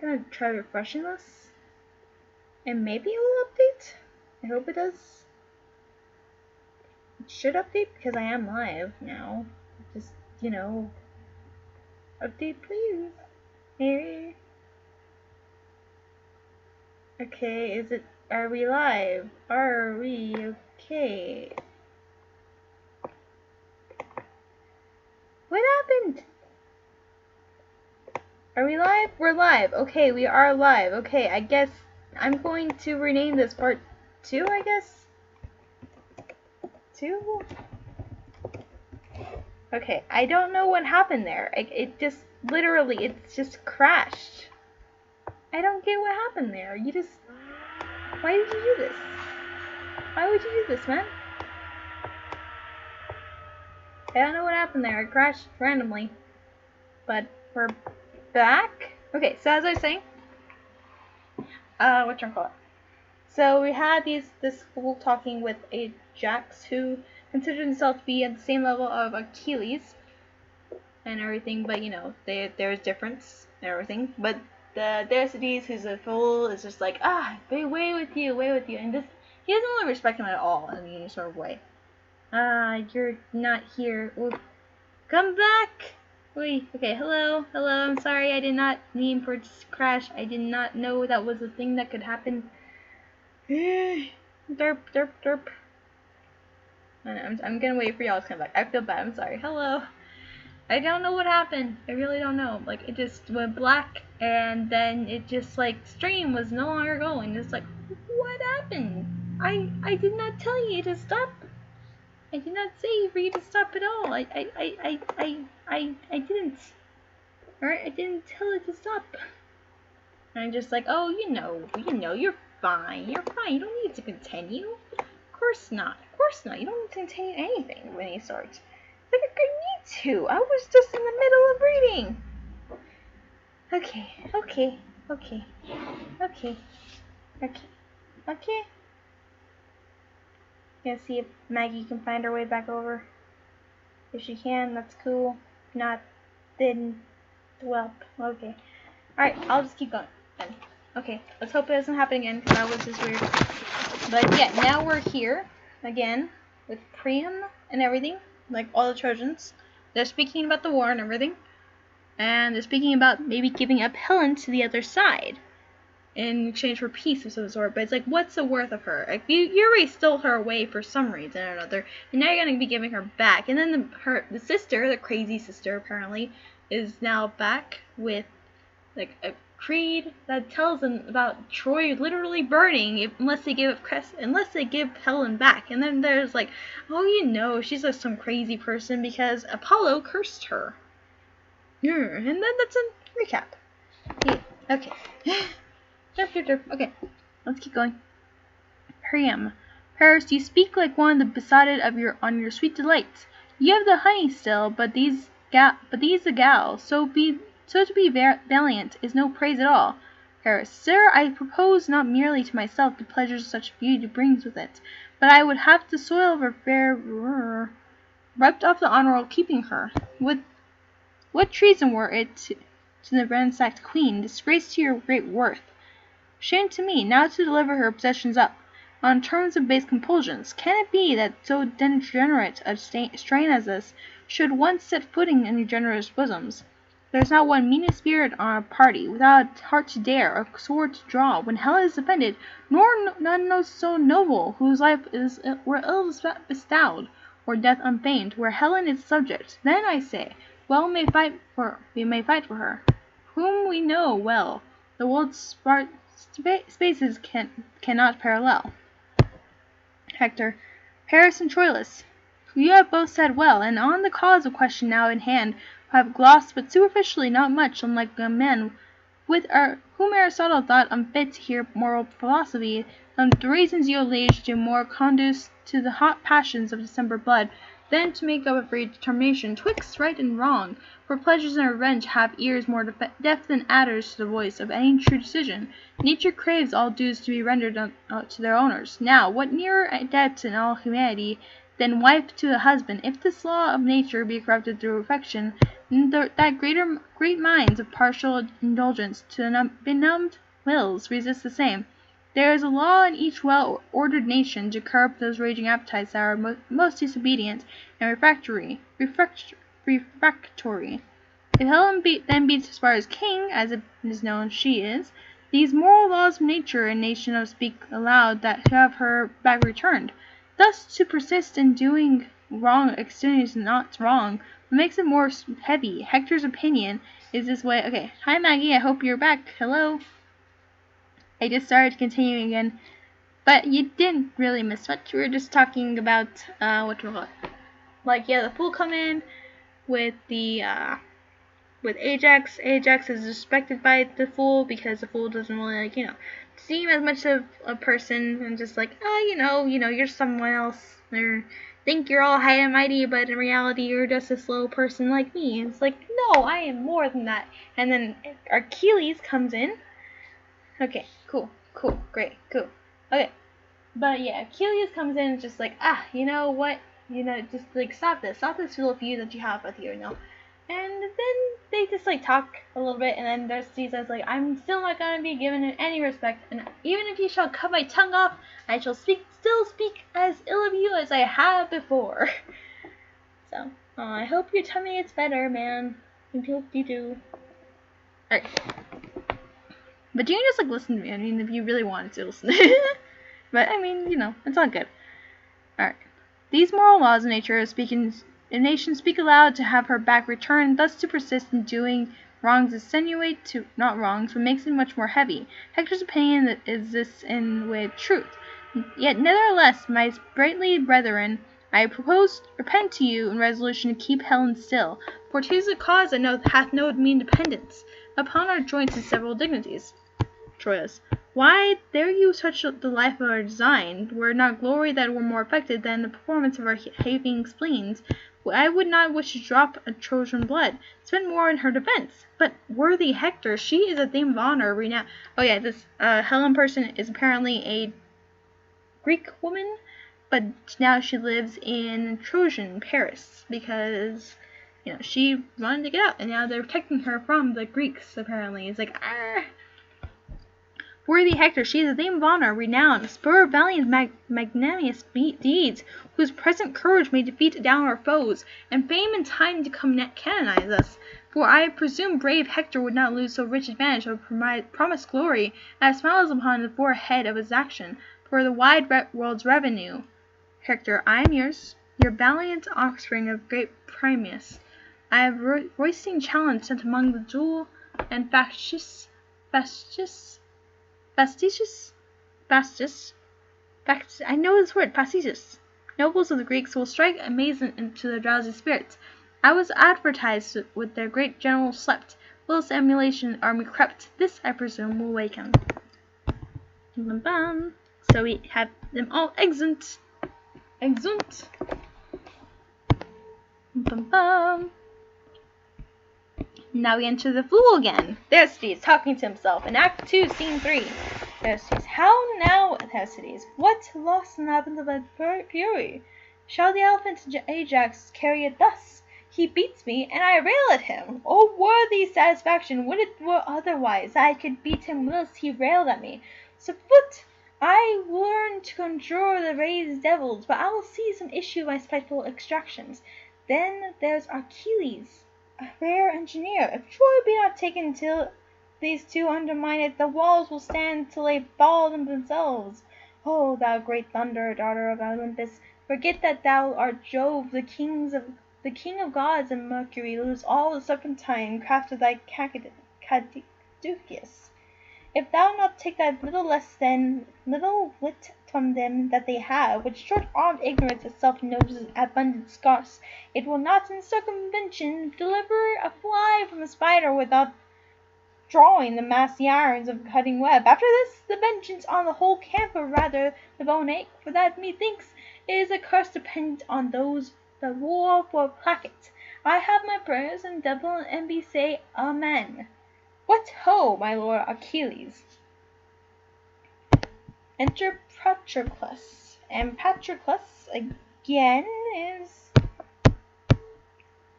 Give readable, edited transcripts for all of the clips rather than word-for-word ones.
gonna try refreshing this. And maybe it will update. I hope it does. It should update because I am live now. Just, you know, update please. Hey. Okay, are we live? Are we okay? What happened? Are we live? We're live. Okay, we are live. Okay, I guess I'm going to rename this part 2, I guess? 2? Okay, I don't know what happened there. It just, literally, it's just crashed. I don't get what happened there. Why did you do this? Why would you do this, man? I don't know what happened there. It crashed randomly. But we're back. Okay, so as I was saying, whatchamacallit? So we had this fool talking with Ajax who considered himself to be at the same level of Achilles and everything, but you know, there's difference and everything. But the Thucydides, who's a fool, is just like, way with you, and he doesn't really respect him at all in any sort of way. You're not here. Ooh. Come back! Wait, okay, hello, I'm sorry, I did not mean for it to crash. I did not know that was a thing that could happen. Derp. I'm gonna wait for y'all to come back. I feel bad, I'm sorry. Hello. I don't know what happened. I really don't know. Like, it just went black, and then it just, like, stream was no longer going. It's like, what happened? I did not tell you to stop. I did not say for you to stop at all. I didn't. Alright, I didn't tell it to stop. And I'm just like, oh, you know, you're fine. You're fine. You don't need to continue. Of course not. You don't need to continue anything of any sort. Like, I need to. I was just in the middle of reading. Okay. Gonna see if Maggie can find her way back over. If she can, that's cool. If not, then, well, okay. Alright, I'll just keep going then. Okay, let's hope it doesn't happen again, because that was just weird. But yeah, now we're here again with Priam and everything, like all the Trojans. They're speaking about the war and everything, and they're speaking about maybe giving up Helen to the other side in exchange for peace of some sort. But it's like, what's the worth of her? Like, you already stole her away for some reason or another, and now you're gonna be giving her back. And then the sister, the crazy sister apparently, is now back with like a creed that tells them about Troy literally burning unless they give Helen back. And then there's like, oh, you know, she's just some crazy person because Apollo cursed her. And then that's a recap. Yeah, okay. Okay, let's keep going. Priam, Paris, you speak like one of the besotted on your sweet delights. You have the honey still, but these a gal, so to be valiant is no praise at all. Paris, sir, I propose not merely to myself the pleasures such beauty brings with it, but I would have the soil of her fair rubbed off the honor of keeping her. What treason were it to the ransacked queen, disgrace to your great worth? Shame to me, now to deliver her possessions up, on terms of base compulsions. Can it be that so degenerate a strain as this should once set footing in your generous bosoms? There's not one meanest spirit on our party, without a heart to dare, or sword to draw, when Helen is offended, nor none so noble, whose life were ill bestowed, or death unfeigned, where Helen is subject. Then, I say, we may fight for her, whom we know well, the world's spaces cannot parallel. Hector, Paris and Troilus, you have both said well, and on the cause of question now in hand, have glossed but superficially not much, unlike men whom Aristotle thought unfit to hear moral philosophy. The reasons you allege do more conduce to the hot passions of December blood, than to make up a free determination twixt right and wrong, for pleasures and revenge have ears more deaf than adders to the voice of any true decision. Nature craves all dues to be rendered to their owners. Now, what nearer debt in all humanity than wife to a husband. If this law of nature be corrupted through affection, that great minds of partial indulgence to benumbed wills resist the same. There is a law in each well-ordered nation to curb those raging appetites that are most disobedient and refractory. If Helen then beats Sparta's king, as it is known she is, these moral laws of nature and nation of speak aloud that to have her back returned. Thus to persist in doing wrong extenuates not wrong, but makes it more heavy. Hector's opinion is this way. Okay, hi Maggie, I hope you're back. Hello. I just started continuing again, but you didn't really miss much. We were just talking about like the fool come in with the with Ajax. Ajax is respected by the fool because the fool doesn't really seem as much of a person and just like you're someone else or think you're all high and mighty, but in reality you're just a slow person like me. It's like, no, I am more than that. And then Achilles comes in. Okay, cool, great, cool. Okay, but yeah, Achilles comes in and just like, you know what, just like stop this little feud that you have with you, And then they just like talk a little bit, and then there's Caesar's like, I'm still not gonna be given any respect, and even if you shall cut my tongue off, I shall still speak as ill of you as I have before. So, I hope your tummy gets better, man. I hope you do. Alright. But you can just like listen to me. I mean, if you really wanted to listen. But I mean, it's all good. Alright. These moral laws of nature a nation speak aloud to have her back returned, thus to persist in doing wrongs extenuate to not wrongs, but makes it much more heavy. Hector's opinion is this in with truth. Yet nevertheless, my sprightly brethren, I repent to you in resolution to keep Helen still, for 'tis a cause that hath no mean dependence upon our joints and several dignities. Troilus. Why, there you touch the life of our design, were it not glory that were more affected than the performance of our heaving spleens. I would not wish to drop a Trojan blood, spend more in her defense. But worthy Hector, she is a dame of honor, renowned. Oh yeah, this Helen person is apparently a Greek woman, but now she lives in Trojan Paris because she wanted to get out, and now they're protecting her from the Greeks. Apparently, it's like Worthy Hector, she is a dame of honor, renowned, spur of valiant magnanimous deeds, whose present courage may defeat down our foes, and fame in time to come canonize us. For I presume brave Hector would not lose so rich advantage of promised glory as smiles upon the forehead of his action, for the wide world's revenue. Hector, I am yours, your valiant offspring of great Priamus. I have roisting challenge sent among the duel and factious, I know this word, facetious. Nobles of the Greeks will strike amazement into their drowsy spirits. I was advertised with their great general slept, whilst emulation army crept. This, I presume, will waken. Bum, bum. So we have them all exeunt. Bum, bum. Now we enter the fool again. Thersites talking to himself in Act 2, Scene 3. Thersites, how now, Thersites? What loss and absence of fury? Shall the elephant Ajax carry it thus? He beats me, and I rail at him. O worthy satisfaction, would it were otherwise, I could beat him whilst he railed at me. So foot, I learn to conjure the raised devils, but I will see some issue of my spiteful extractions. Then there's Achilles, a rare engineer. If Troy be not taken till these two undermine it, the walls will stand till they fall themselves. O thou great thunder, daughter of Olympus, forget that thou art Jove, the king of gods, and Mercury, lose all the serpentine craft of thy caduceus. If thou not take that little wit from them that they have, which short-armed ignorance itself knows is abundant scarce, it will not in circumvention deliver a fly from a spider without drawing the massy irons of cutting web. After this, the vengeance on the whole camp, or rather the bone ache, for that methinks is a curse dependent on those that war for placket. I have my prayers, and devil and envy say Amen. What ho, my lord Achilles! Enter Patroclus, and Patroclus again is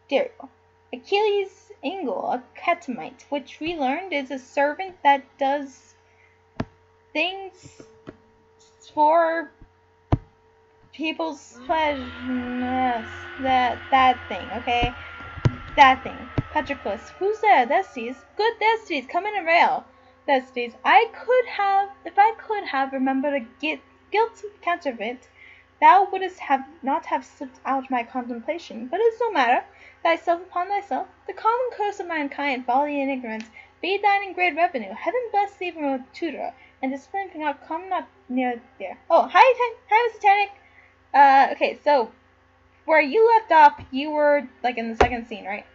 there you go. Achilles' angle, a catamite, which we learned is a servant that does things for people's pleasure. That thing, okay? That thing. Patroclus, who's there? Thersites. Good Thersites, come in and rail. Thersites, if I could have remembered a guilty counterfeit, thou wouldst not have slipped out my contemplation. But it is no matter. Thyself upon thyself. The common curse of mankind, folly and ignorance, be thine in great revenue. Heaven bless thee from a tutor, and discipline come not near there. Oh, hi, Mr. Titanic. Okay, so where you left off, you were like in the second scene, right?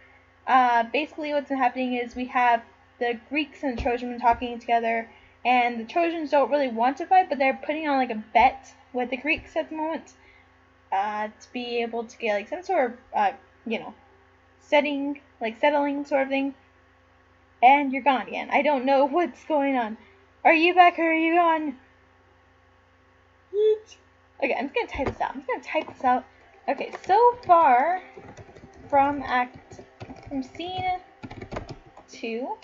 Basically what's happening is we have the Greeks and the Trojans talking together, and the Trojans don't really want to fight, but they're putting on like a bet with the Greeks at the moment, to be able to get like some sort of, settling sort of thing. And you're gone again. I don't know what's going on. Are you back or are you gone? Yeet. Okay, I'm just gonna type this out. Okay, so far from scene 2,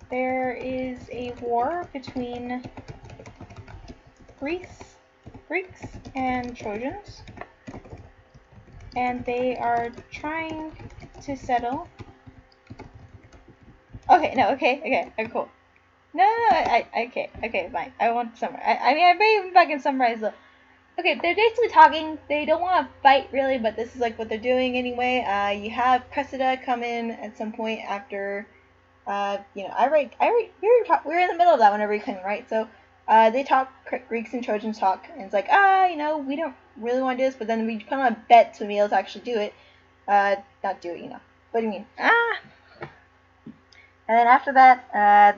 there is a war between Greeks and Trojans, and they are trying to settle. Okay, cool. Okay, fine. I want to summarize. I may even fucking summarize though. Okay, they're basically talking. They don't want to fight really, but this is like what they're doing anyway. You have Cressida come in at some point after, we were in the middle of that whenever we couldn't, right? So, they talk, Greeks and Trojans talk, and it's like, we don't really want to do this, but then we put on a bet to be able to actually do it. Not do it, What do you mean? And then after that, a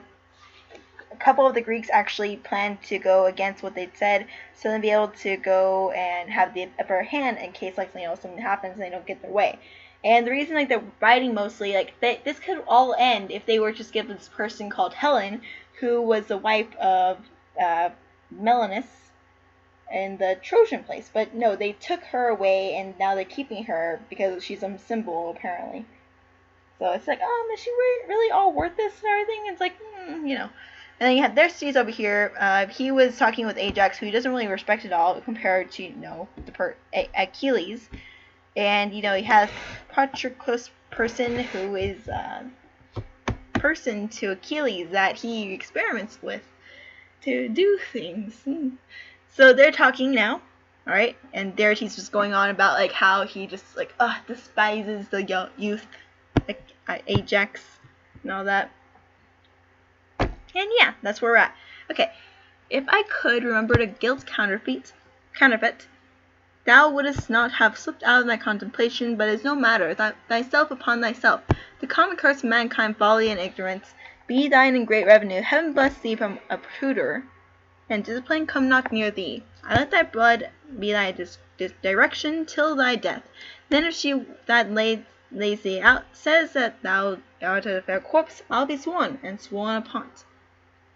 couple of the Greeks actually planned to go against what they'd said, so they'd be able to go and have the upper hand in case, something happens and they don't get their way. And the reason, they're fighting mostly, this could all end if they were just given this person called Helen, who was the wife of Melanus in the Trojan place. But no, they took her away, and now they're keeping her because she's a symbol, apparently. So it's like, is she really all worth this and everything? It's like, And then you have Thersites over here. He was talking with Ajax, who he doesn't really respect at all compared to, Achilles. And, he has Patroclus person who is person to Achilles that he experiments with to do things. So they're talking now, alright? And Thersites just going on about, how he just, despises the youth, Ajax and all that. And yeah, that's where we're at. Okay, if I could remember a guilt counterfeit, thou wouldst not have slipped out of thy contemplation, but it is no matter, thyself upon thyself. The common curse of mankind, folly and ignorance, be thine in great revenue. Heaven bless thee from a tutor, and discipline come not near thee. I let thy blood be thy direction till thy death. Then if she that lays thee out says that thou art a fair corpse, I'll be sworn, and sworn upon't.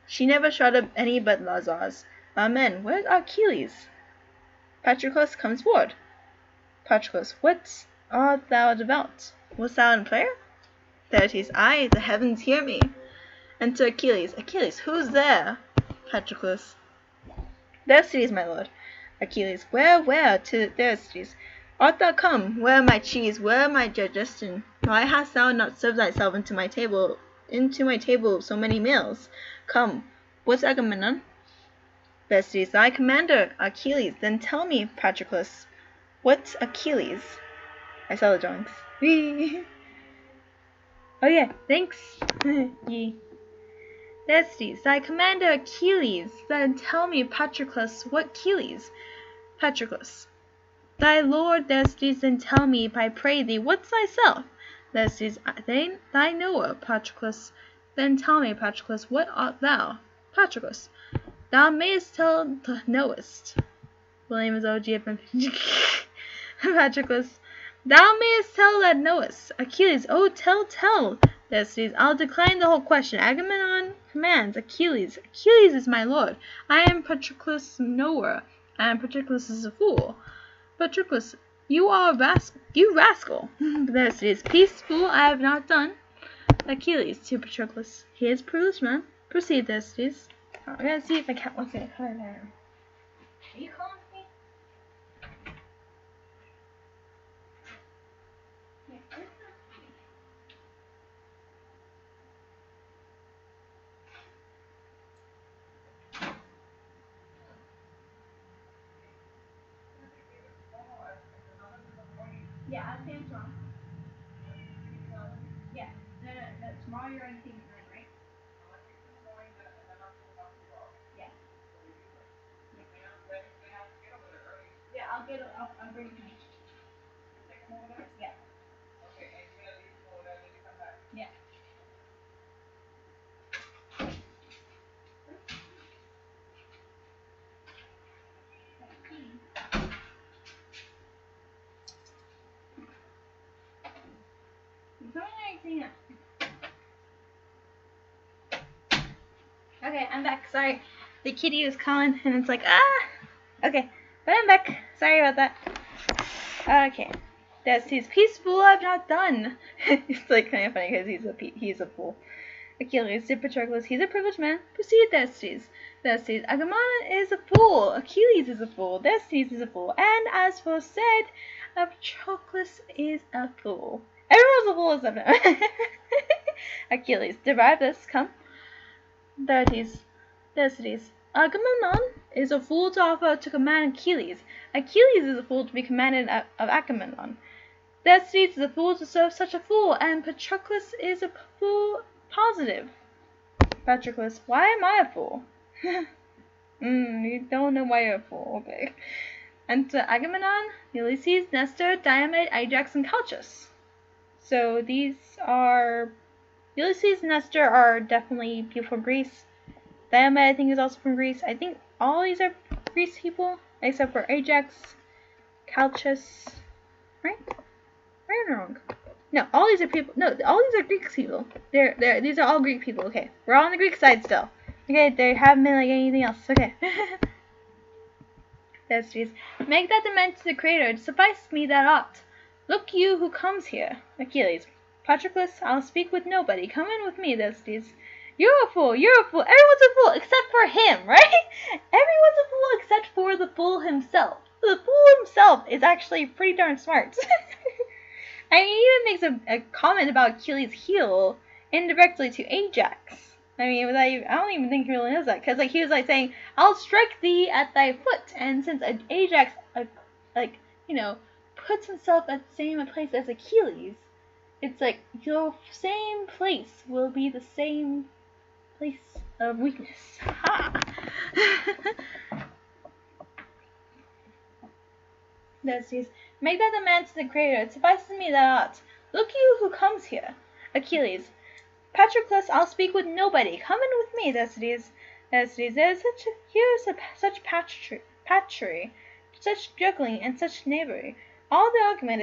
She never shot up any but Lazars. Amen. Where's Achilles? Patroclus comes forward. Patroclus, what art thou about? Wast thou in prayer? Thersites, aye, the heavens hear me. Enter Achilles. Achilles, who's there? Patroclus, Thersites, my lord. Achilles, where? To Thersites. Art thou come? Where my cheese? Where my digestion? Why hast thou not served thyself into my table so many meals? Come, what's Agamemnon? Thersites, thy commander, Achilles. Then tell me, Patroclus, what's Achilles? I saw the drawings. Oh yeah, thanks. Thersites, thy commander, Achilles. Then tell me, Patroclus, what Achilles? Patroclus, thy lord, Thersites, then tell me, I pray thee, what's thyself? Thersites, thy knower, Patroclus. Then tell me, Patroclus, what art thou? Patroclus, thou mayest tell thou knowest. William is OG. Patroclus, thou mayest tell that knowest. Achilles, oh, tell. Thersites, I'll decline the whole question. Agamemnon commands. Achilles. Achilles is my lord. I am Patroclus' knower, and Patroclus is a fool. Patroclus, you are a rascal. You rascal. Thersites, peace, fool, I have not done. Achilles to Patroclus. He is Troilus man. Proceed, Thersites. I'm gonna see if I can't. What's it? Are you calling me? Yeah, I'm saying tomorrow. Yeah. No. Tomorrow you're on team night, right? Yeah. Yeah, I'll bring you. Yeah. Yeah. Okay, I'm back. Sorry. The kitty was calling and it's like, ah! Okay, but I'm back. Sorry about that. Okay. That's his peaceful I've not done. It's like kind of funny because he's a fool. Achilles to Patroclus, he's a privileged man. Proceed, Thersites. Thersites, Agamemnon is a fool. Achilles is a fool. Thersites is a fool. And as for said, Patroclus is a fool. Everyone's a fool except him. Achilles, derive this. Come. Thersites, Agamemnon is a fool to offer to command Achilles. Achilles is a fool to be commanded of Agamemnon. Thersites is a fool to serve such a fool, and Patroclus is a fool positive. Patroclus, why am I a fool? You don't know why you're a fool, okay. And to Agamemnon, Ulysses, Nestor, Diomed, Ajax, and Calchas. So these are... Ulysses and Nestor are definitely people from Greece. Diomed, I think, is also from Greece. I think all these are Greece people, except for Ajax, Calchas, right? Right or wrong? No, all these are people. No, all these are Greek people. These are all Greek people. Okay, we're all on the Greek side still. Okay, they haven't been like anything else. Okay. Thersites, make that demand to the Creator. Suffice me that ought. Look you who comes here. Achilles, Patroclus, I'll speak with nobody. Come in with me, Thersites. You're a fool. You're a fool. Everyone's a fool except for him, right? Everyone's a fool except for the fool himself. The fool himself is actually pretty darn smart. And he even makes a comment about Achilles' heel indirectly to Ajax. I mean, I don't even think he really knows that, because like he was like saying, "I'll strike thee at thy foot," and since Ajax, puts himself at the same place as Achilles, it's like your same place will be the same place of weakness. Ha! Thersites, make that demand to the Creator. It suffices me that ought. Look you who comes here. Achilles, Patroclus, I'll speak with nobody. Come in with me, Thersites. Thersites, such patchery, such juggling, and such knavery. All the argument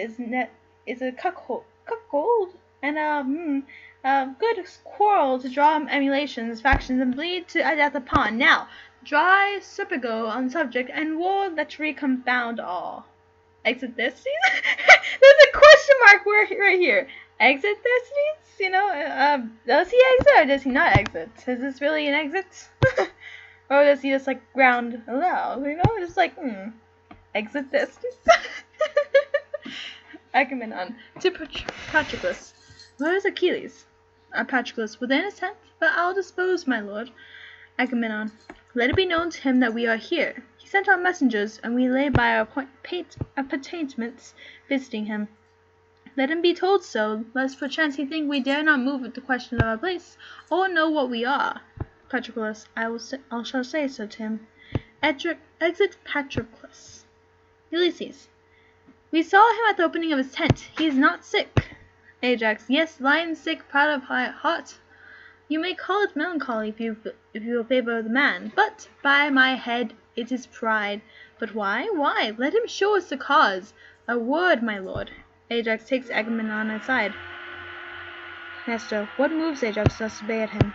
is a cuckold, and a good quarrel to draw emulations, factions, and bleed to death upon. Now, dry serpigo on subject, and war lechery confound all. Exit Thersites? There's a question mark right here. Exit Thersites? Does he exit or does he not exit? Is this really an exit? Or does he just like ground allow? Just like, exit Thersites? Agamemnon to Patroclus. Where is Achilles? Patroclus, within his tent, but I'll dispose, my lord. Agamemnon, let it be known to him that we are here. He sent our messengers, and we lay by our appointments visiting him. Let him be told so, lest perchance he think we dare not move at the question of our place, or know what we are. Patroclus, I shall say so to him. Exit Patroclus. Ulysses, we saw him at the opening of his tent. He is not sick. Ajax, yes, lying sick, proud of heart. You may call it melancholy if you will favor the man, but by my head it is pride. But why? Why? Let him show us the cause. A word, my lord. Ajax takes Agamemnon aside. Nestor, what moves Ajax thus to bay at him?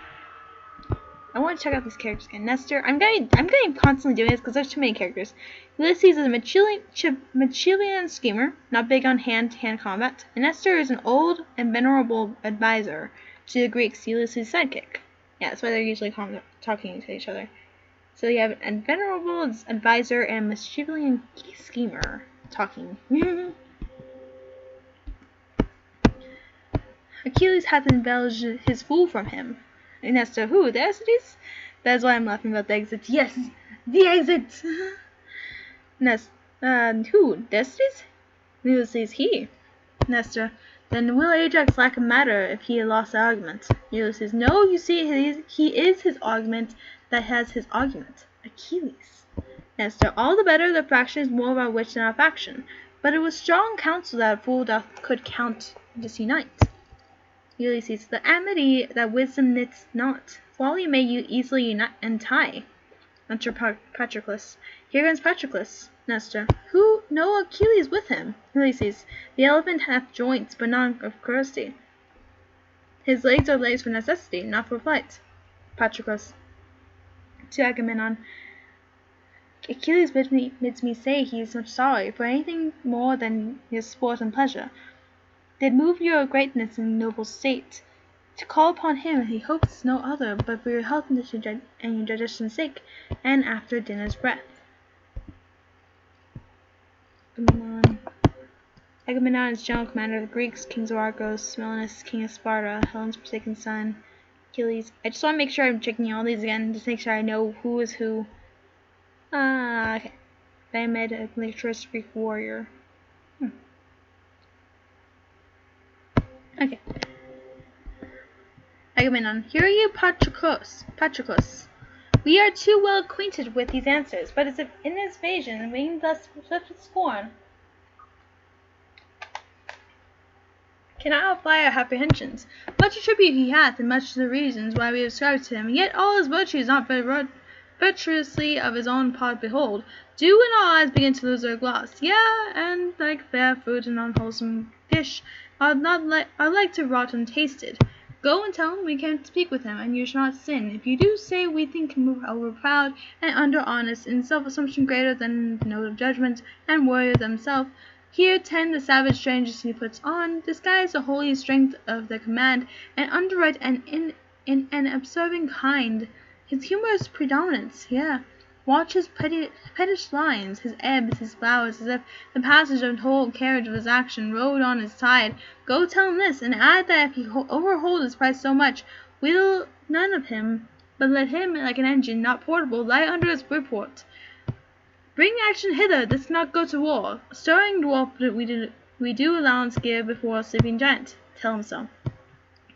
I want to check out these characters again. Nestor, I'm going constantly doing this because there's too many characters. Ulysses is a Machiavellian schemer, not big on hand-to-hand combat. And Nestor is an old and venerable advisor to the Greeks, Ulysses' sidekick. Yeah, that's why they're usually talking to each other. So you have a venerable advisor and a Machiavellian schemer talking. Achilles hath indulged his fool from him. Nestor, who? The exits? That's why I'm laughing about the exits. Yes, the exits! Who? The exits? Ulysses, he. Nestor, then will Ajax lack a matter if he lost the argument? Ulysses, no, you see, he is his argument that has his argument. Achilles. Nestor, all the better, the fraction is more about wit than our faction. But it was strong counsel that a fool could count disunite. Ulysses, the amity that wisdom knits not, folly may you easily unite and tie. Enter Patroclus. Here comes Patroclus. Nestor, who? No Achilles with him. Ulysses, the elephant hath joints, but none of curiosity. His legs are legs for necessity, not for flight. Patroclus. To Agamemnon, Achilles bids me say he is much sorry for anything more than his sport and pleasure. Did move your greatness and noble state. To call upon him he hopes no other but for your health and your digestion's sake, and after dinner's breath. Agamemnon is general commander of the Greeks, kings of Argos, Melanus, king of Sparta, Helen's forsaken son, Achilles. I just want to make sure I'm checking all these again, just make sure I know who is who. Okay. Diomed, a lecturous Greek warrior. Okay. Agamemnon, hear you, Patroclus. We are too well acquainted with these answers, but as if in his evasion, being thus swept with scorn, cannot outfly our apprehensions. Much attribute he hath, and much the reasons why we ascribe to him, yet all his virtues not virtuously of his own part behold, do in our eyes begin to lose their gloss. Yea, and like fair fruit and unwholesome fish, are like to rot untasted. Go and tell him we can speak with him, and you shall not sin. If you do, say we think him over proud and under honest, in self-assumption greater than note of judgment, and warrior themselves. Here tend the savage strangers he puts on, disguise the holy strength of their command, and underwrite in an observing kind his humorous predominance. Yeah. Watch his pettish lines, his ebbs, his flowers, as if the passage of the whole carriage of his action rode on his side. Go tell him this, and add that if he overhold his price so much, wheedle none of him, but let him, like an engine not portable, lie under his report. Bring action hither, this cannot go to war. Stirring dwarf we do allowance give before a sleeping giant. Tell him so.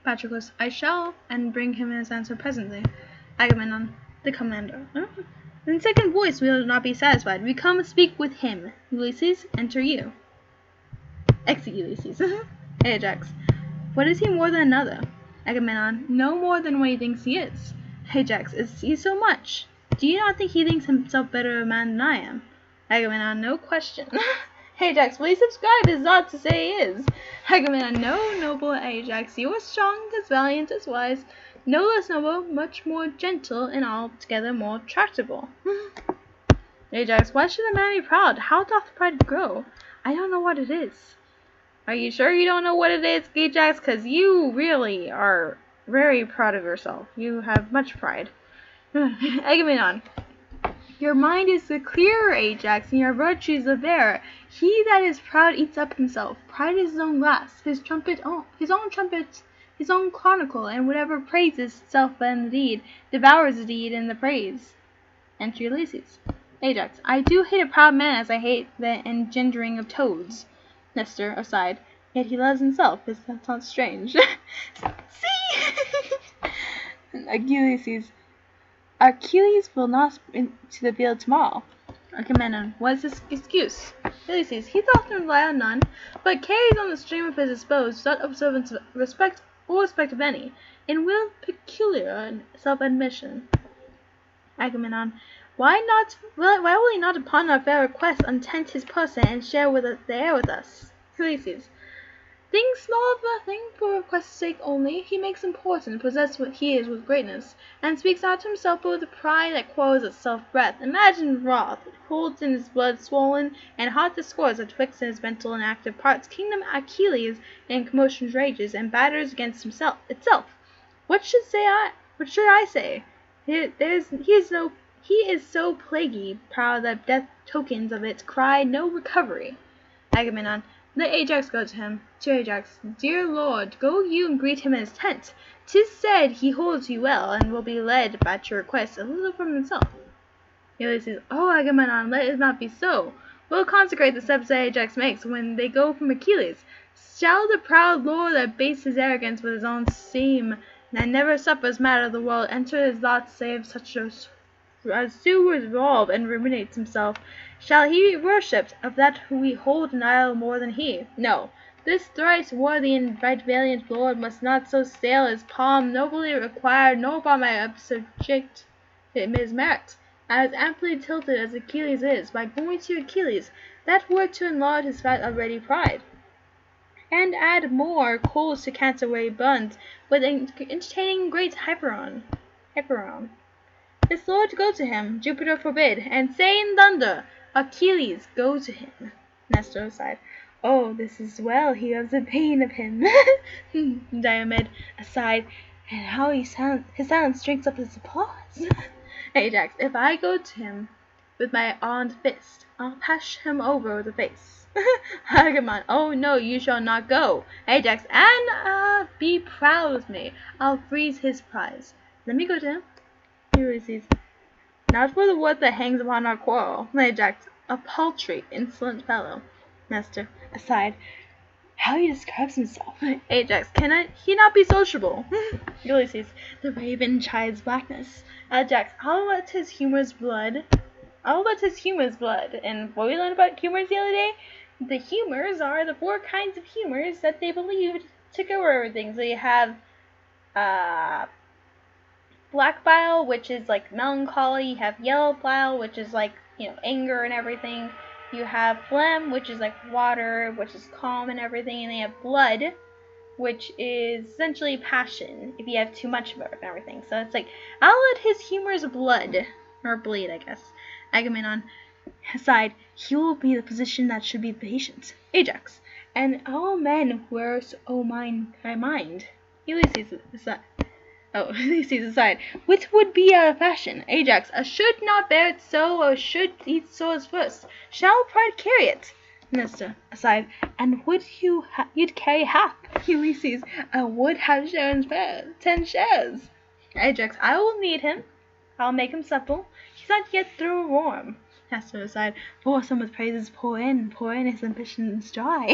Patroclus, I shall, and bring him his answer presently. Agamemnon, the commander. In second voice we will not be satisfied. We come speak with him. Ulysses, enter you. Exit Ulysses. Ajax, what is he more than another? Agamemnon, no more than what he thinks he is. Ajax, is he so much? Do you not think he thinks himself better a man than I am? Agamemnon, no question. Ajax, will you subscribe his thought to say he is? Agamemnon, no, noble Ajax, you are strong, as valiant, as wise, no less noble, much more gentle, and altogether more tractable. Ajax, why should a man be proud? How doth pride grow? I don't know what it is. Are you sure you don't know what it is, Ajax? 'Cause you really are very proud of yourself. You have much pride. Agamemnon, your mind is the clearer, Ajax, and your virtues the fairer. He that is proud eats up himself. Pride is his own glass, his own trumpet, his own chronicle, and whatever praises itself in the deed, devours the deed in the praise. Enter Ulysses. Ajax, I do hate a proud man as I hate the engendering of toads. Nestor, aside, yet he loves himself. Is that not strange? See? Ulysses, Achilles will not into the field tomorrow. Agamemnon, what is his excuse? Ulysses, he doth rely on none, but carries on the stream of his dispose without observance of respect or respect of any, in will peculiar self-admission. Agamemnon, why will he not upon our fair request untent his person and share the air with us? Ulysses, Things small of nothing, for request's sake only, he makes important, possess what he is with greatness, and speaks not to himself but with a pride that quarrels itself breath. Imagine wrath, holds in his blood swollen, and hot discourse that twixt in his mental and active parts. Kingdom Achilles in commotions rages, and batters against himself itself. What should I say? He is so plaguy proud that death tokens of it cry no recovery. Agamemnon. Let Ajax go to him. To Ajax. Dear Lord, go you and greet him in his tent. 'Tis said he holds you well, and will be led, at your request, a little from himself. Ulysses. Oh, Agamemnon, let it not be so. We'll consecrate the steps that Ajax makes when they go from Achilles. Shall the proud lord abase his arrogance with his own seam, and never suffers matter of the world enter his thoughts save such as do revolve and ruminates himself? Shall he be worshipped of that who we hold in idol more than he? No, this thrice worthy and right valiant lord must not so sail his palm nobly required, nor by my subject his merit, as amply tilted as Achilles is, by going to Achilles, that were to enlarge his fat already pride, and add more coals to cancer where he burns, with entertaining great Hyperon. His lord go to him, Jupiter forbid, and say in thunder, Achilles, go to him. Nestor aside. Oh, this is well, he has the pain of him. Diomed aside, and how his silence drinks up his applause. Ajax, if I go to him with my armed fist, I'll pass him over the face. Agamemnon, oh no, you shall not go. Ajax, and be proud with me, I'll freeze his prize. Let me go to him. Ulysses. Not for the wood that hangs upon our quarrel. Ajax, a paltry, insolent fellow. Nestor, aside, how he describes himself. Ajax, he not be sociable? Ulysses, the raven chides blackness. Ajax, I'll let his humor's blood. And what we learned about humors the other day, the humors are the 4 kinds of humors that they believed took over everything. So you have black bile, which is like melancholy. You have yellow bile, which is like, anger and everything. You have phlegm, which is like water, which is calm and everything. And they have blood, which is essentially passion, if you have too much of it and everything. So it's like, I'll let his humors bleed, I guess. Agamemnon aside, he will be the physician that should be the patient. Ajax, and all men wear so I mind. Ulysses aside, which would be out of fashion. Ajax, a should not bear it so, or should eat swords first. Shall pride carry it? Nestor aside, and would you'd carry half? Ulysses, I would have 10 shares. Ajax, I will knead him. I'll make him supple. He's not yet through warm. Nestor aside, for some with praises pour in, his ambitions dry.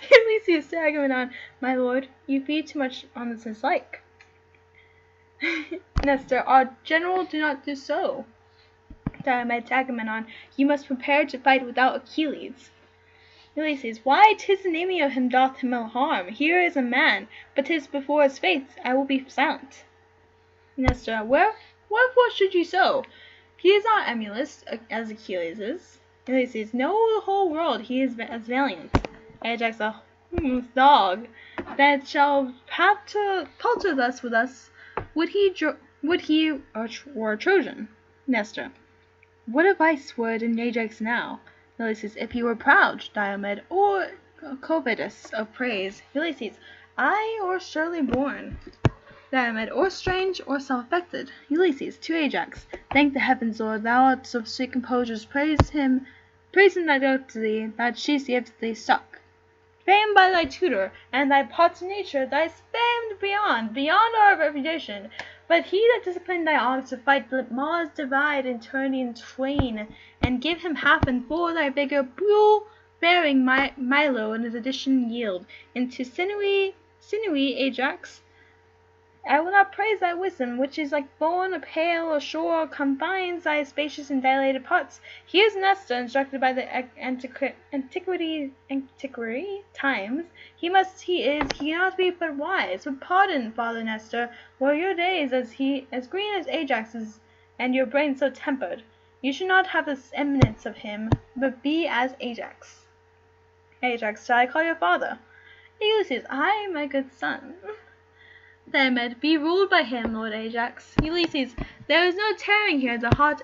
Ulysses to Agamemnon, my lord, you feed too much on this dislike. Nestor, our general do not do so. Diomed to Agamemnon, you must prepare to fight without Achilles. Ulysses, why 'tis the naming of him doth him no harm. Here is a man, but 'tis before his face I will be silent. Nestor, wherefore should you so? He is not emulous as Achilles is. Ulysses, know the whole world he is as valiant. Ajax, a dog, that shall have to palter thus with us. Would he or a Trojan? Nestor, what advice would in Ajax now? Ulysses, if he were proud, Diomed, or covetous of praise. Ulysses, I or surely born. Diomed, or strange or self-affected. Ulysses, to Ajax, thank the heavens, Lord, thou art of sweet composures, praise him that dote to thee, that she gives thee stock. Famed by thy tutor, and thy parts of nature, thy famed beyond our reputation. But he that disciplined thy arms to fight, let Mars divide and turn in twain, and give him half and full thy vigor, bull-bearing Milo in his addition yield, into sinewy Ajax. I will not praise thy wisdom, which is like bone, pale, ashore, confines thy spacious and dilated parts. Here's Nestor, instructed by the antiquary times. He cannot be but wise. But pardon, Father Nestor, were your days as green as Ajax's, and your brain so tempered. You should not have this eminence of him, but be as Ajax. Ajax, shall I call your father? Ulysses, I, my good son. Diomed, be ruled by him, Lord Ajax. Ulysses, there is no tearing here the heart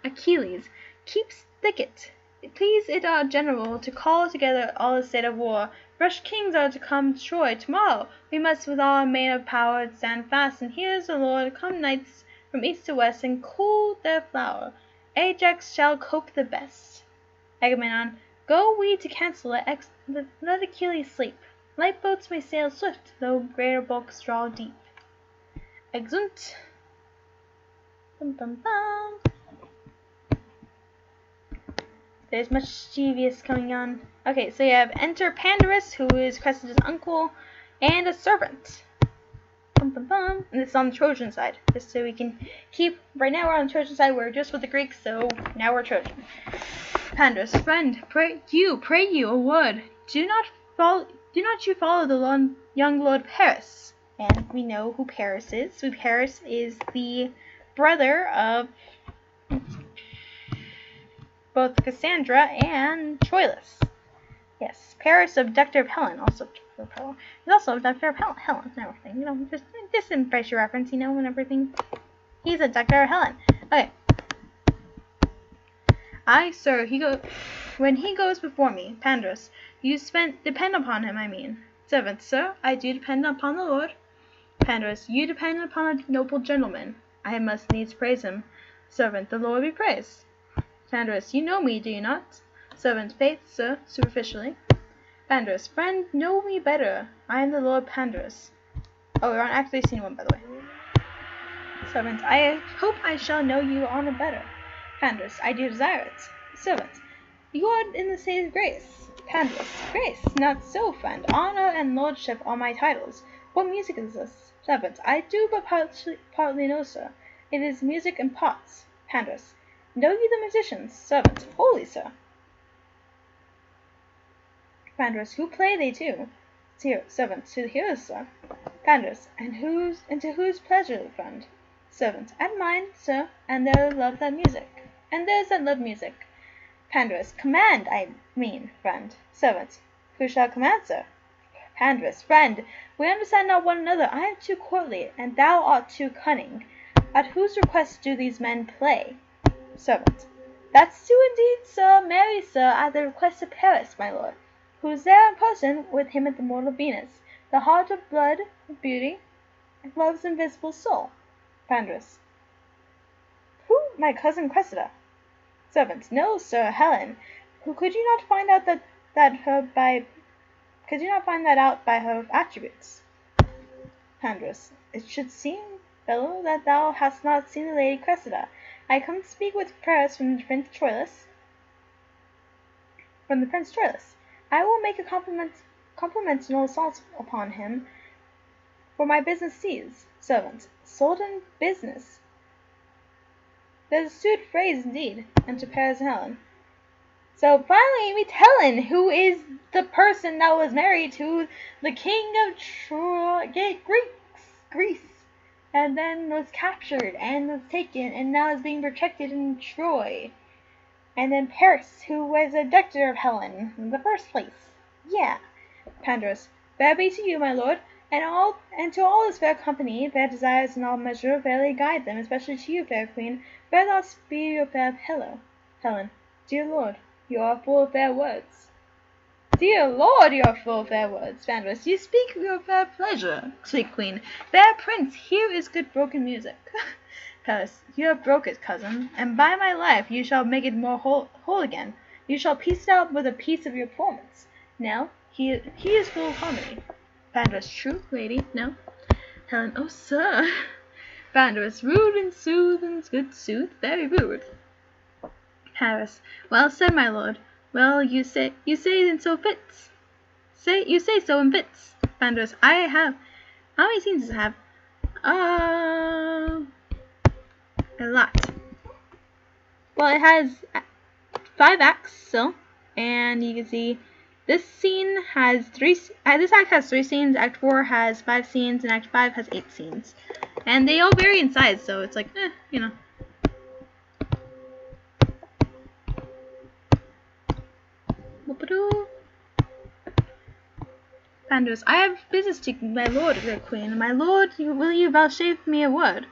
Achilles. Keep thicket. Please it our general to call together all the state of war. Fresh kings are to come to Troy tomorrow. We must with all our main of power stand fast, and here's the Lord, come knights from east to west, and cool their flower. Ajax shall cope the best. Agamemnon, go we to cancel, let Achilles sleep. Light boats may sail swift, though greater bulks draw deep. Exeunt. Bum, bum, bum. There's mischievous going on. Okay, so you have enter Pandarus, who is Cressida's uncle, and a servant. Bum, bum, bum. And this is on the Trojan side, just so we can keep. Right now we're on the Trojan side. We're just with the Greeks, so now we're Trojan. Pandarus, friend, pray you a word. Do not you follow the young Lord Paris? And we know who Paris is. So Paris is the brother of both Cassandra and Troilus. Yes, Paris, abductor of Helen, also he's also abductor of Helen and everything. You know, just in your reference, you know, and everything. He's abductor of Helen. Okay. I, sir, when he goes before me, Pandarus, depend upon him, I mean. Servant, sir, I do depend upon the Lord. Pandarus, you depend upon a noble gentleman. I must needs praise him. Servant, the Lord be praised. Pandarus, you know me, do you not? Servant, faith, sir, superficially. Pandarus, friend, know me better. I am the Lord Pandarus. Oh, we're on actually scene 1, by the way. Servant, I hope I shall know you honor better. Pandarus, I do desire it. Servant, you are in the state of grace. Pandarus, grace, not so, friend. Honor and lordship are my titles. What music is this? Servant, I do but partly know, sir. It is music in pots. Pandarus, know you the musicians? Servant, wholly, sir. Pandarus, who play they too? Servant, to the heroes, sir. Pandarus, and to whose pleasure, friend? Servant, at mine, sir, and there love that music. And there's that love music. Pandarus, command, I mean, friend. Servant, who shall command, sir? Pandarus, friend, we understand not one another. I am too courtly, and thou art too cunning. At whose request do these men play? Servant, that's too indeed, sir, marry, sir, at the request of Paris, my lord, who is there in person with him at the mortal Venus, the heart of blood, of beauty, and love's invisible soul. Pandarus, who? My cousin Cressida. Servant, no, sir, Helen. Who could you not find out out by her attributes? Pandarus, it should seem, fellow, that thou hast not seen the lady Cressida. I come to speak with Paris from the Prince Troilus. I will make a complimental assault upon him, for my business sees. Servant, sold in business. There's a stupid phrase indeed, and to Paris and Helen. So finally we meet Helen, who is the person that was married to the king of Greece, and then was captured and was taken, and now is being protected in Troy. And then Paris, who was a abductor of Helen in the first place. Yeah. Pandarus, fair be to you, my lord, and to all this fair company, their desires in all measure fairly guide them, especially to you, fair queen. Fair thoughts be your fair pillow. Helen, dear lord, you are full of fair words. Dear lord, you are full of fair words. Pandarus, you speak of your fair pleasure, sweet queen. Fair prince, here is good broken music. Paris, you have broke it, cousin, and by my life you shall make it more whole again. You shall piece it out with a piece of your performance. Now, he is full of harmony. Pandarus, true, lady, no. Helen, oh, sir. Pandarus, rude and sooth and good sooth, very rude. Paris, well said, my lord. Well, you say in so fits. You say so in fits. Pandarus, I have. How many scenes does it have? A lot. Well, it has 5 acts still, and you can see this scene has 3. This act has 3 scenes. Act 4 has 5 scenes, and Act 5 has 8 scenes, and they all vary in size. So it's like, you know. Pandarus, I have business to my lord, great queen. My lord, will you vouchsafe me a word?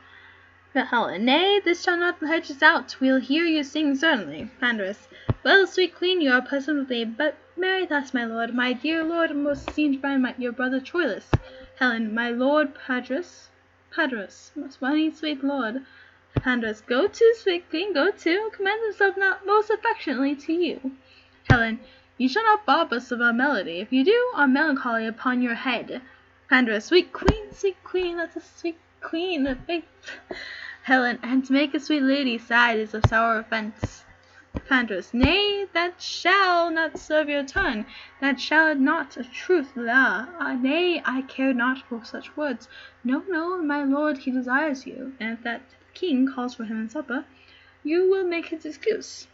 Helen, nay, this shall not hedge us out. We'll hear you sing certainly. Pandarus, well, sweet queen, you are pleasant with me, but marry thus, my lord, my dear lord, and most esteemed friend, your brother Troilus. Helen, my lord Pandarus, my sweet lord. Pandarus, go to, sweet queen, go to, commend himself not most affectionately to you. Helen, you shall not barb us of our melody. If you do, our melancholy upon your head. Pandarus, sweet queen, that's a sweet queen of faith. Helen, and to make a sweet lady sad is of sour offence. Pandarus, nay, that shall not serve your tongue. That shall not, a truth, nay, I care not for such words. No, my lord, he desires you, and if that king calls for him in supper, you will make his excuse.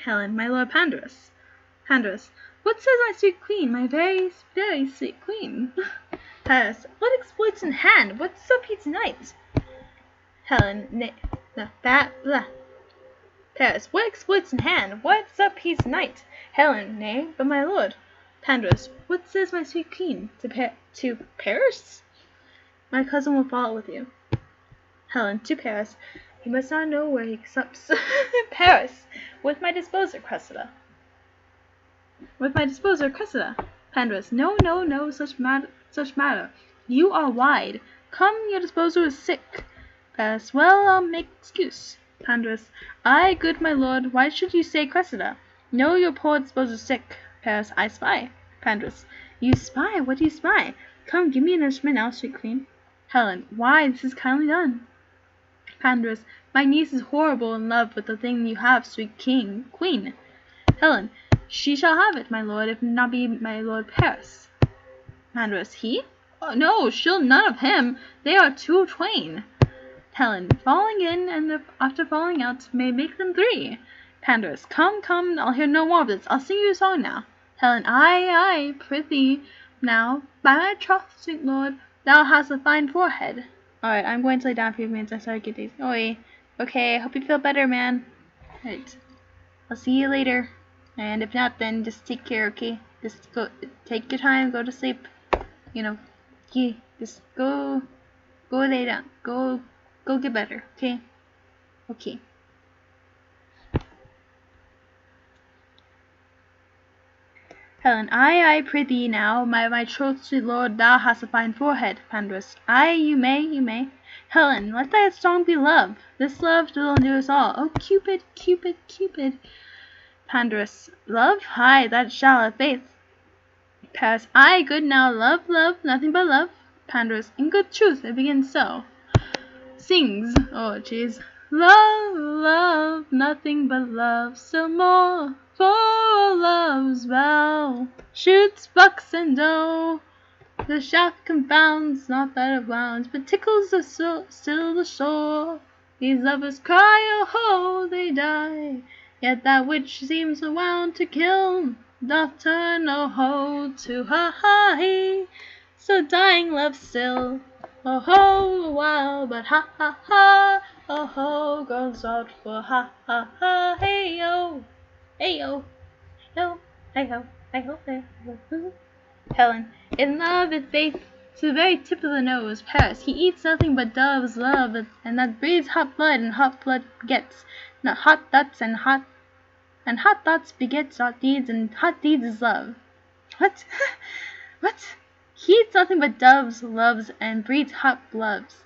Helen, my lord Pandarus. Pandarus, what says my sweet queen, my very, very sweet queen? Pandarus, what exploits in hand? What's up he tonight? Helen, nay, no, that, blah. Pandarus, what exploits in hand? What's up he tonight? Helen, nay, but my lord. Pandarus, what says my sweet queen? To Paris? My cousin will follow with you. Helen, to Paris. He must not know where he sups. Paris, with my disposer, Cressida. With my disposer, Cressida. Pandarus, no, such matter. You are wide. Come, your disposer is sick. Pandarus, well, I'll make excuse. Pandarus, ay, good my lord, why should you say Cressida? No, your poor disposer's sick. Pandarus, I spy. Pandarus, you spy? What do you spy? Come, give me an instrument now, sweet queen. Helen, why, this is kindly done. Pandarus, my niece is horrible in love with the thing you have, sweet queen. Helen, she shall have it, my lord, if not be my lord Paris. Pandarus, he? Oh, no, she'll none of him. They are two twain. Helen, falling in, and after falling out, may make them three. Pandarus, come, I'll hear no more of this. I'll sing you a song now. Helen, ay, prithee, now, by my troth, sweet lord, thou hast a fine forehead. Alright, I'm going to lay down for a few minutes. I started to get these. Oi. Okay, hope you feel better, man. Alright. I'll see you later. And if not, then just take care, okay? Just go, take your time, go to sleep. Just go lay down. Go get better, okay? Okay. Helen, I prithee now, my troth, sweet lord, thou hast a fine forehead. Pandarus, ay, you may. Helen, let thy song be love. This love will undo us all. Oh, Cupid. Pandarus, love, ay, that shall have faith. Pandarus, ay, good now, love, nothing but love. Pandarus, in good truth, it begins so. Sings, oh jeez. Love, nothing but love, still more, for love's bell shoots bucks and doe. The shaft confounds, not that it wounds, but tickles still the shore. These lovers cry, oh ho, they die, yet that which seems so wound to kill doth turn, oh ho, to ha he. So dying love still, oh ho, a while, but ha, oh ho, goes out for ha, hey yo, hey yo, hey ho. Helen, in love and faith, to the very tip of the nose, Paris, he eats nothing but dove's love, and that breathes hot blood, and hot blood begets not hot thoughts, and hot thoughts begets hot deeds, and hot deeds is love. What? He eats nothing but doves, loves, and breeds hot bloods.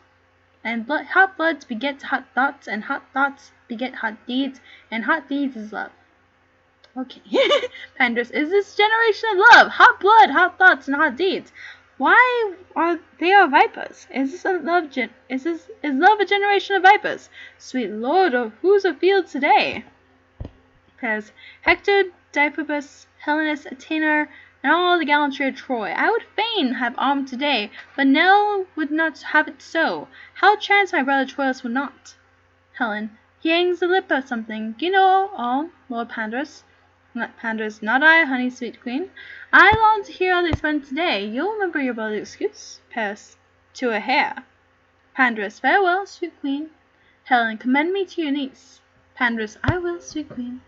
And hot bloods beget hot thoughts, and hot thoughts beget hot deeds, and hot deeds is love. Okay. Pandarus, is this generation of love? Hot blood, hot thoughts, and hot deeds. Why are they vipers? Is love a generation of vipers? Sweet lord, or who's afield today? Pandarus, Hector, Deiphobus, Helenus, Atenor, and all the gallantry of Troy. I would fain have armed today, but Nell would not have it so. How chance my brother Troilus would not? Helen, he hangs the lip of something. Do you know all, Lord Pandarus? Pandarus, not I, honey, sweet queen. I long to hear how they spend today. You'll remember your brother's excuse. Paris, to a hair. Pandarus, farewell, sweet queen. Helen, commend me to your niece. Pandarus, I will, sweet queen.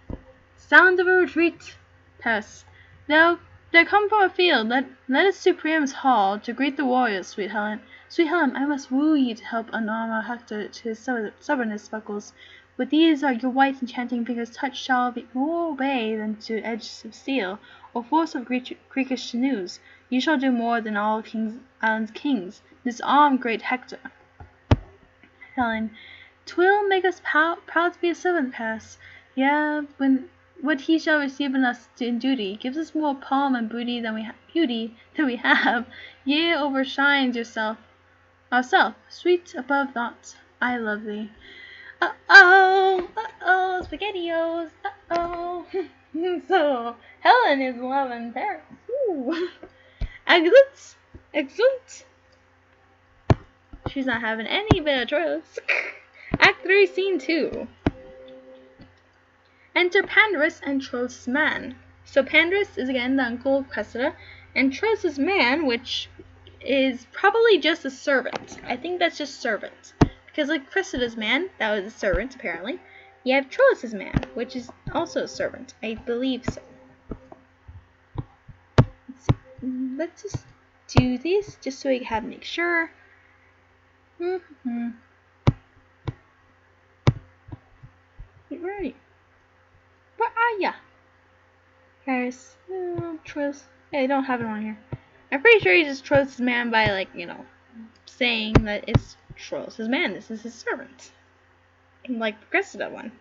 Sound of a retreat. Paris, thou They come from a field. Let us to Priam's hall to greet the warriors, sweet Helen. Sweet Helen, I must woo ye to help unarm Hector to his stubbornness buckles. With these your white enchanting fingers touch shall be more obey than to edge of steel, or force of Greekish sinews. You shall do more than all island's kings. Disarm great Hector. Helen, 'twill make us proud to be a servant, Paris. Yea, when what he shall receive in us in duty gives us more palm and beauty than we have. Yea, overshines ourself, sweet above thoughts. I love thee. Spaghettios. So Helen is in love in Paris. Ooh. Excellent. She's not having any bit of Troilus. Act 3, Scene 2. Enter Pandarus and Troilus' man. So Pandarus is again the uncle of Cressida, and Troilus' man, which is probably just a servant. I think that's just servant. Because like Cressida's man, that was a servant apparently. You have Troilus' man, which is also a servant. I believe so. Let's just do this just so we can make sure. Where are you? Where are ya? Paris. Troilus. Yeah, I don't have it on here. I'm pretty sure he's just Troilus' man by, like, saying that it's Troilus' man. This is his servant. Like the Cressida one.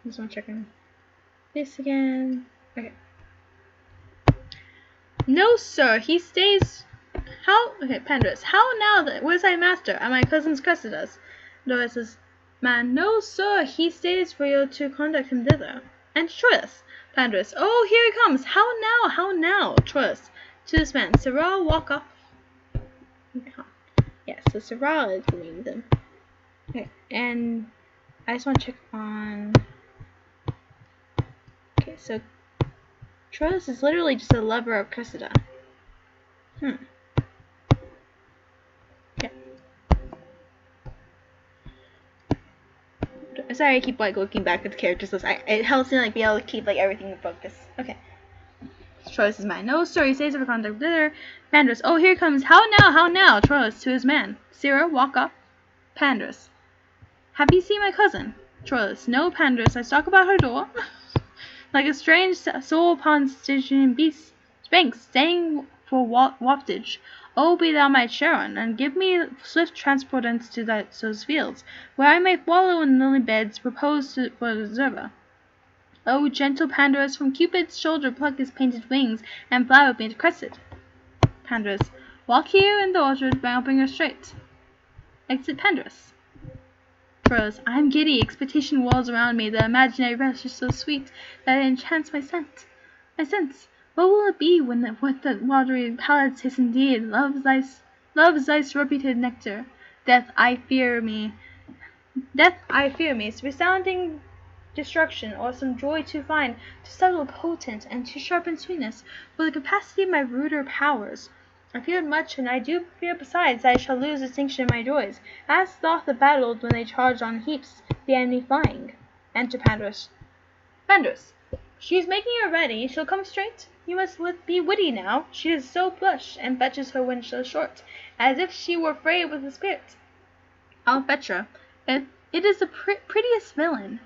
Just want to check in this again. Okay. No, sir. He stays. Okay, Pandarus. How now then? Where's thy master? At my cousin's Cressida's. Doris' man. No, sir. He stays for you to conduct him thither. And Troilus. Pandarus. Oh, here he comes. How now? How now? Troilus. To this man. Sirrah, walk up. Yeah, so Sirrah is the name of them. Okay, and I just want to check on. Okay, so Troilus is literally just a lover of Cressida. Okay. Sorry, I keep looking back at the characters list. It helps me be able to keep everything in focus. Okay. Troilus is mine. No, sir, he stays for conduct thither. Pandarus. Oh, here comes. How now? How now? Troilus to his man. Sirrah, walk up. Pandarus. Have you seen my cousin? Troilus. No, Pandarus. I stalk about her door. Like a strange soul upon Stygian banks, staying for waftage. Oh, be thou my Charon, and give me swift transport unto those fields, where I may wallow in lily beds, repose for the observer. O gentle Pandarus, from Cupid's shoulder pluck his painted wings, and fly with me to Cressida. Pandarus. Walk here in the orchard, but I'll bring her straight. Exit Pandarus. Troilus. I am giddy, expectation whirls around me, the imaginary rush is so sweet that it enchants my sense. What will it be when what the watery palates taste indeed? Love's thy reputed nectar. Death, I fear me, resounding destruction, or some joy too fine, too subtle, potent, and too sharp in sweetness, for the capacity of my ruder powers. I feared much, and I do fear besides that I shall lose distinction in my joys, as doth the battle when they charge on heaps, the enemy flying. Enter Pandarus. Pandarus. She is making her ready. She'll come straight. You must be witty now. She is so blush, and fetches her window short, as if she were frayed with the spirit. I'll fetch her. It is the prettiest villain.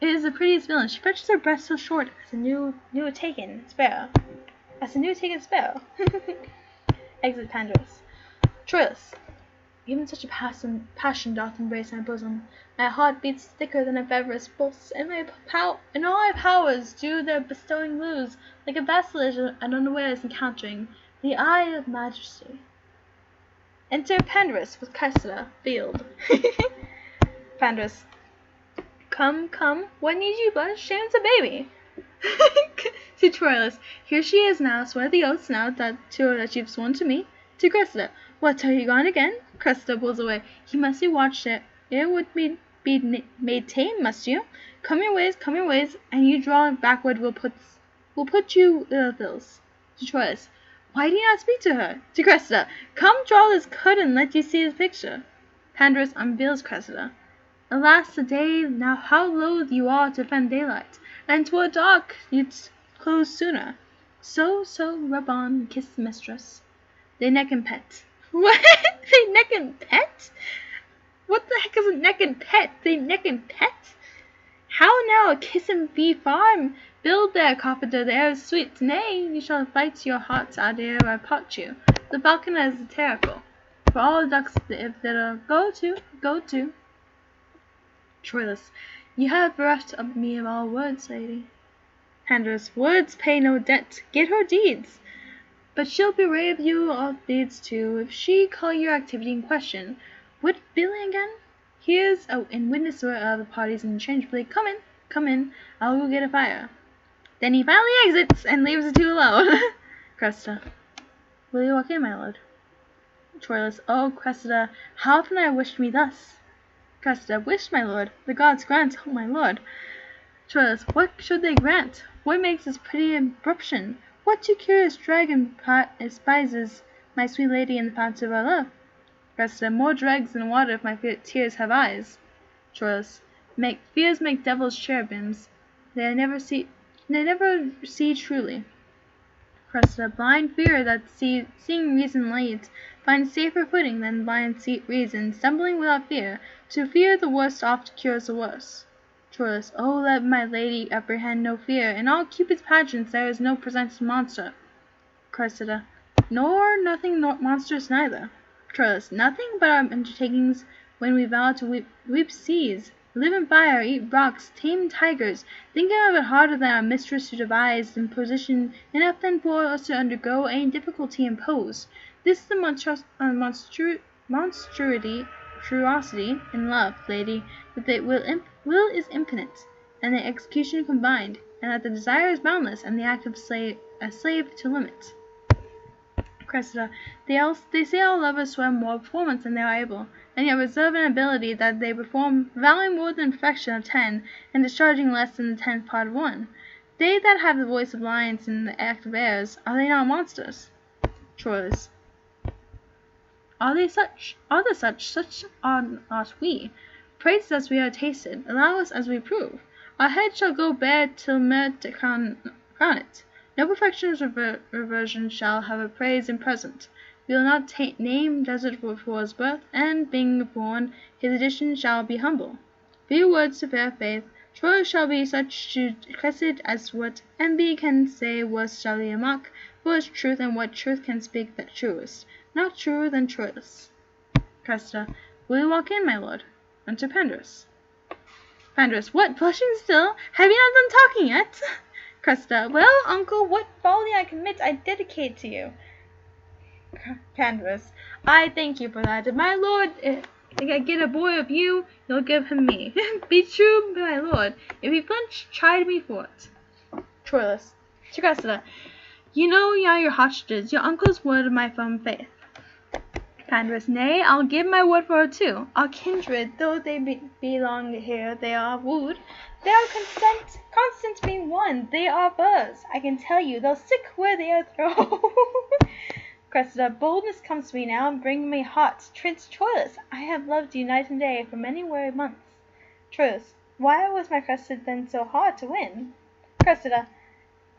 It is the prettiest villain. She fetches her breast so short as a new taken sparrow. Exit Pandarus. Troilus. Even such a passion doth embrace my bosom. My heart beats thicker than a beverous pulse, and all my powers do their bestowing lose, like a vassalage at unawares encountering the eye of majesty. Enter Pandarus with Cressida, field. Pandarus. Come, what need you but? Shame's a baby. To Troilus. Here she is now, swear the oaths now that you've sworn to me. To Cressida. What, are you gone again? Cressida pulls away. He must be watched it. It would be made tame, must you? Come your ways, and you draw backward we'll put you thills. To Troilus. Why do you not speak to her? To Cressida. Come draw this curtain, let you see his picture. Pandarus unveils Cressida. Alas, the day, now how loath you are to offend daylight. and 'twere dark you'd close sooner. So, rub on and kiss the mistress. They neck and pet. What? They neck and pet? What the heck is a neck and pet? They neck and pet? How now, kiss and be farm? Build there, carpenter, there is sweet. Nay, you shall fight your hearts out ere I part you. The falconer is hysterical. For all the ducks if they'll go to. Troilus, you have bereft of me of all words, lady. Pandarus, words pay no debt. Get her deeds. But she'll bewray you of deeds too, if she call your activity in question. What billing again? Here's in witness whereof the parties interchangeably. Come in, I'll go get a fire. Then he finally exits and leaves the two alone. Cressida, will you walk in, my lord? Troilus, oh, Cressida, how often I wished me thus. Cressida, wished, my lord, the gods grant, oh, my lord. Troilus, what should they grant? What makes this pretty abruption? What too curious dragon espises my sweet lady in the fountain of our love? Cressida, more dregs than water if my tears have eyes. Troilus, fears make devils cherubims. They never see truly. Cressida, blind fear that seeing reason leads, finds safer footing than blind reason, stumbling without fear. To fear the worst oft cures the worse. Troilus, oh, let my lady apprehend no fear. In all Cupid's pageants there is no presented monster. Cressida, nor nothing monstrous neither. Troilus, nothing but our undertakings when we vow to weep seas, live in fire, eat rocks, tame tigers, thinking of it harder than our mistress who devised in position enough then for us to undergo any difficulty imposed. This is the monstrosity in love, lady, that the will is infinite, and the execution combined, and that the desire is boundless, and the act of a slave to limit. Cressida, they say all lovers swear more performance than they are able, and yet reserve an ability that they perform, vowing more than fraction of 10, and discharging less than the 10th part of 1. They that have the voice of lions and the act of airs, are they not monsters? Troilus, are they such? Are they such are not we. Praise us as we are tasted, allow us as we prove. Our head shall go bare till merit crown it. No perfection's reversion shall have a praise in present. We will not name desert for his birth, and, being born, his addition shall be humble. Few words to fair faith, Troilus shall be such to Cressida as what envy can say worse shall be a mock, for his truth, and what truth can speak that truest, not truer than Troilus. Cressida, will you walk in, my lord? Enter Pandarus. Pandarus, what, blushing still? Have you not done talking yet? Cressida, well, uncle, what folly I commit I dedicate to you. Pandarus, I thank you for that. If my lord, if I get a boy of you, you'll give him me. Be true, my lord. If he flinch, try me for it. Troilus, to Cressida, you know now your hostages, your uncle's word of my firm faith. Pandarus, nay, I'll give my word for her too. Our kindred, though they belong here, they are wooed. They are constant being one. They are birds. I can tell you, they'll stick where they are thrown. Cressida, boldness comes to me now, and bring me heart. Prince Troilus, I have loved you night and day for many weary months. Troilus, why was my Cressida then so hard to win? Cressida,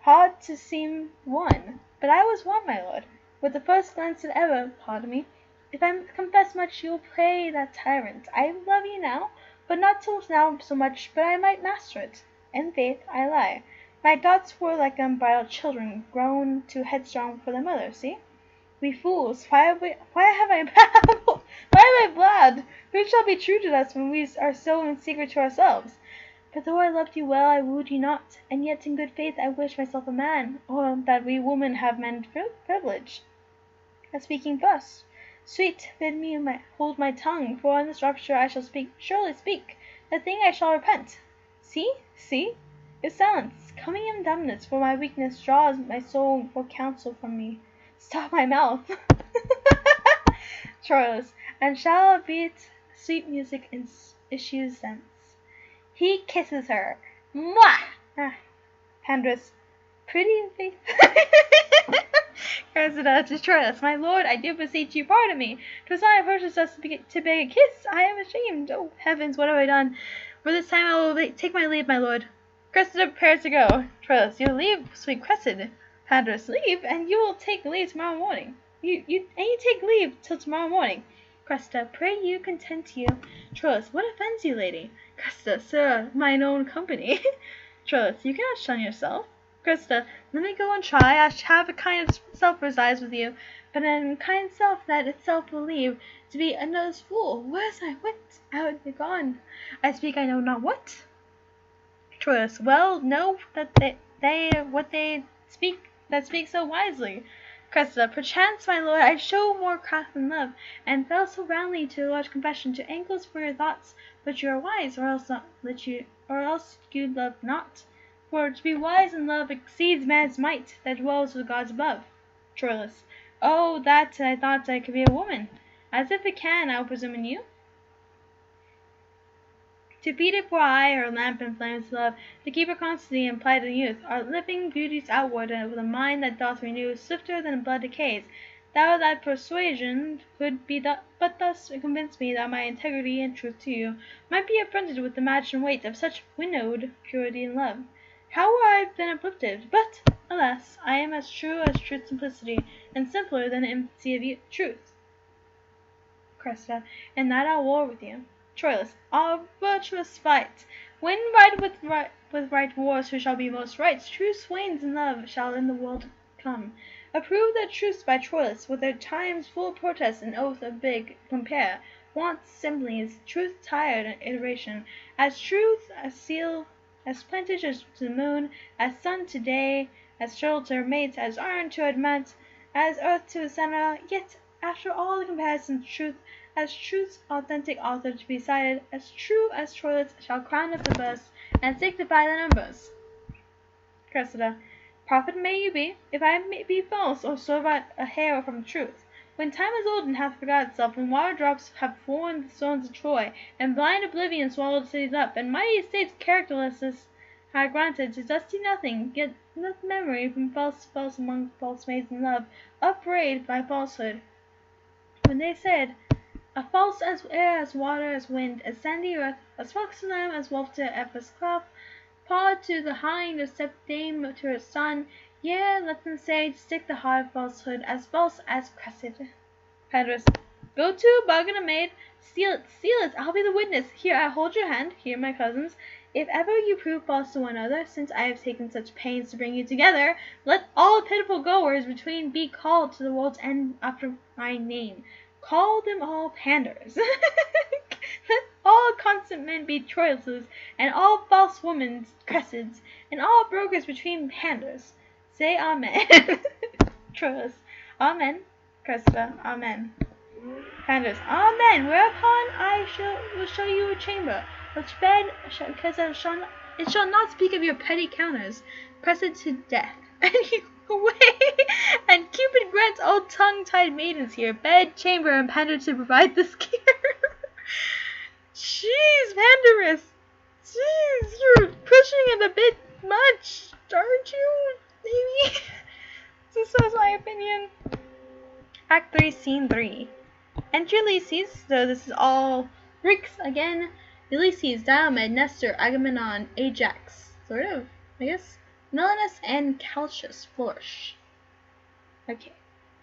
hard to seem won. But I was won, my lord. With the first glance that ever, pardon me, if I confess much, you'll pray that tyrant. I love you now, but not till now so much, but I might master it. In faith, I lie. My thoughts were like unbridled children, grown too headstrong for their mother, see? We fools, why have I babbled? Why have I blabbed? Who shall be true to us when we are so in secret to ourselves? But though I loved you well, I wooed you not, and yet in good faith I wish myself a man, or that we women have men's privilege. Of speaking thus, sweet, bid me hold my tongue, for in this rupture I shall surely speak, the thing I shall repent. See, is silence, coming in dumbness, for my weakness draws my soul for counsel from me. Stop my mouth. Troilus, and shall beat sweet music in issues thence. He kisses her. Mwah! Pandarus, pretty in faith. Cressida to Troilus, my lord, I do beseech you, pardon me. 'Twas not I purchased us to beg a kiss. I am ashamed. Oh, heavens, what have I done? For this time I will take my leave, my lord. Cressida prepares to go. Troilus, you leave, sweet Cressida. Pandarus, leave, and you will take leave tomorrow morning. You take leave till tomorrow morning. Cressida, pray you, content you. Troilus, what offends you, lady? Cressida, sir, mine own company. Troilus, you cannot shun yourself. Cressida, let me go and try. I have a kind of self resides with you, but an kind self that itself will leave to be another's fool. Where's my wit? Out and gone. I speak I know not what. Troilus, well, know that they speak so wisely. Cressida, perchance, my lord, I show more craft than love, and fell so roundly to a large confession to angles for your thoughts. But you are wise, or else you love not. For to be wise in love exceeds man's might that dwells with gods above. Troilus, oh, that I thought I could be a woman, as if it can, I'll presume in you. To feed it for aye her lamp and flames love, to keep her constancy and plight in youth, are living beauties outward, and with a mind that doth renew, swifter than blood decays. Thou that persuasion could be but thus convince me that my integrity and truth to you might be affronted with the imagined weight of such winnowed purity and love. How were I been uplifted? But, alas, I am as true as truth's simplicity, and simpler than the infancy of truth. Cressida, and that I'll war with you. Troilus, our virtuous fight. When with right wars who shall be most right, true swains in love shall in the world come. Approve their truce by Troilus, with their times full protest and oath of big, compare, wants, similes, truth tired iteration, as truth, as seal, as plentage as to the moon, as sun to day, as shuttle to her mates, as iron to adamant, as earth to the center, yet after all the comparisons, truth, as truth's authentic author to be cited, as true as Troilus shall crown up the verse, and signify the numbers. Cressida, prophet may you be, if I may be false, or swerve out a hair from truth. When time is old and hath forgot itself, when water drops have worn the stones of Troy, and blind oblivion swallowed cities up, and mighty states characterlessness had granted to dusty nothing, yet doth memory from false among false maids in love, upbraid by falsehood. When they said, a false as air, as water, as wind, as sandy earth, as fox to lamb, as wolf to Ephra's cloth, paw to the hind, or step-dame to her son, yea, let them say, to stick the heart of falsehood, as false as Cressida. Pandarus, go to, bargain a maid, seal it, I'll be the witness. Here, I hold your hand, here, my cousins. If ever you prove false to one another, since I have taken such pains to bring you together, let all pitiful goers between be called to the world's end after my name. Call them all Pandars. Let all constant men be Troiluses, and all false women Cressids, and all brokers between Pandars. Say Amen. Troilus, Amen. Cressida, Amen. Pandars, Amen. Whereupon I will show you a chamber, which bed, because it shall not speak of your petty counters. Press it to death. And you away, and Cupid grants all tongue-tied maidens here bed, chamber, and Pandar to provide this care. Jeez, Pandarus, jeez, you're pushing it a bit much, aren't you, maybe? This was my opinion. Act 3, Scene 3. Enter Ulysses, so this is all Greeks again. Ulysses, Diomed, Nestor, Agamemnon, Ajax, sort of, I guess. Menelaus and Calchas flourish. Okay,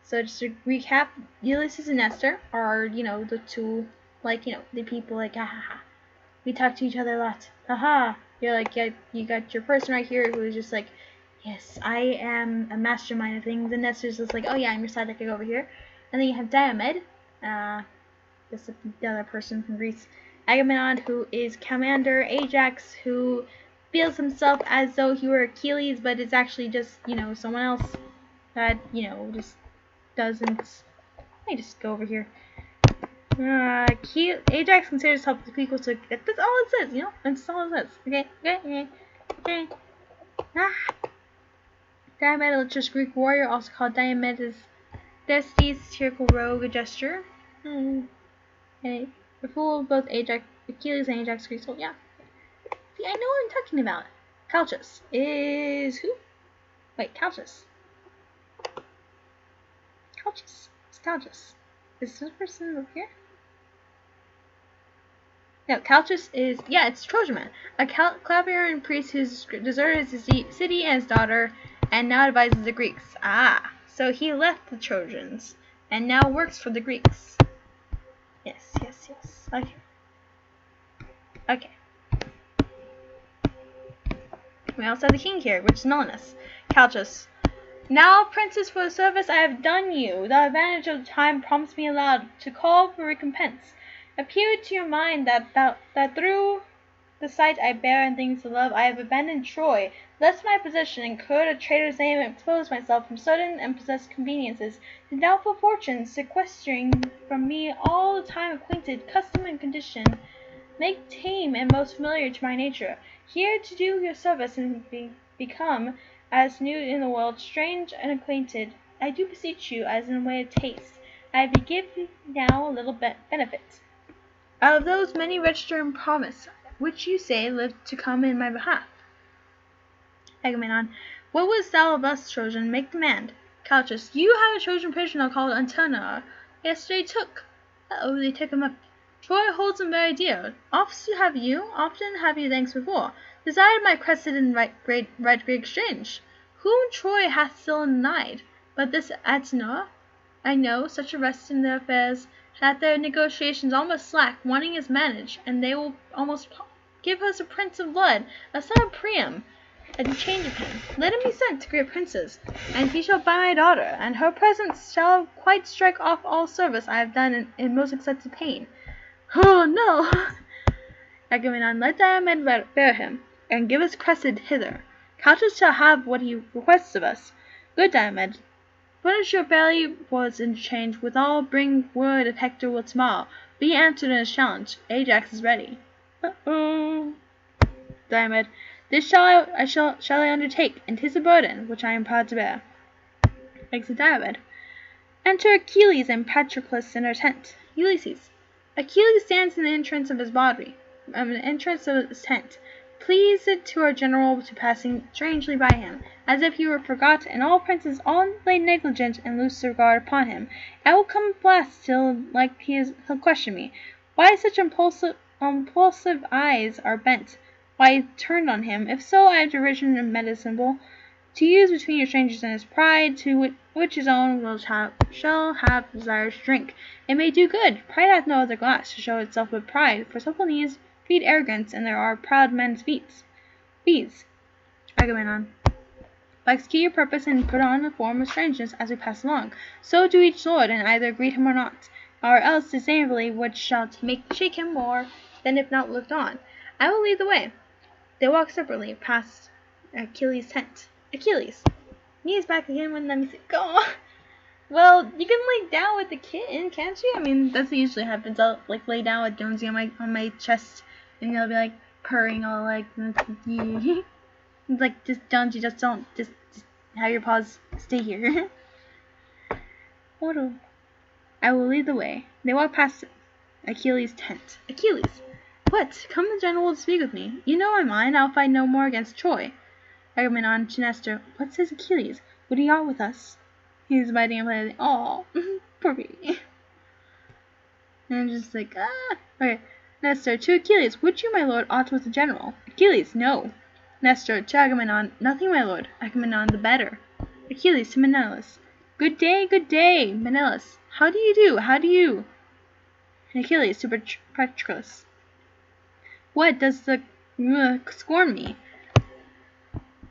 so just to recap, Ulysses and Nestor are, the two, the people, we talk to each other a lot. Haha, you're like, yeah, you got your person right here who is just like, yes, I am a mastermind of things, and Nestor's just like, oh yeah, I'm your sidekick over here. And then you have Diomed, just the other person from Greece. Agamemnon, who is commander. Ajax, who feels himself as though he were Achilles, but it's actually just, someone else that, just doesn't. Let me just go over here. Ajax considers himself equal to. That's all it says, That's all it says. Okay. Diomed, a illustrious Greek warrior, also called Diomedes Destes, satirical rogue gesture. Okay. The fool of both Achilles and Ajax Greek. So yeah. See, I know what I'm talking about. Calchas is who? Wait, Calchas. Calchas. It's Calchas. Is this person over here? No, Calchas is, yeah, it's Trojan man. A Clavian priest who's deserted his city and his daughter, and now advises the Greeks. Ah, so he left the Trojans, and now works for the Greeks. Yes. Okay. Okay. We also have the king here, which is Melinus. Calchas. Now, princess, for the service I have done you, the advantage of time promised me aloud to call for recompense. Appear to your mind that through the sight I bear and things to love, I have abandoned Troy, left my possession, incurred a traitor's name, and exposed myself from certain and possessed conveniences to doubtful fortunes, sequestering from me all the time acquainted custom and condition, make tame and most familiar to my nature, here to do your service and become as new in the world, strange and acquainted. I do beseech you, as in a way of taste, I give now a little benefit. Out of those many register and promise, which you say live to come in my behalf. Agamemnon. What wouldst thou of us, Trojan? Make demand. Calchas. You have a Trojan prisoner called Antenor. Yesterday took. They took him up. Troy holds him very dear. Often have you thanks before, desired my Cressida in right great exchange. Whom Troy hath still denied, but this Antenor? I know such a rest in their affairs, that their negotiations almost slack, wanting his manage, and they will almost give us a prince of blood, a son of Priam, in change of him. Let him be sent to great princes, and he shall buy my daughter, and her presence shall quite strike off all service I have done in most excessive pain. Oh, no! Agamemnon, let Diomed bear him, and give us Cressida hither. Calchas shall have what he requests of us. Good Diomed, furnish your belly was in change withal, bring word if Hector will tomorrow. Be answered in his challenge. Ajax is ready. Diomed, this shall I undertake, and 'tis a burden which I am proud to bear. Exit Diomed. Enter Achilles and Patroclus in our tent. Ulysses. Achilles stands in the entrance of his tent, pleased to our general to passing strangely by him, as if he were forgot, and all princes all lay negligent and loose regard upon him. I will come at last till like he'll question me, why such impulsive eyes are bent, why turned on him. If so, I have derision and medicinable to use between your strangers and his pride, to which his own shall have desire to drink. It may do good. Pride hath no other glass to show itself but pride, for simple knees feed arrogance, and there are proud men's feet. Agamemnon. Execute your purpose and put on the form of strangeness as we pass along. So do each lord, and either greet him or not, or else disdainfully, which shall shake him more than if not looked on. I will lead the way. They walk separately past Achilles' tent. Achilles. Knees back again when let me see. Go on. Well, you can lay down with the kitten, can't you? I mean, that's what usually happens. I'll lay down with Jonesy on my chest, and he'll be purring all just Jonesy, just have your paws stay here. I will lead the way. They walk past Achilles' tent. Achilles. What? Come the general to speak with me. You know my mind. I'll fight no more against Troy. Agamemnon to Nestor. What says Achilles? Would he out with us? He's biting and playing. Oh, poor baby. And I'm just Okay. Nestor, to Achilles, would you, my lord, aught with the general? Achilles, no. Nestor, to Agamemnon, nothing, my lord. Agamemnon, the better. Achilles, to Menelaus. Good day, Menelaus. How do you? Achilles, to Patroclus. What, does the scorn me?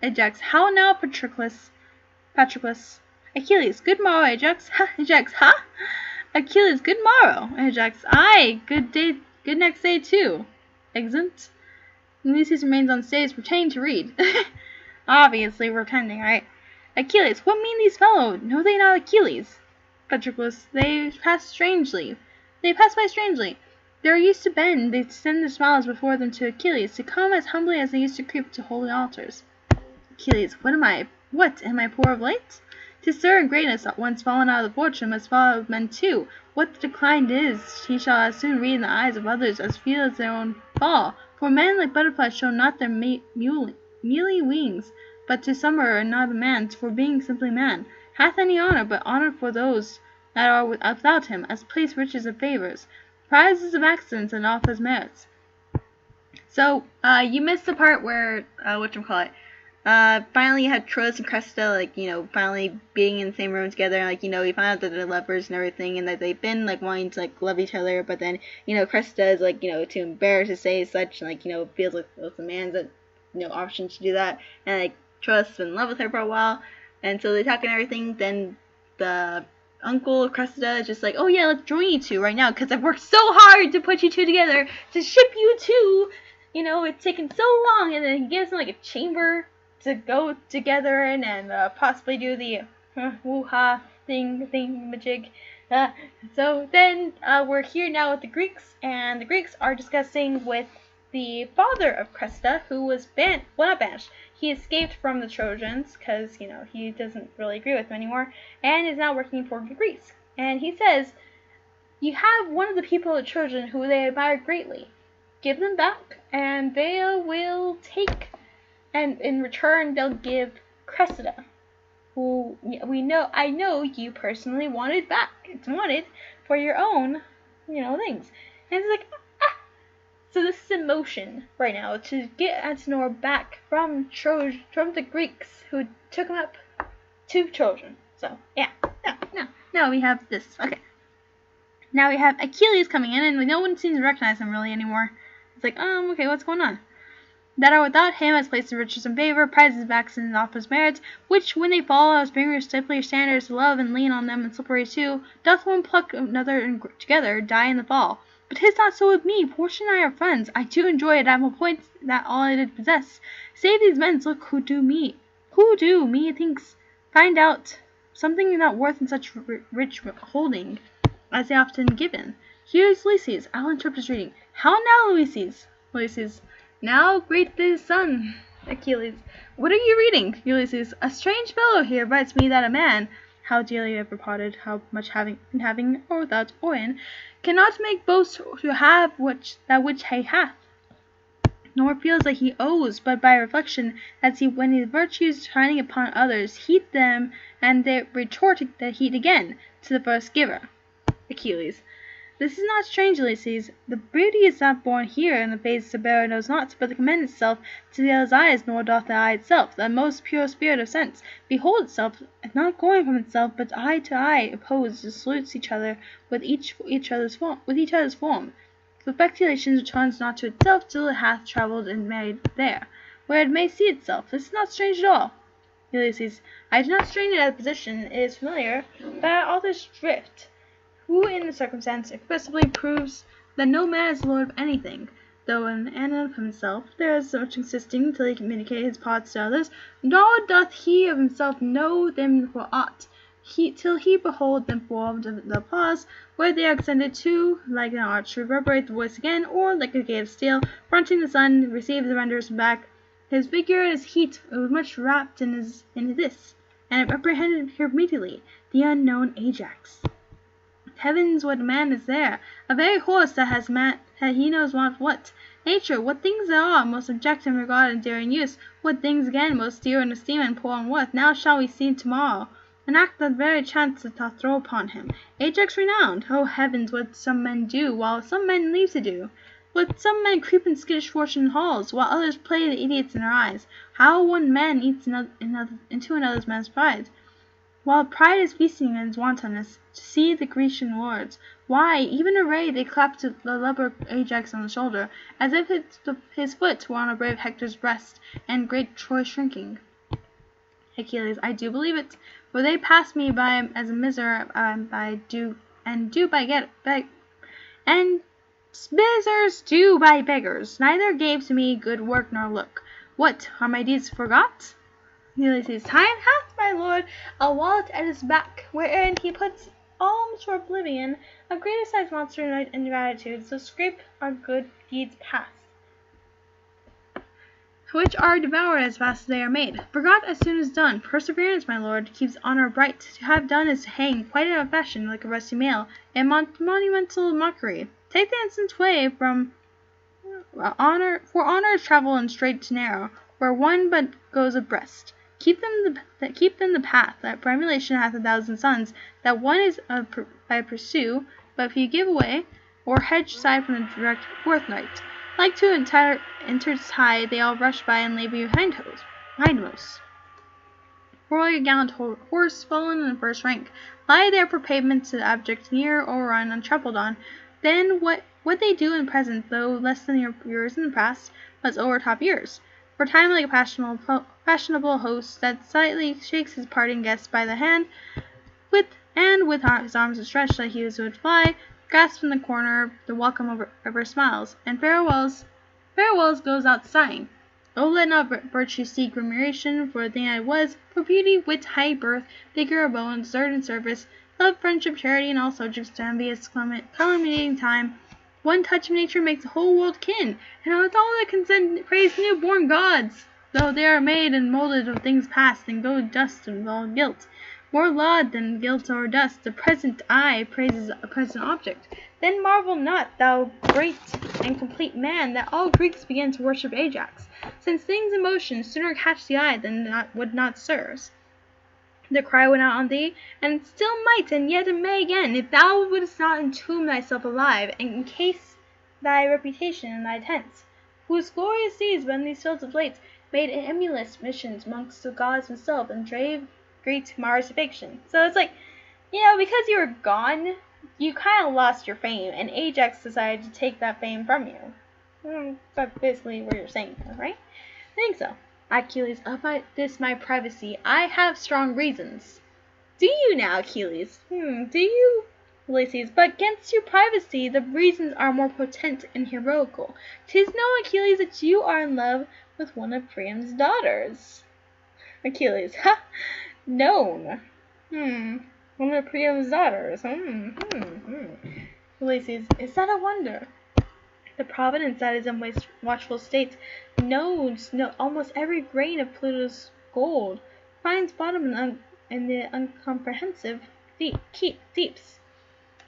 Ajax, how now, Patroclus? Achilles, good morrow, Ajax. Ha, Ajax, ha? Achilles, good morrow. Ajax, aye, good next day too. Exeunt. Ulysses remains on stage pretending to read. Obviously pretending, right? Achilles, what mean these fellows? Know they not Achilles? Patroclus, they pass by strangely. They are used to bend, they send their smiles before them to Achilles, to come as humbly as they used to creep to holy altars. Achilles, what am I poor of late? 'Tis sir in greatness, once fallen out of the fortune, must fall out of men too. What the decline is, he shall as soon read in the eyes of others as feel as their own fall. For men like butterflies show not their mealy wings, but to summer not a man's, for being simply man, hath any honor, but honor for those that are without him, as place, riches, and favors, prizes of accidents, and offers merits. So, you missed the part where, whatchamacallit, finally you had Troilus and Cressida, like, finally being in the same room together, like, you find out that they're lovers and everything, and that they've been, like, wanting to, like, love each other, but then, Cressida is, like, too embarrassed to say such, and, like, feels like it's a man's, option to do that, and, like, Troilus has been in love with her for a while, and so they talk and everything, then the uncle of Cressida is just like, oh yeah, let's join you two right now, because I've worked so hard to put you two together, to ship you two, it's taken so long, and then he gives them, like, a chamber to go together in and possibly do the woo-ha thing-majig. So then we're here now with the Greeks, and the Greeks are discussing with the father of Cressida, who was not banished. He escaped from the Trojans because, he doesn't really agree with them anymore, and is now working for Greece. And he says, you have one of the people of the Trojan who they admire greatly. Give them back, and they will take, and in return they'll give Cressida, who I know you personally wanted for your own, things. And it's like, So this is in motion right now to get Antenor back from the Greeks who took him up to Trojan. So yeah, now we have this. Okay. Now we have Achilles coming in, and no one seems to recognize him really anymore. It's like, okay, what's going on? That are without him has placed the riches in favor, prizes backs and offers merits, which when they fall as bringers stipulate standards, love and lean on them and slippery too, doth one pluck another and together die in the fall. But 'tis not so with me, Portia and I are friends, I do enjoy it, I will point that all I did possess. Save these men, look who do me thinks, find out something not worth in such rich holding, as they often given. Here's Ulysses, I'll interpret his reading. How now, Ulysses? Ulysses, now great the sun. Achilles, what are you reading? Ulysses, a strange fellow here writes me that a man, how dearly ever parted, how much having or without oin, cannot make boast to have that which he hath, nor feels that he owes, but by reflection, that he when his virtues shining upon others, heat them, and they retort the heat again to the first giver. Achilles, this is not strange, Ulysses. The beauty is not born here, and the face the bearer knows not, but commend itself to the other's eyes, nor doth the eye itself, that most pure spirit of sense, behold itself, not going from itself, but eye to eye opposed, and salutes each other with each other's form. The speculation returns not to itself till it hath travelled and married there, where it may see itself. This is not strange at all. Ulysses, I do not strain it at a position, it is familiar, but at author's drift, who in the circumstance expressively proves that no man is lord of anything, though in and of himself there is so much insisting till he communicate his parts to others, nor doth he of himself know them for aught, till he behold them formed of the applause, where they are extended to, like an arch, reverberate the voice again, or like a gate of steel, fronting the sun, receive the renders back. His vigor and his heat was much wrapped in this, and it apprehended here immediately the unknown Ajax. Heavens, what man is there? A very horse that he knows not what. Nature, what things there are, most object in regard and dear in use, what things again most dear in esteem and poor in worth, now shall we see to-morrow. An act that very chance doth throw upon him. Ajax renowned, O heavens, what some men do, while some men leave to do. What some men creep in skittish fortune halls, while others play the idiots in their eyes. How one man eats into another man's pride. While pride is feasting men's wantonness, to see the Grecian lords, why, even arrayed, they clap to the lubber Ajax on the shoulder, as if his foot were on a brave Hector's breast, and great Troy shrinking. Achilles, I do believe it, for they pass me by as a miser, and misers do by beggars, neither gave to me good work nor look. What, are my deeds forgot? Ulysses, time hath my lord a wallet at his back, wherein he puts alms for oblivion, a greater sized monster in ingratitude, so scrape our good deeds past, which are devoured as fast as they are made. Forgot as soon as done. Perseverance, my lord, keeps honor bright. To have done is to hang, quite out of fashion, like a rusty mail, a monumental mockery. Take the instant way from honor, for honor is travel and straight to narrow, where one but goes abreast. Keep them the path, that for emulation hath 1,000 sons, that one is by pursue, but if you give away, or hedge aside from the direct forthright, Like to enter its tide, they all rush by and lay hindmost. Roy, a gallant horse, fallen in the first rank, lie there for pavement to object near or run untrampled on. Then what they do in present, though less than yours in the past, must overtop yours. For time like a fashionable host that slightly shakes his parting guest by the hand, with his arms outstretched that he would fly, grasps in the corner the welcome ever smiles, and farewells goes out sighing. Oh, let not virtue seek remuneration for the thing I was, for beauty, wit, height, birth, vigor of bone, desert and service, love, friendship, charity, and all subjects to envious culminating time. One touch of nature makes the whole world kin, and with all that consent praise new-born gods, though they are made and moulded of things past, and go dust and all guilt. More laud than guilt or dust, the present eye praises a present object. Then marvel not, thou great and complete man, that all Greeks began to worship Ajax, since things in motion sooner catch the eye than would not sirs. The cry went out on thee, and it still might, and yet it may again, if thou wouldst not entomb thyself alive, and encase thy reputation in thy tents, whose glorious deeds when these fields of late made emulous missions amongst the gods themselves, and drave great Mars affection. So it's like, because you were gone, you kind of lost your fame, and Ajax decided to take that fame from you. That's basically what you're saying, right? I think so. Achilles, about this my privacy, I have strong reasons. Do you now, Achilles? Do you? Ulysses, but 'gainst your privacy the reasons are more potent and heroical. 'Tis known, Achilles, that you are in love with one of Priam's daughters. Achilles, ha! Known. One of Priam's daughters. Ulysses, is that a wonder? The Providence that is in watchful state knows almost every grain of Pluto's gold, finds bottom in the uncomprehensive deeps,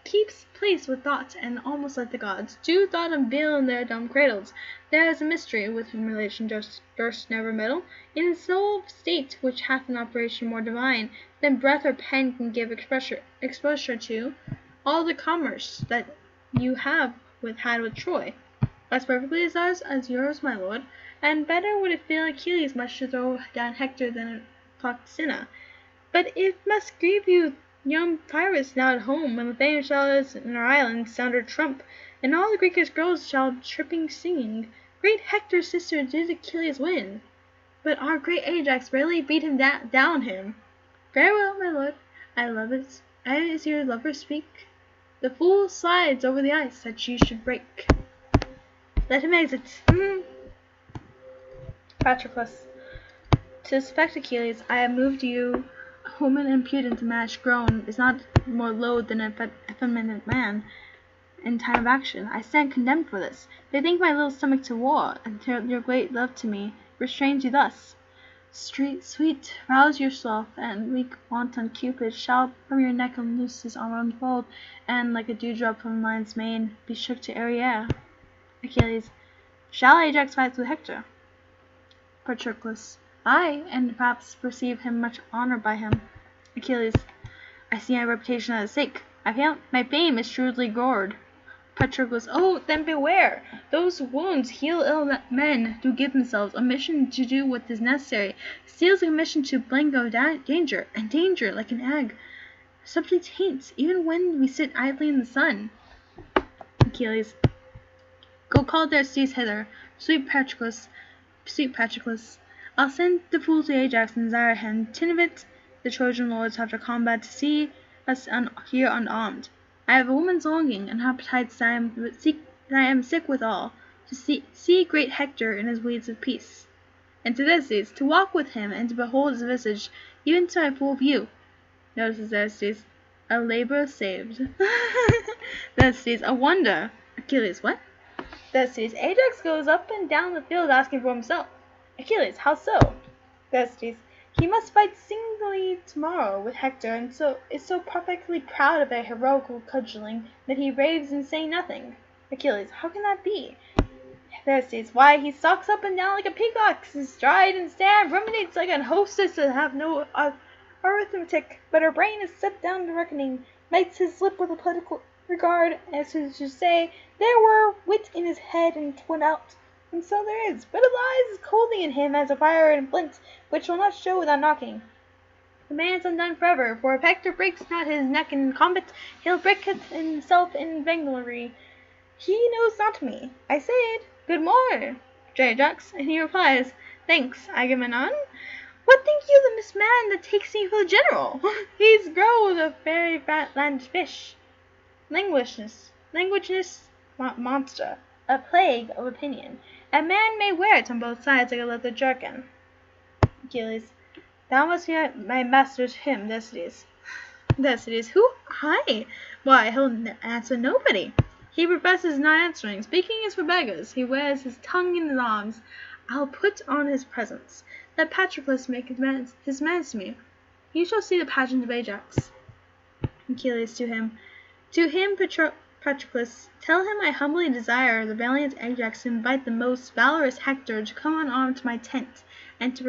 keeps place with thought, and almost like the gods, do thought unveil in their dumb cradles. There is a mystery with whom relation durst never meddle, in a soul state which hath an operation more divine than breath or pen can give exposure to. All the commerce that you have had with Troy, as perfectly as yours, my lord, and better would it fail Achilles much to throw down Hector than Proxena. But it must grieve you, young Pyrrhus, now at home, when the famed shall in our island sound her trump, and all the Greekish girls shall tripping singing, great Hector's sister did Achilles win. But our great Ajax rarely beat him down him. Farewell, my lord, I love it, as your lovers speak. The fool slides over the ice that you should break. Let him exit. Patroclus. To suspect Achilles, I have moved you. A woman impudent to match grown is not more loath than an effeminate man in time of action. I stand condemned for this. They think my little stomach to war, and your great love to me restrains you thus. Sweet, rouse yourself, and weak wanton Cupid shall from your neck unloose his arm unfold, and like a dewdrop from a lion's mane, be shook to airy air. Achilles, shall Ajax fight with Hector? Patroclus, aye, and perhaps receive him much honour by him. Achilles, I see my reputation at stake. My fame is shrewdly gored. Patroclus, oh, then beware! Those wounds heal ill men do give themselves a mission to do what is necessary, steals a commission to blink of danger, and danger, like an egg, subtly taints, even when we sit idly in the sun. Achilles, go call Thersites hither, sweet Patroclus. I'll send the fool to Ajax and desire him, Tinvit, the Trojan lords after combat, to see us here unarmed. I have a woman's longing and appetites that I am sick withal, to see great Hector in his weeds of peace. And to Thersites, to walk with him and to behold his visage, even to my full view. Notices Thersites, a labour saved. Thersites, a wonder. Achilles, what? Thersites, Ajax goes up and down the field asking for himself. Achilles, how so? Thersites, he must fight singly tomorrow with Hector, and is so perfectly proud of their heroical cudgelling that he raves and say nothing. Achilles, how can that be? Thersites, why, he stalks up and down like a peacock, stride and stand, ruminates like an hostess that have no arithmetic, but her brain is set down to reckoning, bites his lip with a regard, as to say, there were wit in his head and 'twould out, and so there is, but it lies as coldly in him as a fire and flint, which will not show without knocking. The man's undone forever, for if Hector breaks not his neck in combat, he'll break it himself in vainglory. He knows not me. I say it. Good morn, Ajax, and he replies, thanks, Agamemnon. What think you of this man that takes me for the general? He's growed a very fat land fish. Languageness, monster, a plague of opinion. A man may wear it on both sides like a leather jerkin. Achilles, thou must be my master to him, Thersites. Thersites, who? I? Why, he'll answer nobody. He professes not answering. Speaking is for beggars. He wears his tongue in his arms. I'll put on his presence. Let Patroclus make his mans to me. You shall see the pageant of Ajax. Achilles to him, Patroclus, tell him I humbly desire the valiant Ajax to invite the most valorous Hector to come unarmed to my tent, and to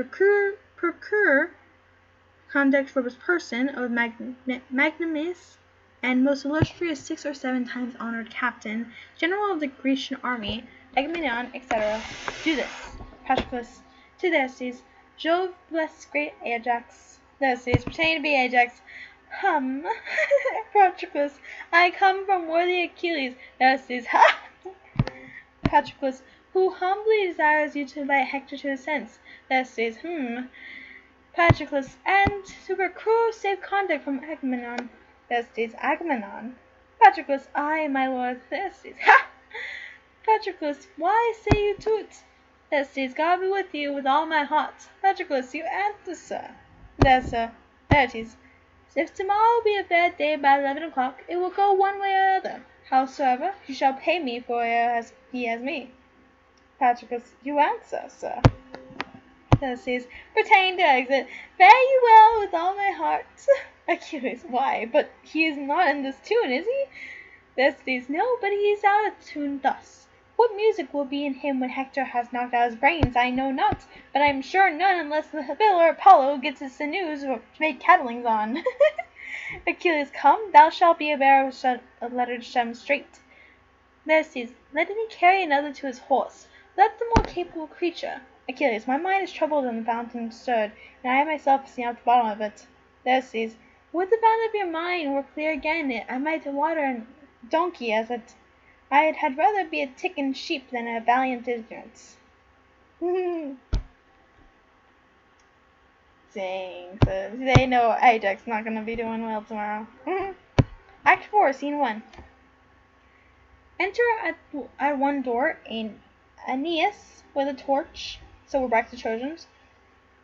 procure conduct for his person of magnanimous and most illustrious 6 or 7 times honored captain, general of the Grecian army, Agamemnon, etc. Do this. Patroclus to Thersites, Jove bless great Ajax. Thersites, pretending to be Ajax. Patroclus, I come from worthy Achilles. Thersites, ha! Patroclus, who humbly desires you to invite Hector to his tents. Thersites, Patroclus, and to procure safe conduct from Agamemnon. Thersites, Agamemnon. Patroclus, I, my lord. Thersites, ha! Patroclus, why say you to't? Thersites, God be with you with all my heart. Patroclus, you answer, sir. Thersites, if tomorrow be a fair day by 11 o'clock, it will go one way or other. Howsoever, you shall pay me for as he has me. Patroclus, you answer, sir. Thersites, pretending to exit, fare you well with all my heart. Achilles, why, but he is not in this tune, is he? Thersites, no, but he is out of tune thus. What music will be in him when Hector has knocked out his brains, I know not, but I am sure none unless the fiddler Apollo gets his sinews to make tattlings on. Achilles, come, thou shalt be a bearer of a letter to set him straight. Thersites, let me carry another to his horse. Let the more capable creature. Achilles, my mind is troubled and the fountain stirred, and I myself have seen out the bottom of it. Thersites, would the fountain of your mind were clear again, I might water a donkey as it. I had rather be a tick and sheep than a valiant ignorance. Dang, so they know Ajax not going to be doing well tomorrow. Act 4, Scene 1. Enter at one door Aeneas with a torch, so we're back to Trojans,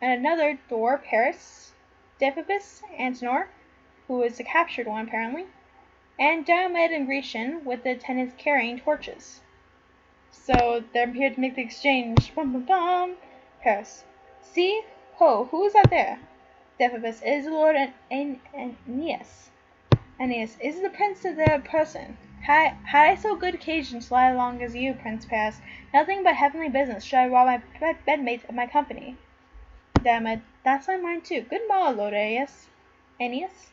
and another door Paris, Deiphobus, Antenor, who is the captured one apparently, and Diomed and Grecian with the attendants carrying torches. So they're here to make the exchange. Bum, bum, bum. Paris. See? Ho, who is that there? Deiphobus. It is the Lord Aeneas. Aeneas. Is the prince of their person? Had I so good occasion to lie along as you, Prince Paris, nothing but heavenly business should I rob my bedmate of my company. Diomed. That's my mind too. Good morrow, Lord Aeneas. Aeneas.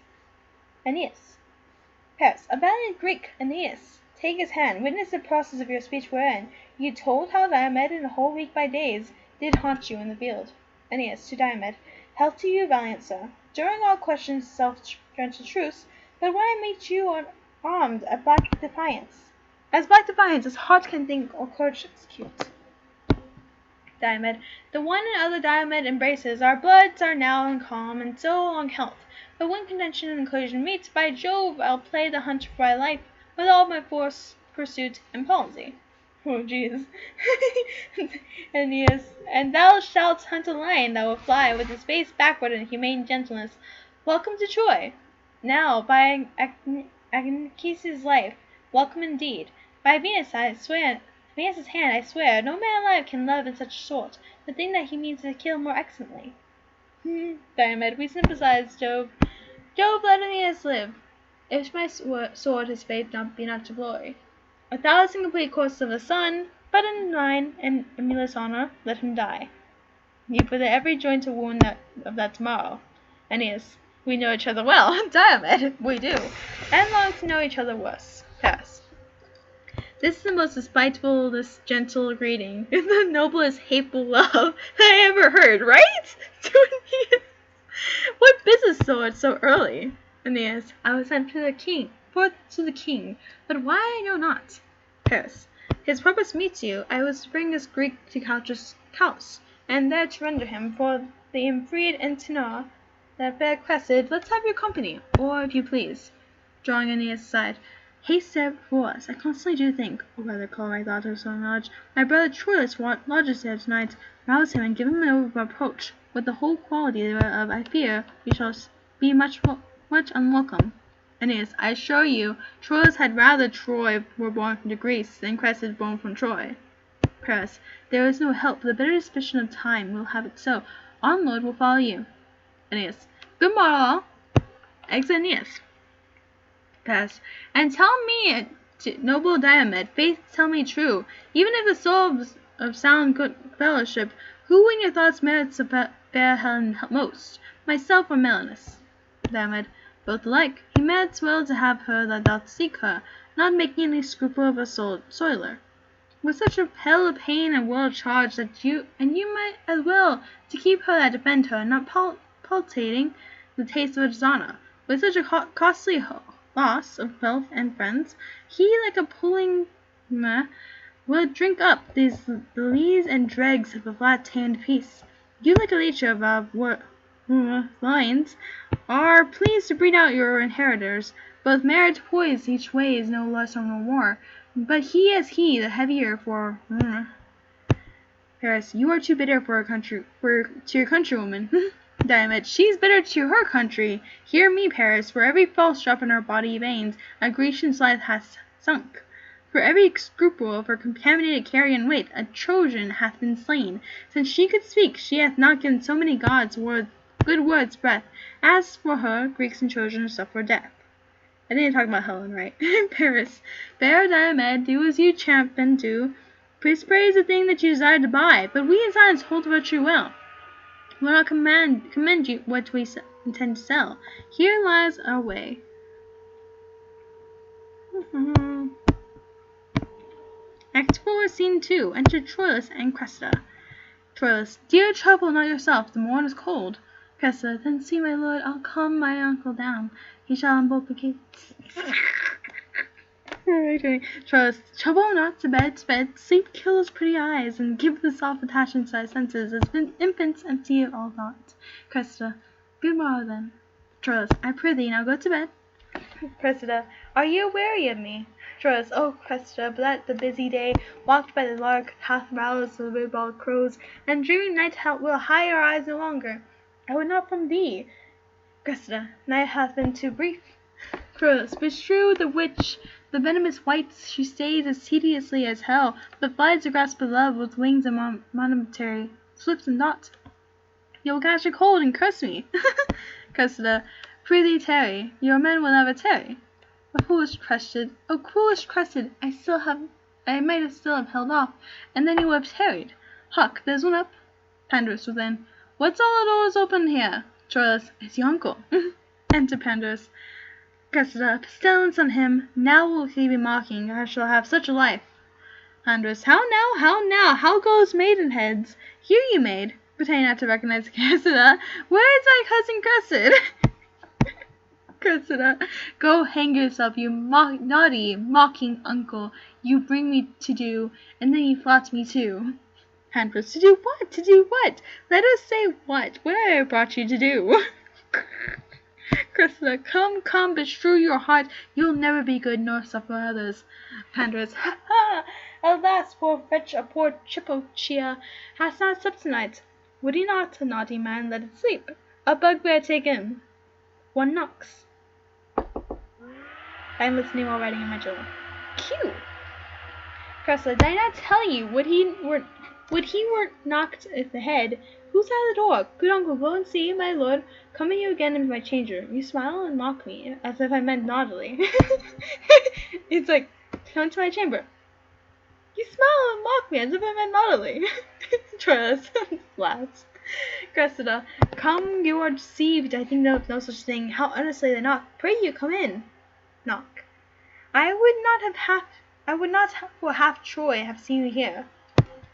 Paris, a valiant Greek, Aeneas. Take his hand, witness the process of your speech wherein you told how Diomed in a whole week by days did haunt you in the field. Aeneas to Diomed, health to you, valiant sir. During all questions self-gentle truce, but when I meet you armed at black defiance. As black defiance as heart can think or courage execute. Diomed, the one and other Diomed embraces, our bloods are now in calm and so long health. But when contention and collision meets, by Jove, I'll play the hunter for my life, with all my force, pursuit, and policy. Oh, jeez. Aeneas, and thou shalt hunt a lion that will fly with his face backward in humane gentleness. Welcome to Troy. Now, by Anchises' life, welcome indeed. By Venus' hand, I swear, no man alive can love in such sort, the thing that he means to kill more excellently. Diomed, we sympathize, Jove. Jove, let Aeneas live, if my sword his faith be not to glory. 1,000 complete courses of the sun, but in thine and emulous honor, let him die. You for every joint a wound of that tomorrow. Aeneas, we know each other well. Diomed, we do, and long to know each other worse. Pass. This is the most despitefullest gentle greeting, the noblest hateful love that I ever heard, right? To Aeneas. What business so early? Aeneas, I was sent to the king, but why I know not. Paris, his purpose meets you. I was to bring this Greek to Calchas' house, and there to render him for the enfreed Antenor, that fair Cressida. Let's have your company, or if you please, drawing Aeneas aside. Haste there before us. I constantly do think, or rather call my daughter so large, my brother Troilus lodges there tonight. Rouse him and give him an reproach. With the whole quality thereof, I fear we shall be much unwelcome. Aeneas, I assure you, Troilus had rather Troy were born from Greece than Cressida born from Troy. Paris, there is no help. The bitter suspicion of time will have it so. Our Lord will follow you. Aeneas, good morrow all. Exit Aeneas. Pass. And tell me, noble Diomed, faith tell me true, even if the soul of sound good fellowship, who in your thoughts merits the fair Helen most, myself or Melanus? Diomed, both alike. He merits well to have her that doth seek her, not making any scruple of a soiler. With such a hell of pain and world charge that you might as well to keep her that defend her, not palpitating the taste of dishonour. With such a costly loss of wealth and friends, he like a pulling would drink up the lees and dregs of a flat-tamed peace. You like a leech of lions are pleased to breed out your inheritors. Both merit poise each way is no less or no more. But he as he, the heavier for Paris, you are too bitter to your countrywoman. Diomed, she's bitter to her country. Hear me, Paris, for every false drop in her body veins, a Grecian's life hath sunk. For every scruple of her contaminated carrion weight, a Trojan hath been slain. Since she could speak, she hath not given so many gods good words breath. As for her, Greeks and Trojans suffer death. I didn't talk about Helen, right? Paris, fair Diomed, do as you champion do. Praise the thing that you desire to buy, but we in silence hold virtue well. Will not commend you what we intend to sell. Here lies our way. Act 4, Scene 2. Enter Troilus and Cressida. Troilus, dear, trouble not yourself, the morn is cold. Cressida, then see, my lord, I'll calm my uncle down. He shall unbolt the gates. Troilus, trouble not to bed, sleep kill those pretty eyes, and give the soft attachment to thy senses, as infants empty of all thought. Cressida, good morrow then. Troilus, I prithee, now go to bed. Cressida, are you weary of me? Troilus, oh Cressida, but the busy day, walked by the lark, hath roused the ribald crows, and dreary night will hide our eyes no longer. I would not from thee. Cressida, night hath been too brief. Troilus, beshrew the witch, the venomous wights she stays as tediously as hell, but flies to grasp of love with wings and momentary swift and not. You will catch a cold and curse me. Cressida, prithee tarry, your men will never tarry. A foolish Cressida, oh foolish Cressida, I might still have held off, and then you would have tarried. Hark, there's one up. Pandarus within. What's all the doors open here? Troilus, it's your uncle. Enter Pandarus. Cressida, pestilence on him, now will he be mocking, I shall have such a life. Pandarus, how now, how goes maidenheads? Hear you, maid, pretending not to recognize Cressida, where is thy cousin Cressida? Cressida, go hang yourself, you naughty, mocking uncle, you bring me to do, and then you flout me too. Pandarus, to do what? To do what? Let us say what I brought you to do. Cressida, come, beshrew your heart, you'll never be good nor suffer others. Pandarus, ha ha! Alas, poor wretch, a poor Chipochia, hast not slept tonight. Would he not, a naughty man, let it sleep? A bugbear take in. One knocks. I'm listening while writing in my journal. Q. Cressida, did I not tell you, would he were knocked at the head? Who's at the door? Good uncle, go and see, my lord, coming you again into my chamber. You smile and mock me, as if I meant naughtily. It's like, come to my chamber. You smile and mock me, as if I meant naughtily. Troilus laughs. Cressida, come, you are deceived. I think no such thing. How honestly they knock. Pray you, come in. Knock. I would not for half Troy have seen you here.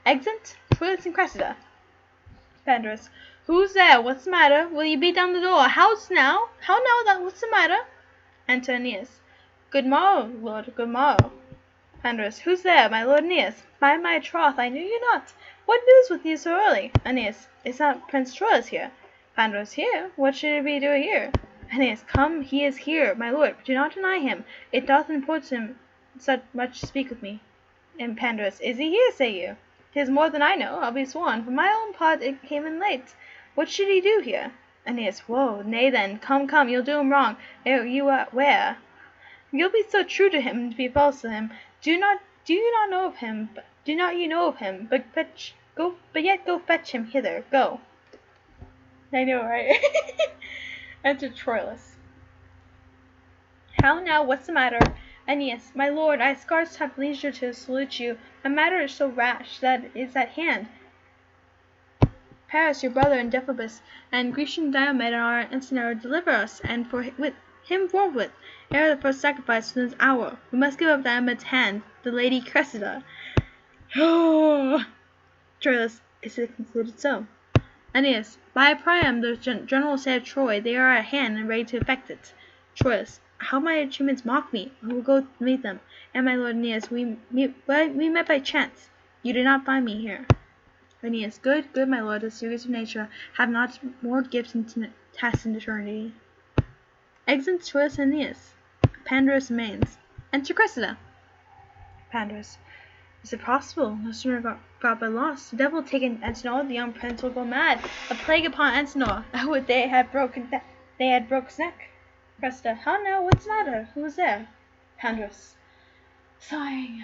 Exit Troilus and Cressida. Pandarus. Who's there? What's the matter? Will you beat down the door? How now? What's the matter? Enter Aeneas. Good morrow, lord, good morrow. Pandarus. Who's there? My lord Aeneas. By my troth, I knew you not. What news with you so early? Aeneas. Is not Prince Troilus here? Pandarus. Here? What should he be doing here? Aeneas. Come, he is here, my lord. Do not deny him. It doth import him such much to speak with me. And Pandarus. Is he here, say you? 'Tis more than I know, I'll be sworn. For my own part, it came in late. What should he do here? Aeneas. Woe, nay then, come, you'll do him wrong, ere you are where. You'll be so true to him, to be false to him. Do you not know of him? Do not you know of him? But yet go fetch him hither. Go. I know, right? Enter Troilus. How now? What's the matter? Aeneas. My lord, I scarce have leisure to salute you. A matter is so rash that is at hand. Paris, your brother, and Deiphobus, and Grecian Diomed are Antenor deliver us, and with him forthwith, ere the first sacrifice within this hour. We must give up Diomed's hand, the lady Cressida. Oh! Troilus. Is it concluded so? Aeneas. By Priam, the general say of Troy, they are at hand and ready to effect it. Troilus. How my achievements mock me! I will go meet them. And my lord Aeneas, we met by chance. You did not find me here. Aeneas. Good, my lord, the secrets of nature have not more gifts and tasks in eternity. Exit Troilus and Aeneas. Pandarus remains. Enter Cressida. Pandarus. Is it possible? No sooner got but lost. The devil taken Antenor, the young prince will go mad. A plague upon Antenor. Oh, they had broken his neck. Cressida. How now? What's the matter? Who is there? Pandarus. Sighing.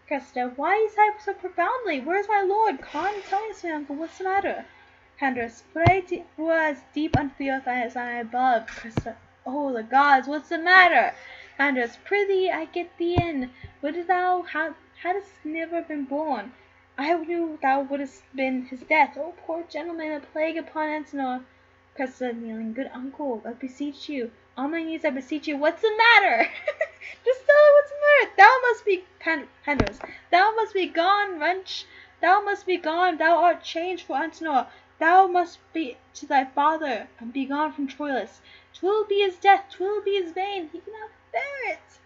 Cressida. Why do you sigh so profoundly? Where is my lord? Come, tell me, my uncle, what's the matter? Pandarus. For I was deep under the earth as I above. Cressida. Oh, the gods, what's the matter? Pandarus. Prithee, I get thee in. Would thou hadst never been born? I knew thou wouldst been his death. Oh, poor gentleman, a plague upon Antenor. Cressida kneeling. Good uncle, I beseech you. On my knees I beseech you. What's the matter? Just tell me what's the matter. Thou must be Pandarus. Thou must be gone, wench. Thou must be gone. Thou art changed for Antenor. Thou must be to thy father, and be gone from Troilus. 'Twill be his death. 'Twill be his bane. He cannot bear it.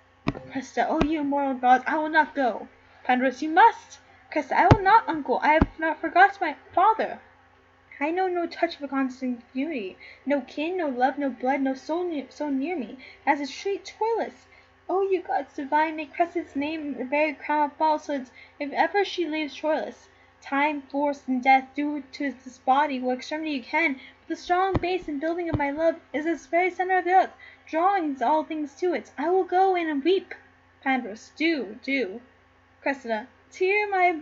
Cressida. Oh, you immortal gods, I will not go. Pandarus. You must. Cressida. I will not, uncle. I have not forgot my father. I know no touch of a constant beauty, no kin, no love, no blood, no soul so near me as is sweet Troilus. Oh, you gods divine, make Cressida's name the very crown of falsehoods, if ever she leaves Troilus. Time, force, and death do to this body what extremity you can, but the strong base and building of my love is this very center of the earth, drawing all things to it. I will go in and weep. Pandarus. Do. Cressida. Tear my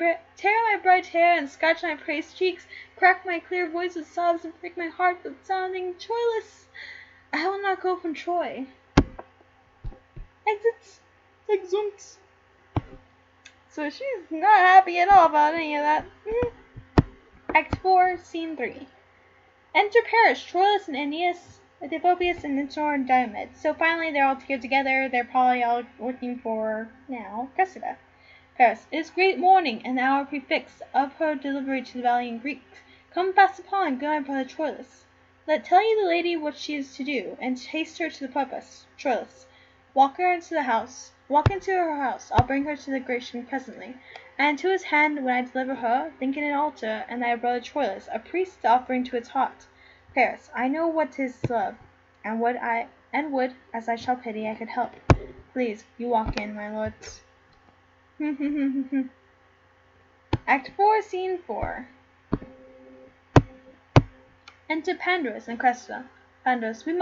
bright hair and scratch my praised cheeks, crack my clear voice with sobs and break my heart with sounding Troilus. I will not go from Troy. Exit. So she's not happy at all about any of that. Act 4, Scene 3. Enter Paris, Troilus and Aeneas, Deiphobus and Antenor and Diomed. So finally they're all together. They're probably all looking for, now, Cressida. Paris. It is great morning, and the hour prefixed of her delivery to the valiant Greeks. Come fast upon, good my brother Troilus. Let tell you the lady what she is to do, and haste her to the purpose. Troilus. Walk into her house. I'll bring her to the Grecian presently. And to his hand, when I deliver her, think in an altar, and thy brother Troilus, a priest offering to its heart. Paris. I know what 'tis love, and would, as I shall pity, I could help. Please, you walk in, my lords. Act 4, Scene 4. Enter Pandarus and Cressida. Pandarus. Be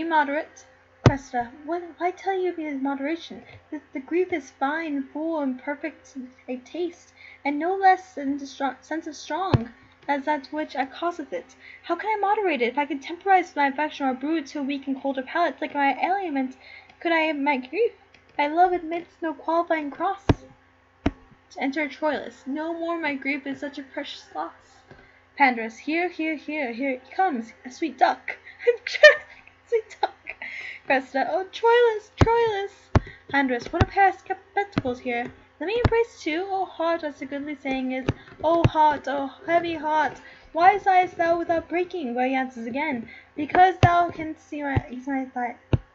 moderate. Cressida. Why tell you of his moderation? The grief is fine, full, and perfect a taste, and no less than sense of strong, as that which causeth it. How can I moderate it, if I can temporize my affection or brood so weak and cold of palate, like my aliment, could I have my grief? My love admits no qualifying cross. Enter Troilus. No more my grief is such a precious loss. Pandarus. Here he comes, a sweet duck. Sweet duck. Cressida, oh, Troilus, Troilus! Andres, what a pair of spectacles here. Let me embrace too. Oh, heart, as the goodly saying is. Oh, heart, oh, heavy heart, why sighest thou without breaking? Where he answers again, because thou canst see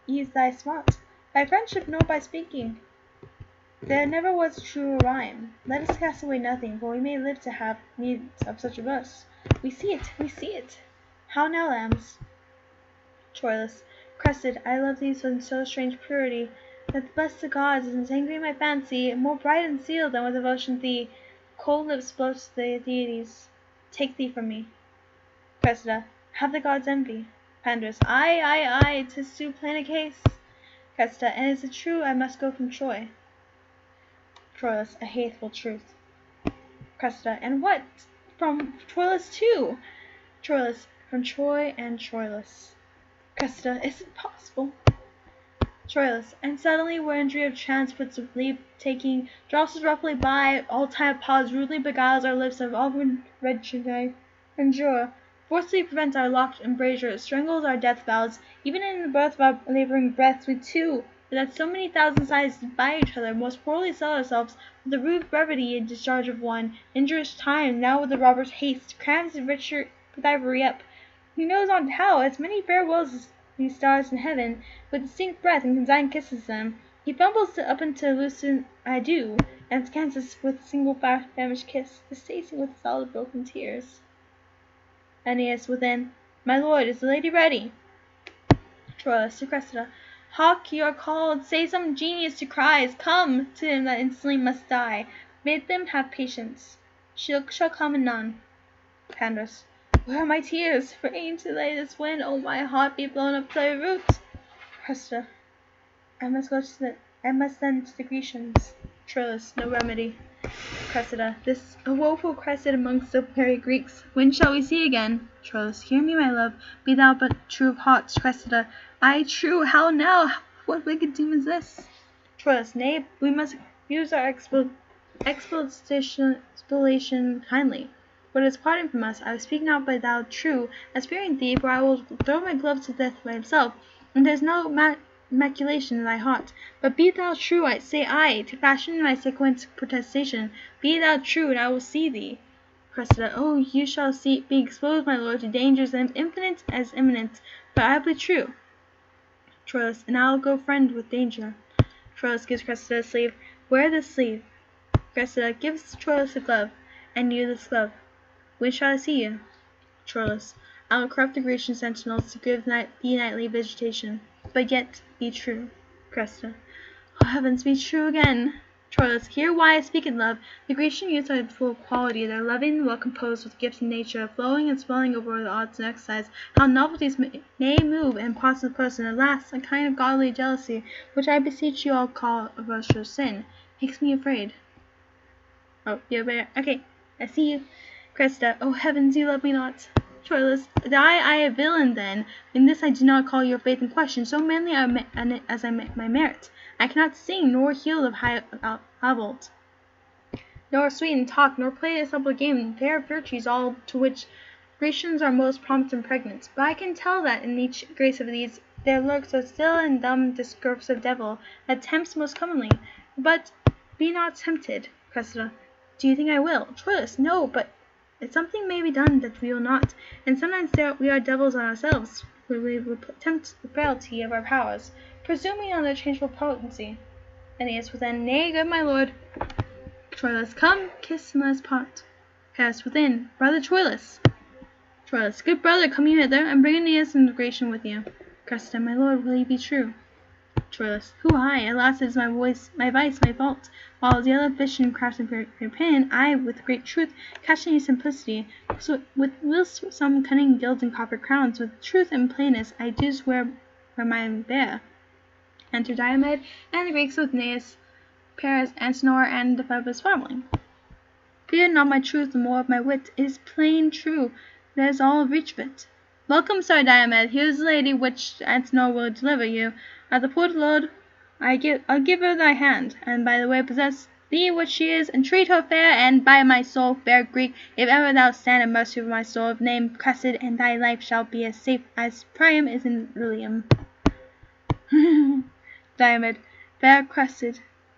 ease thy smart, by friendship nor by speaking. There never was truer rhyme. Let us cast away nothing, for we may live to have need of such a verse. We see it, we see it. How now, lambs? Troilus, Cressida, I love thee in so strange purity, that bless the gods is angry my fancy, more bright and sealed than with devotion thee. Cold lips blow to the deities. Take thee from me. Cressida, have the gods envy. Pandarus, aye, 'tis too plain a case. Cressida, and is it true I must go from Troy? Troilus, a hateful truth. Cressida, and what? From Troilus too? Troilus, from Troy and Troilus. Cressida, is it possible? Troilus, and suddenly where injury of chance puts leave taking, jostles roughly by, all time pause, rudely beguiles our lips of all wretched I endure, forcibly prevents our locked embrasure, strangles our death vows, even in the birth of our labouring breaths, we two, that so many thousand sighs by each other, most poorly sell ourselves, with the rude brevity and discharge of one, injurious time, now with the robber's haste, crams the richer with ivory up. He knows not how, as many farewells as these stars in heaven, with distinct breath and consigned kisses them. He fumbles up into lucid adieu, and scans us with a single famished kiss, distasting with solid broken tears. Aeneas within, my lord, is the lady ready? Troilus to Cressida, hark, you are called, say some genius to cries, come to him that instantly must die, bid them have patience, she shall come anon. Pandarus, where are my tears? For aim to lay this wind, oh my heart be blown up to thy root. Cressida, I must then to the Grecians. Troilus, no remedy. Cressida, this a woeful crested amongst so merry Greeks. When shall we see again? Troilus, hear me, my love. Be thou but true of heart. Cressida, ay, true. How now? What wicked doom is this? Troilus, nay, we must use our explanation kindly. What is parting from us, I speak not by thou true, as fearing thee, for I will throw my gloves to death myself, and there is no maculation in thy heart. But be thou true, I say aye, to fashion my sequent protestation. Be thou true, and I will see thee. Cressida, oh, you shall be exposed, my lord, to dangers as infinite as imminent, but I will be true. Troilus, and I will go friend with danger. Troilus gives Cressida a sleeve. Wear this sleeve. Cressida gives Troilus a glove, and you this glove. When shall I see you? Troilus, I will corrupt the Grecian sentinels to give thee nightly visitation, but yet be true. Cressida, oh heavens, be true again. Troilus, hear why I speak in love. The Grecian youths are full of quality, they are loving and well composed, with gifts in nature, flowing and swelling over the arts and exercise. How novelties may move and parts of the person, alas, a kind of godly jealousy, which I beseech you all call a virtuous sin, makes me afraid. Oh, you're better. Okay, I see you. Cressida, oh heavens, you love me not. Troilus, die I a villain then. In this I do not call your faith in question, so manly as I my merit. I cannot sing, nor heal of high vault, nor sweeten talk, nor play a supple game, fair virtues all to which Grecians are most prompt and pregnant. But I can tell that in each grace of these there lurks a still and dumb discursive devil, that tempts most commonly. But be not tempted. Cressida, do you think I will? Troilus, no, but something may be done that we will not, and sometimes we are devils on ourselves, when we tempt the frailty of our powers, presuming on their changeful potency. Aeneas within, nay, good my lord. Troilus, come, kiss and let us part. Paris within, brother Troilus. Troilus, good brother, come you hither, and bring Aeneas and the Grecian with you. Cressida, my lord, will he be true? Troilus, who I? Alas, it is my voice, my vice, my fault. While the yellow vision crafts your pin, I, with great truth, catching your simplicity, so with whilst some cunning gilds and copper crowns, with truth and plainness, I do swear by my bear. Enter Diomed and the Greeks with Aeneas, Paris, Antenor, and the Phoebus following. Fear not my truth, the more of my wit, it is plain true, that is all of reach of it. Welcome, Sir Diomed, here is the lady which Antenor will deliver you. At the port, lord, I'll give her thy hand, and by the way possess thee what she is, and treat her fair, and by my soul, fair Greek, if ever thou stand in mercy for my sword, name Cressida, and thy life shall be as safe as Priam is in Ilium. Diomed, fair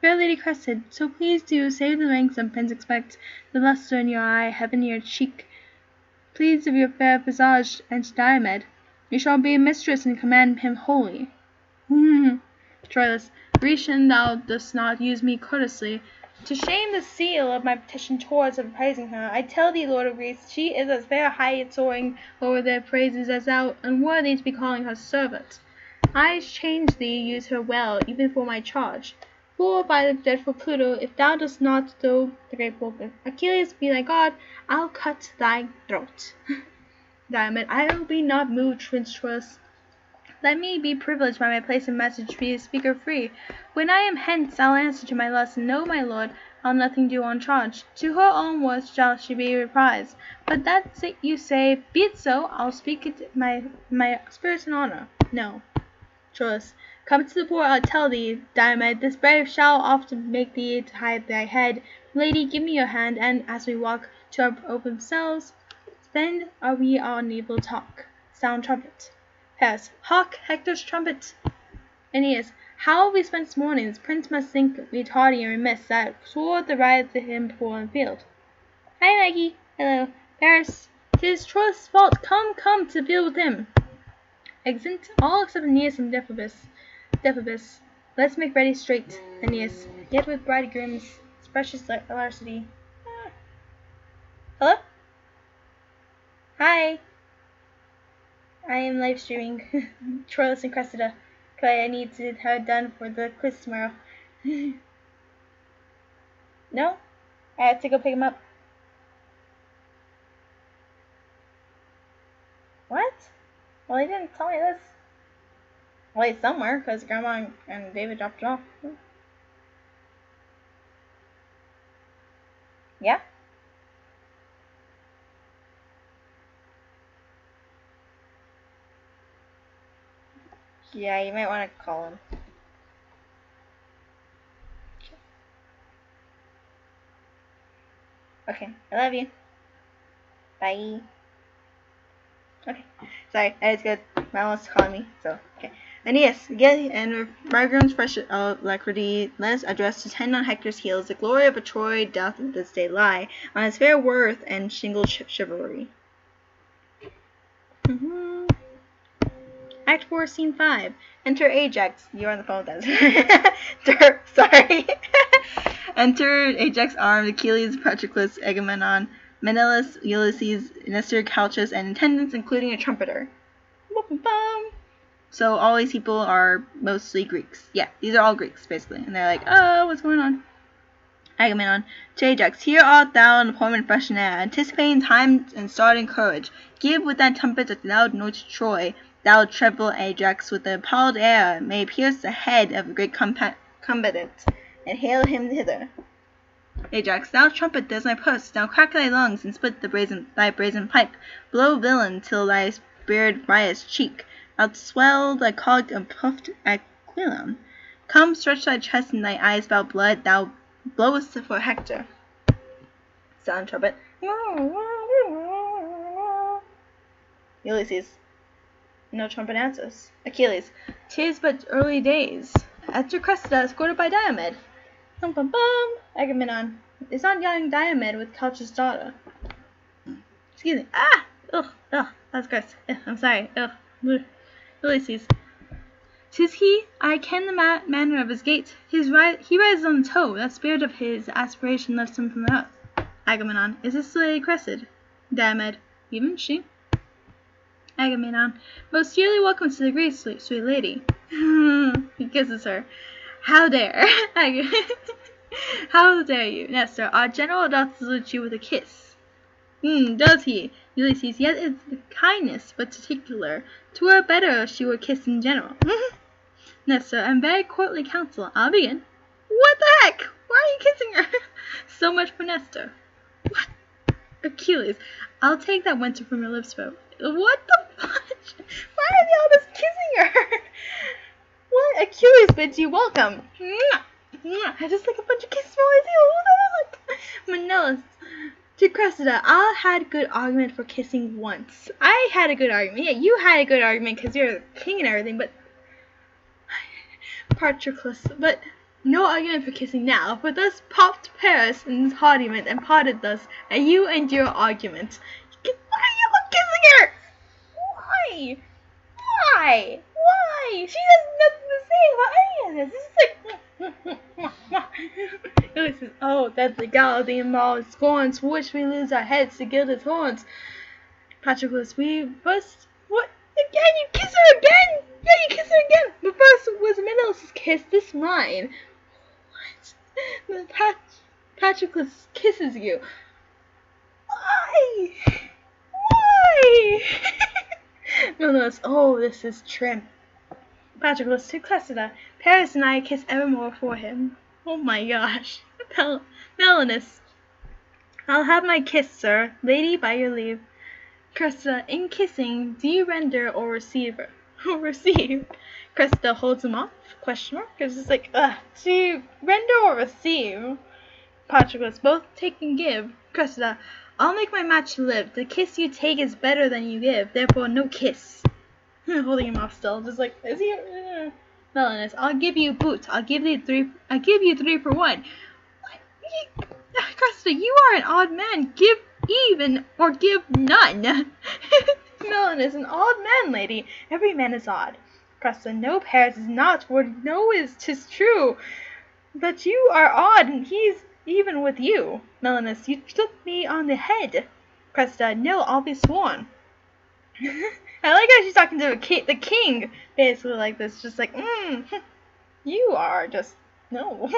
Lady Cressida, so please do save the ranks and prince expect the lustre in your eye, heaven in your cheek. Please of your fair visage, and Diomed, you shall be mistress and command him wholly. Troilus, Grecian, thou dost not use me courteously. To shame the seal of my petition towards of praising her, I tell thee, Lord of Greece, she is as fair high soaring over their praises as thou, unworthy to be calling her servant. I change thee use her well, even for my charge. For by the dreadful Pluto, if thou dost not throw the great book, Achilles be thy god, I'll cut thy throat. Diomed, I will be not moved, Prince Troilus. Let me be privileged by my place and message to be a speaker free. When I am hence, I'll answer to my lust, and no, my lord, I'll nothing do on charge. To her own worth shall she be reprised. But that you say, be it so, I'll speak it my spirit and honor. No. Troilus, come to the port, I'll tell thee, Diomed, this brave shall often make thee to hide thy head. Lady, give me your hand, and as we walk to our open cells, spend are we our naval talk. Sound trumpet. Paris, hark, Hector's trumpet. Aeneas, how have we spent this morning? This prince must think me tardy and remiss, that swore the ride to him poor in field. Hi, Maggie. Hello. Paris, 'tis Troilus' fault. Come to the field with him. Exit all except Aeneas and Deiphobus. Let's make ready straight, Aeneas. Yet with bridegroom's precious larceny. Hello? Hi. I am live streaming Troilus and Cressida. I need to have it done for the quiz tomorrow. No? I have to go pick him up. What? Well, he didn't tell me this. Well, he's somewhere, because Grandma and David dropped it off. Yeah? Yeah, you might want to call him. Okay, I love you. Bye. Okay, sorry, I just got my mom wants to call me, so, okay. Aeneas, get and bridegroom's fresh alacrity, let us address to tend on Hector's heels. The glory of a Troy doth this day lie on his fair worth and shingled chivalry. Act 4, Scene 5. Enter Ajax. You're on the phone with us. Sorry. Enter Ajax armed, Achilles, Patroclus, Agamemnon, Menelaus, Ulysses, Nestor, Calchas, and attendants, including a trumpeter. So all these people are mostly Greeks. Yeah, these are all Greeks, basically. And they're like, oh, what's going on? Agamemnon, to Ajax, here art thou in appointment fresh and air, anticipating time and starting courage. Give with that trumpet a loud note to Troy, thou treble Ajax, with the appalled air, may pierce the head of a great combatant, and hail him hither. Ajax, thou trumpet, there's my purse, now crack thy lungs, and split thy brazen pipe. Blow, villain, till thy beard riot's cheek, outswell thy cogged and puffed aquilon. Come, stretch thy chest and thy eyes spout blood, thou blowest for Hector. Sound trumpet. Ulysses. No trumpet answers. Achilles. 'Tis but early days. Enter Cressida, escorted by Diomed. Bum bum bum. Agamemnon. Is not young Diomed with Calchas' daughter? Excuse me. Ah! Ugh. That's gross. I'm sorry. Ugh. Ulysses. 'Tis he. I ken the manner of his gait. He rises on the toe. That spirit of his aspiration lifts him from the earth. Agamemnon. Is this the Lady Cressida? Diomed. Even she? Agamemnon. Most dearly welcome to the Greece, sweet lady. He kisses her. How dare? How dare you? Nestor. Our general doth salute you with a kiss. Does he? Ulysses. Yet it's kindness, but particular. 'Twere better if she were kissed in general. Nestor. And very courtly counsel. I'll begin. What the heck? Why are you kissing her? So much for Nestor. What? Achilles. I'll take that winter from your lips, bro. What the fudge? Why are they all just kissing her? What? Achilles bids you welcome. I just like a bunch of kisses from what the heck? Menelaus. To Cressida, I had good argument for kissing once. I had a good argument. Yeah, you had a good argument because you're a king and everything, but Patroclus, but no argument for kissing now, for thus popped Paris in his haughtiness and potted thus, and you and your argument. Why are you kissing her? Why? Why? Why? She has nothing to say about any of this. This is like Ulysses, oh, that the gallantly mauled scorns, for which we lose our heads to gilded horns. Patroclus, we first what? Again, you kiss her again? Yeah, you kiss her again. But first was Menelaus' kiss, this mine. What? Patroclus kisses you. Why? Why? Menelaus, oh, this is trim. Patroclus to Cressida, Paris and I kiss evermore for him. Oh my gosh. Menelaus, I'll have my kiss, sir. Lady, by your leave. Cressida, in kissing, do you render or receive? Receive. Cressida holds him off? Question mark? It's just like, do you render or receive? Patroclus, both take and give. Cressida, I'll make my match live. The kiss you take is better than you give, therefore no kiss. Holding him off still, just like, is he? Menelaus, I'll give you boots. I'll give you three for one. Cressida, you are an odd man. Give even or give none. Menelaus, an odd man, lady. Every man is odd. Cressida, no, Paris is not, for no is 'tis true. But you are odd, and he's even with you. Menelaus, you took me on the head. Cressida, no, I'll be sworn. I like how she's talking to the king, basically like this, just like, you are just, no.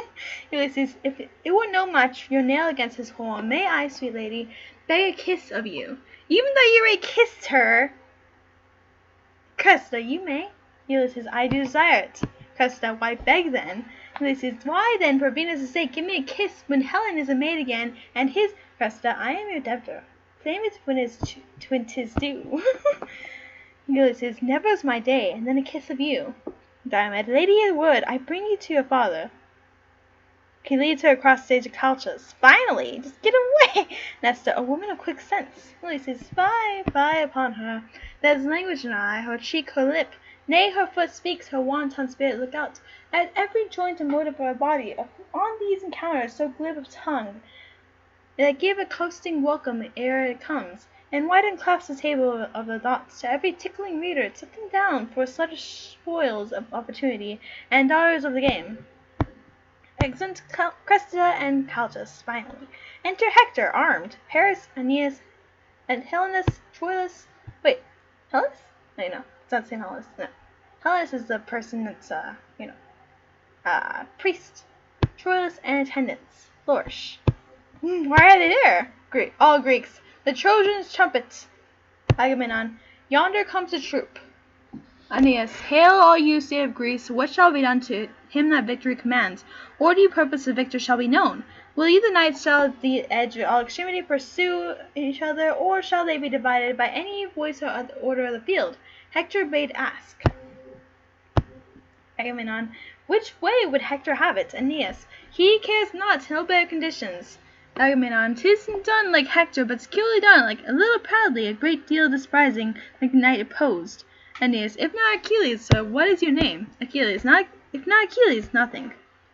Ulysses, if it were no match, your nail against his horn, may I, sweet lady, beg a kiss of you, even though you already kissed her. Cressida, you may. Ulysses, I do desire it. Cressida, why beg then? Ulysses, why then, for Venus' sake, give me a kiss when Helen is a maid again, and his. Cressida, I am your debtor. Claim it when 'tis due. Ulysses, never is my day, and then a kiss of you. Diomed, lady, a word, I bring you to your father. He leads her across stage to Calchas. Finally, just get away. Nestor, a woman of quick sense. Ulysses, fie upon her. There's language in her eye, her cheek, her lip. Nay, her foot speaks, her wanton spirit look out. At every joint and motive of her body, on these encounters so glib of tongue, that give a coasting welcome ere it comes, and widen clasps the table of the thoughts to every tickling reader, set them down for such spoils of opportunity, and daughters of the game. Exeunt Cressida and Calchas, finally. Enter Hector, armed, Paris, Aeneas, and Helenus, Troilus. Wait, Helenus? No, it's not St. Helenus, no. Helenus is the person that's, priest. Troilus and attendants. Flourish. Why are they there? All Greeks. The Trojans' trumpets. Agamemnon, yonder comes a troop. Aeneas, hail all you say of Greece, what shall be done to him that victory commands? Or do you purpose the victor shall be known? Will you the knights shall at the edge of all extremity pursue each other, or shall they be divided by any voice or order of the field? Hector bade ask. Agamemnon, which way would Hector have it? Aeneas, he cares not to obey conditions. Agamemnon, 'tis done like Hector, but securely done, like a little proudly, a great deal despising, like the knight opposed. Aeneas, if not Achilles, sir, what is your name? Achilles, if not Achilles, nothing.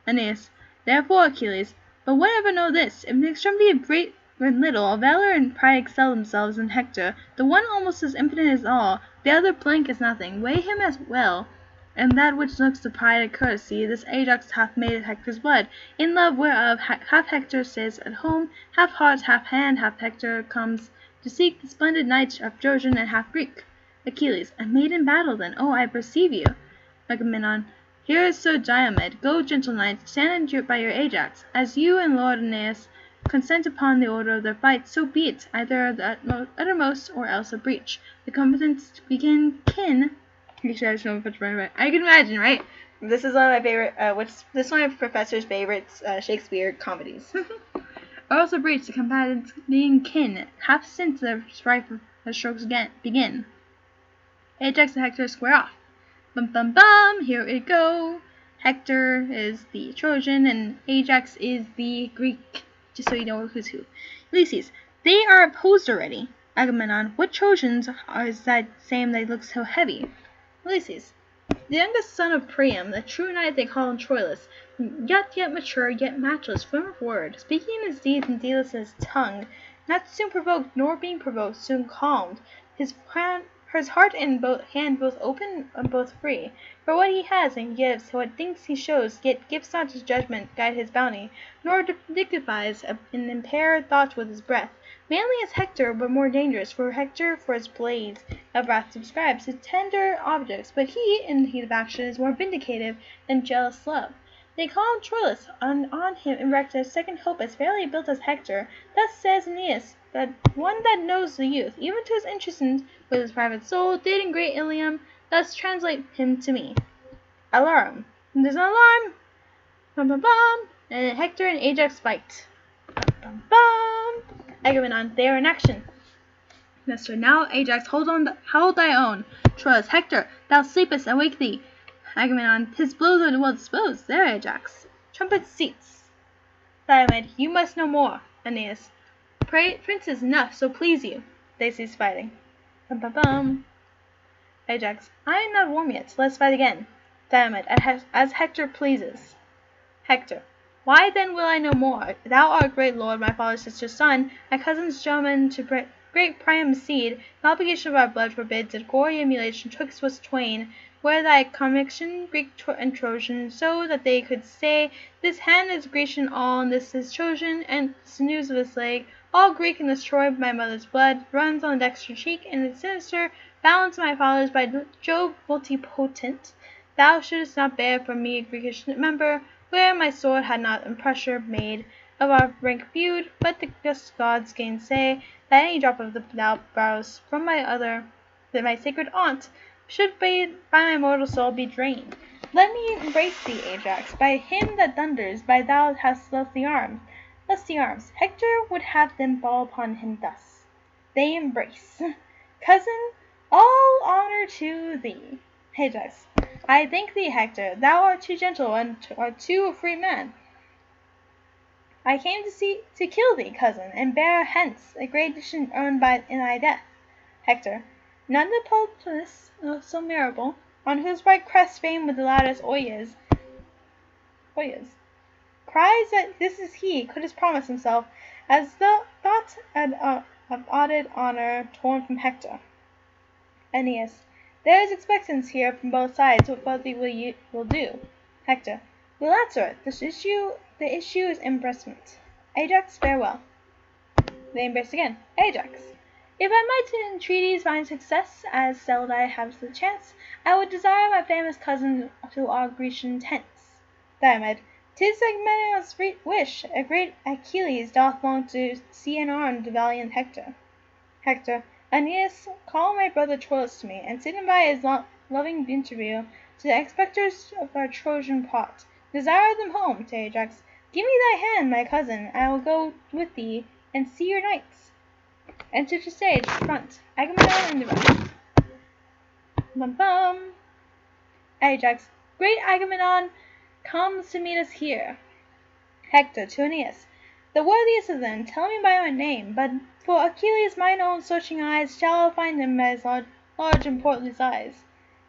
Aeneas, therefore Achilles, but whatever know this, if in the extremity of great and little, valor and pride excel themselves in Hector, the one almost as impotent as all, the other blank as nothing, weigh him as well. And that which looks to pride and courtesy, this Ajax hath made of Hector's blood, in love whereof half Hector stays at home, half heart, half hand, half Hector comes to seek the splendid knight of Trojan and half Greek. Achilles, a maid in battle then, oh, I perceive you. Agamemnon, here is Sir Diomed, go, gentle knight, stand by your Ajax. As you and Lord Aeneas consent upon the order of their fight, so be it, either the uttermost or else a breach. The combatants to begin kin. Actually, I just know which right. I can imagine, right? This is one of my favorite, this is one of Professor's favorites, Shakespeare comedies. Or else a breach, the combatants being kin, half since their strife the strokes begin. Ajax and Hector square off. Bum bum bum, here we go. Hector is the Trojan and Ajax is the Greek, just so you know who's who. Ulysses, they are opposed already. Agamemnon, what Trojans is that same that looks so heavy? Ulysses, the youngest son of Priam, the true knight they call him Troilus, yet mature, yet matchless, firm of word, speaking his deeds and deedless in his tongue, not soon provoked, nor being provoked, soon calmed, his heart and hand both open and both free. For what he has and gives, what things he shows, yet gives not his judgment guide his bounty, nor dignifies and impair thought with his breath. Manly as Hector, but more dangerous, for Hector for his blades of wrath subscribes to tender objects, but he, in the heat of action, is more vindicative than jealous love. They call him Troilus, and on him erect a second hope as fairly built as Hector. Thus says Aeneas, that one that knows the youth, even to his interest with his private soul, did in great Ilium thus translate him to me. Alarum. There's an alarm. Bum bum bum. And Hector and Ajax fight. Bum bum bum. Agamemnon, they are in action. Master, now Ajax, hold thy own. Troilus, Hector, thou sleepest, awake thee. Agamemnon, his blows are well disposed. There, Ajax. Trumpet seats. Diomed, you must know more. Aeneas, pray, princes, enough, so please you. They cease fighting. Bum bum bum. Ajax, I am not warm yet, let's fight again. Diomed, as Hector pleases. Hector, why then will I know more? Thou art great lord, my father's sister's son, my cousin's gentleman to great Priam's seed. The obligation of our blood forbids that gory emulation twixt us twain. Where thy commixtion, Greek and Trojan, so that they could say, this hand is Grecian all, and this is Trojan, and sinews of this leg, all Greek in this Troy, my mother's blood, runs on the dexter cheek, and the sinister balance my father's by Jove multipotent. Thou shouldst not bear from me a Greekish member, where my sword had not impressure made of our rank feud, but the just gods gainsay that any drop of the brows from my other, that my sacred aunt, should by my mortal soul be drained. Let me embrace thee, Ajax, by him that thunders, by thou hast lusty arms. Lusty arms. Hector would have them fall upon him thus. They embrace. Cousin, all honor to thee. Ajax, I thank thee, Hector. Thou art too gentle, and art too a free man. I came to kill thee, cousin, and bear hence a great edition earned in thy death. Hector, none the Peloponnese so mirable, on whose bright crest famed with the loudest Oyas, cries that this is he, could have promised himself, as the thought of added honor torn from Hector. Aeneas, there is expectance here from both sides, what both will do. Hector, we'll answer it. The issue is embracement. Ajax, farewell. They embrace again. Ajax, if I might in entreaties find success, as seld I have the chance, I would desire my famous cousin to our Grecian tents. Diomed, 'tis Agamemnon's wish. A great Achilles doth long to see unarmed the valiant Hector. Hector, Aeneas, call my brother Troilus to me, and sit him by his loving interview to the expectors of our Trojan plot. Desire them home, to Ajax. Give me thy hand, my cousin, I will go with thee, and see your knights. Enter to stage, front, Agamemnon and the rest. Bum bum. Ajax, great Agamemnon comes to meet us here. Hector to Aeneas, the worthiest of them, tell me by my name, but for Achilles mine own searching eyes shall find him as large and portly size.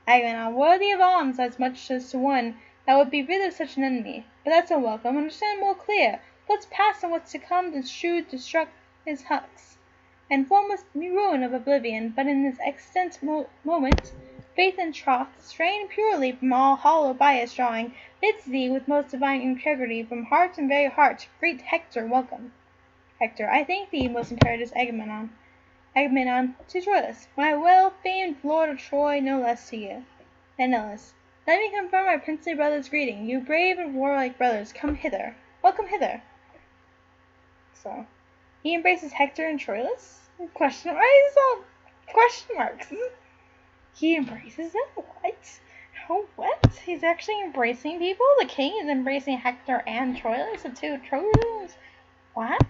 Agamemnon, worthy of alms as much as to one that would be rid of such an enemy. But that's unwelcome. Understand more clear. What's past and what's to come, the shrewd destruct his hucks, and formless ruin of oblivion. But in this extant moment, faith and troth, strained purely from all hollow bias drawing, bids thee with most divine integrity from heart and very heart, great Hector, welcome. Hector, I thank thee, most imperious Agamemnon. Agamemnon to Troilus, my well-famed lord of Troy, no less to you. Menelaus, let me confirm my princely brother's greeting. You brave and warlike brothers, come hither. Welcome hither. So, he embraces Hector and Troilus? Question mark? Why is this all question marks? He embraces them? What? Oh, what? He's actually embracing people? The king is embracing Hector and Troilus, the two Trojans? What?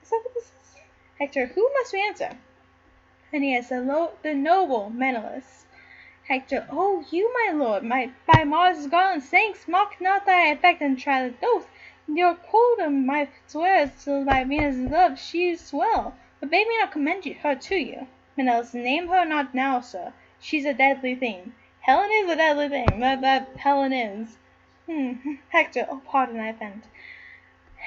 Is that what this is? Hector, who must we answer? Aeneas, the noble Menelaus. Hector, oh, you, my lord, by Mars' garland thanks, mock not thy effect and try the oath. Your quotum, my swears, till by Venus' love she's well, but bid me not commend her to you. Menelaus, name her not now, sir, she's a deadly thing. Helen is a deadly thing. That Helen is. Hector, oh pardon, I offend.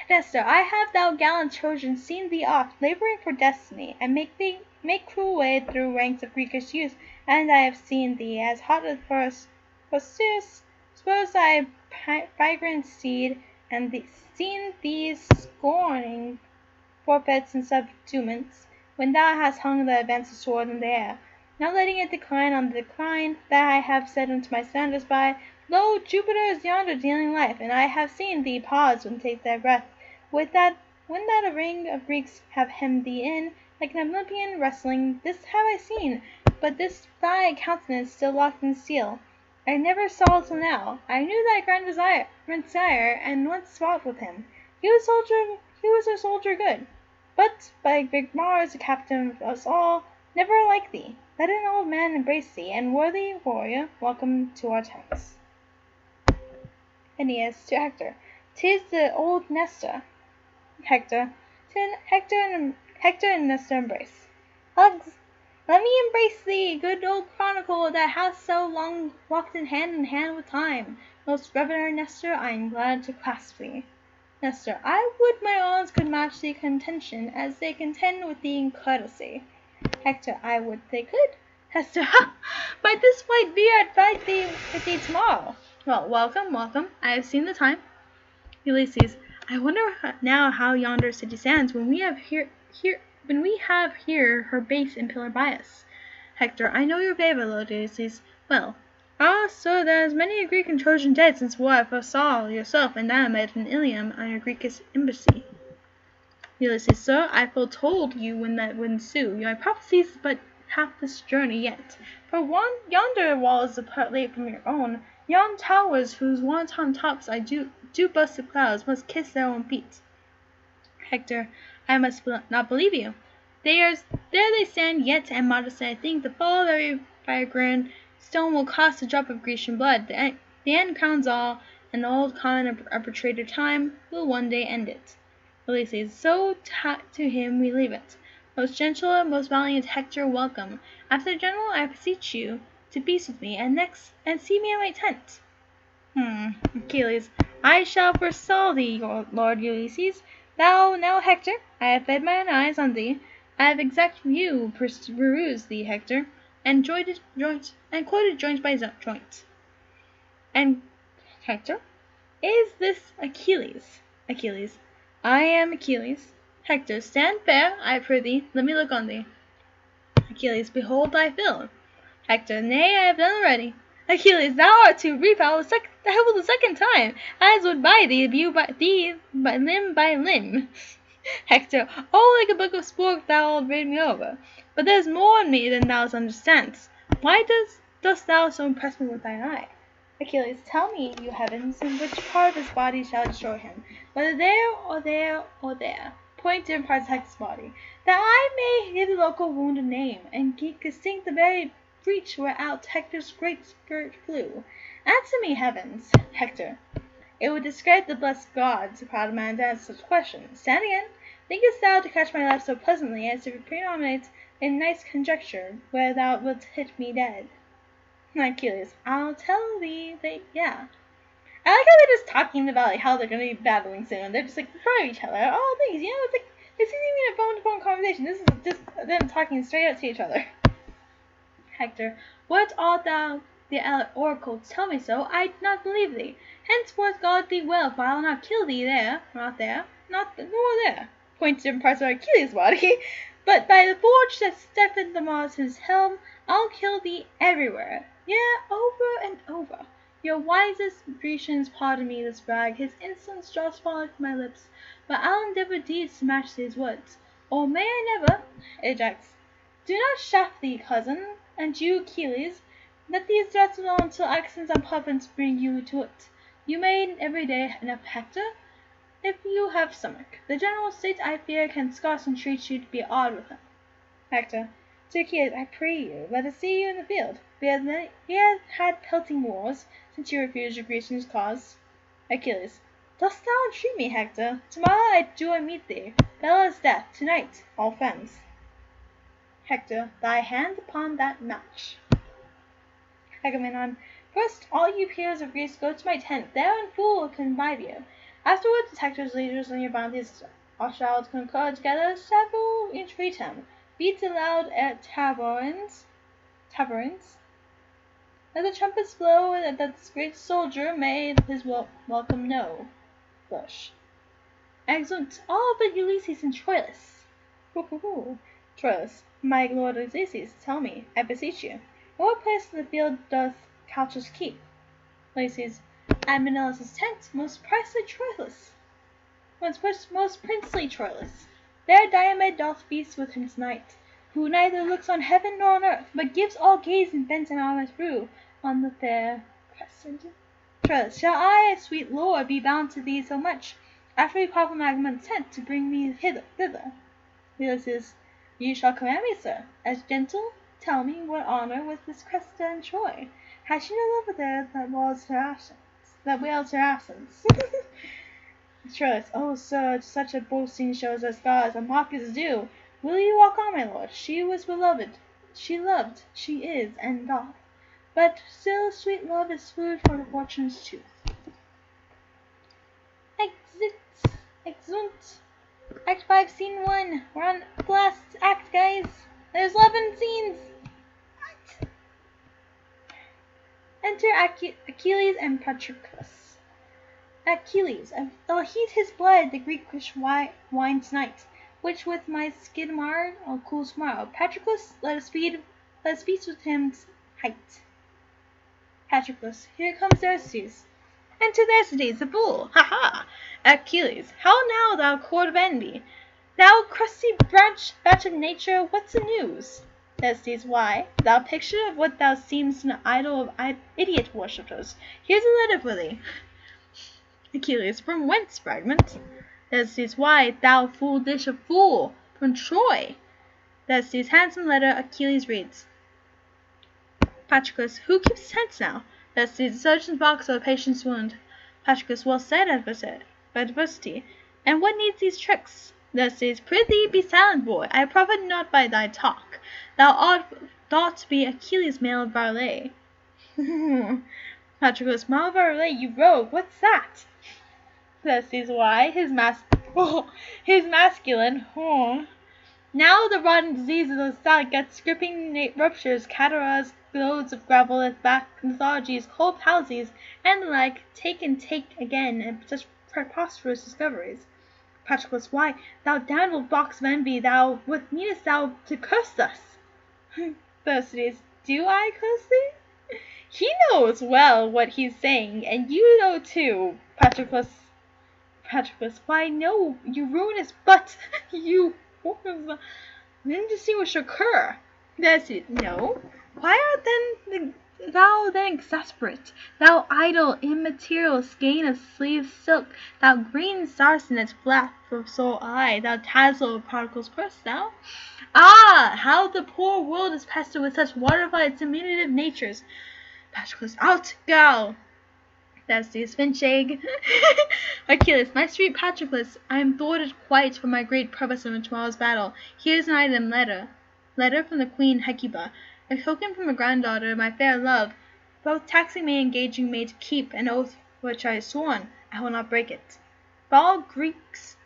Nestor, I have thou gallant Trojan seen thee oft, labouring for destiny, and make cruel way through ranks of Greekish youth, and I have seen thee as hot as for spurs thy fragrant steed, and seen thee scorning forfeits and subtuments, when thou hast hung the advanced sword in the air, not letting it decline on the decline, that I have said unto my standers by, Lo, Jupiter is yonder dealing life, and I have seen thee pause and take thy breath, when that a ring of Greeks have hemmed thee in, like an Olympian wrestling, this have I seen, but this thy countenance still locked in steel, I never saw till now. I knew thy grand sire, and once fought with him. He was a soldier good. But, by big Mars, the captain of us all, never like thee. Let an old man embrace thee, and worthy warrior, welcome to our tents. Aeneas to Hector. 'Tis the old Nestor. Hector. Hector and Nestor embrace. Hugs. Let me embrace thee, good old chronicle, that hast so long walked in hand with time. Most reverend Nestor, I am glad to clasp thee. Nestor. I would my arms could match thee contention, as they contend with thee in courtesy. Hector. I would they could. Hector. Ha! By this white beard fight thee with thee tomorrow. Well, welcome. I have seen the time. Ulysses. I wonder now how yonder city stands when we have here her base and pillar by us. Hector. I know your favour, Lord Ulysses. Well. Ah, sir, there is many a Greek and Trojan dead since war I first saw yourself and Diomed in Ilium on your Greekish embassy. Ulysses. Sir, I foretold you when that would ensue. My prophecy is but half this journey yet. For yonder walls apart late from your own, yon towers whose wanton tops I do burst the clouds, must kiss their own feet. Hector. I must not believe you. There they stand yet, and modestly I think the fall of every firebrand stone will cost a drop of Grecian blood. The end crowns all, and the old common arbitrator time will one day end it. Ulysses. So to him we leave it. Most gentle, most valiant Hector, welcome. After the general, I beseech you to peace with me, and see me at my tent. Achilles. I shall forestall thee, Lord Ulysses. Thou now, Hector, I have fed mine eyes on thee. I have exact view perused thee, Hector, and quoted joint by joint. And Hector, is this Achilles? Achilles. I am Achilles. Hector, stand fair, I prithee, let me look on thee. Achilles, behold thy fill. Hector, nay, I have done already. Achilles, thou art to refoul the second time, as would buy thee view by limb by limb. Hector, oh, like a book of sport thou wilt read me over. But there's more in me than thou understandst. Why dost thou so impress me with thine eye? Achilles, tell me, you heavens, in which part of his body shall I destroy him, whether there, or there, or there, point to different parts of Hector's body, that I may give the local wound a name, and distinct the very breach whereout Hector's great spirit flew. Answer me, heavens. Hector. It would discredit the blessed gods, proud man, to answer such questions. Stand again. Thinkest thou to catch my life so pleasantly as to predominate in nice conjecture, where thou wilt hit me dead? Achilles. I'll tell thee that, yeah. I like how they're just talking about how they're going to be battling soon. They're just like throwing each other. Oh, things, it's like, this isn't even a phone-to-phone conversation. This is just them talking straight up to each other. Hector. What art thou, the oracle? Tell me so. I do not believe thee. Henceforth guard thee well, for I'll not kill thee there, nor there, point to different parts of Achilles' body, but by the forge that steppeth the Mars his helm, I'll kill thee everywhere, yea, over and over. Your wisest Grecians pardon me this brag, his insolence draws falling from my lips, but I'll endeavour deeds to match these words. Or may I never? Ajax. Do not shaft thee, cousin, and you, Achilles. Let these threats alone until actions and providence bring you to it. You may every day enough, Hector, if you have stomach. The general state, I fear, can scarce entreat you to be odd with him. Hector. To Achilles, I pray you, let us see you in the field. We have had pelting wars, since you refused your Grecian's cause. Achilles. Dost thou entreat me, Hector? Tomorrow do I meet thee. Bell as death, tonight, all friends. Hector. Thy hand upon that match. Agamemnon. First, all you peers of Greece go to my tent. There in full convive you. Afterwards, detectives, leaders, and your bounties all shall concur together. Several entreat him. Beats aloud at taverns. Let the trumpets blow, and that this great soldier may his welcome know. Bush. Exeunt all but Ulysses and Troilus. Troilus. My lord Ulysses, tell me, I beseech you, in what place in the field doth Calchas keep? Ulysses. At Menelaus' tent, most princely Troilus. Most princely Troilus. There Diomed doth feast with him tonight, who neither looks on heaven nor on earth, but gives all gaze and bent and armor through on the fair Cressida. Troilus. Shall I, sweet lord, be bound to thee so much, after we part from Agamemnon's tent, to bring me thither? Ulysses. You shall command me, sir. As gentle, tell me what honour with this Cressida in Troy. Has she no lover there that wails her absence? Troilus. Oh, sir, such a boasting shows as gods and mockers do. Will you walk on, my lord? She was beloved. She loved. She is, and doth. But still sweet love is food for the fortune's tooth. Exeunt. Act 5, Scene 1. We're on the last act, guys. There's 11 scenes. What? Enter Achilles and Patroclus. Achilles. I'll heat his blood, the Greek wine tonight, which with my skidmar I'll cool tomorrow. Patroclus, let us feast with him's height. Patroclus. Here comes Thersites. Enter Thersites, the bull. Ha ha! Achilles. How now, thou cord of envy? Thou crusty batch of nature, what's the news? Thersites. Why, thou picture of what thou seemst an idol of idiot worshippers. Here's a letter for thee. Achilles. From whence, fragment? Thersites. Why, thou fool dish of fool, from Troy. Thersites. Handsome letter. Achilles reads. Patroclus. Who keeps tents now? Thersites. The surgeon's box of a patient's wound. Patroclus. Well said, adversity. And what needs these tricks? Thersites. Prithee, be silent, boy. I profit not by thy talk. Thou art to be Achilles' male varlet. Patroclus. Male varlet, you rogue. What's that? Thersites. Why, his masculine. Now the rotten disease of the stomach gets gripping ruptures, catarrhs, loads of gravel at back, lethargies, cold palsies, and the like, take again, and such preposterous discoveries. Patroclus. Why, thou damnable box of envy, what meanest thou to curse us? Thersites. Do I curse thee? He knows well what he's saying, and you know too. Patroclus. Why, no, you ruinous butt, you indistinguished cur. Thersites. No. Why art thou then exasperate? Thou idle, immaterial skein of sleeve silk, thou green sarcenet flap of sole eye, thou tassel of particles purse, thou? Ah, how the poor world is pestered with such waterified diminutive natures. Patroclus. Out, gal. Thersites. Finch egg. Achilles. My sweet Patroclus, I am thwarted quite for my great purpose in tomorrow's battle. Here's an item letter from the Queen Hecuba, a token from a granddaughter, my fair love, both taxing me and engaging me to keep an oath which I have sworn, I will not break it. All Greeks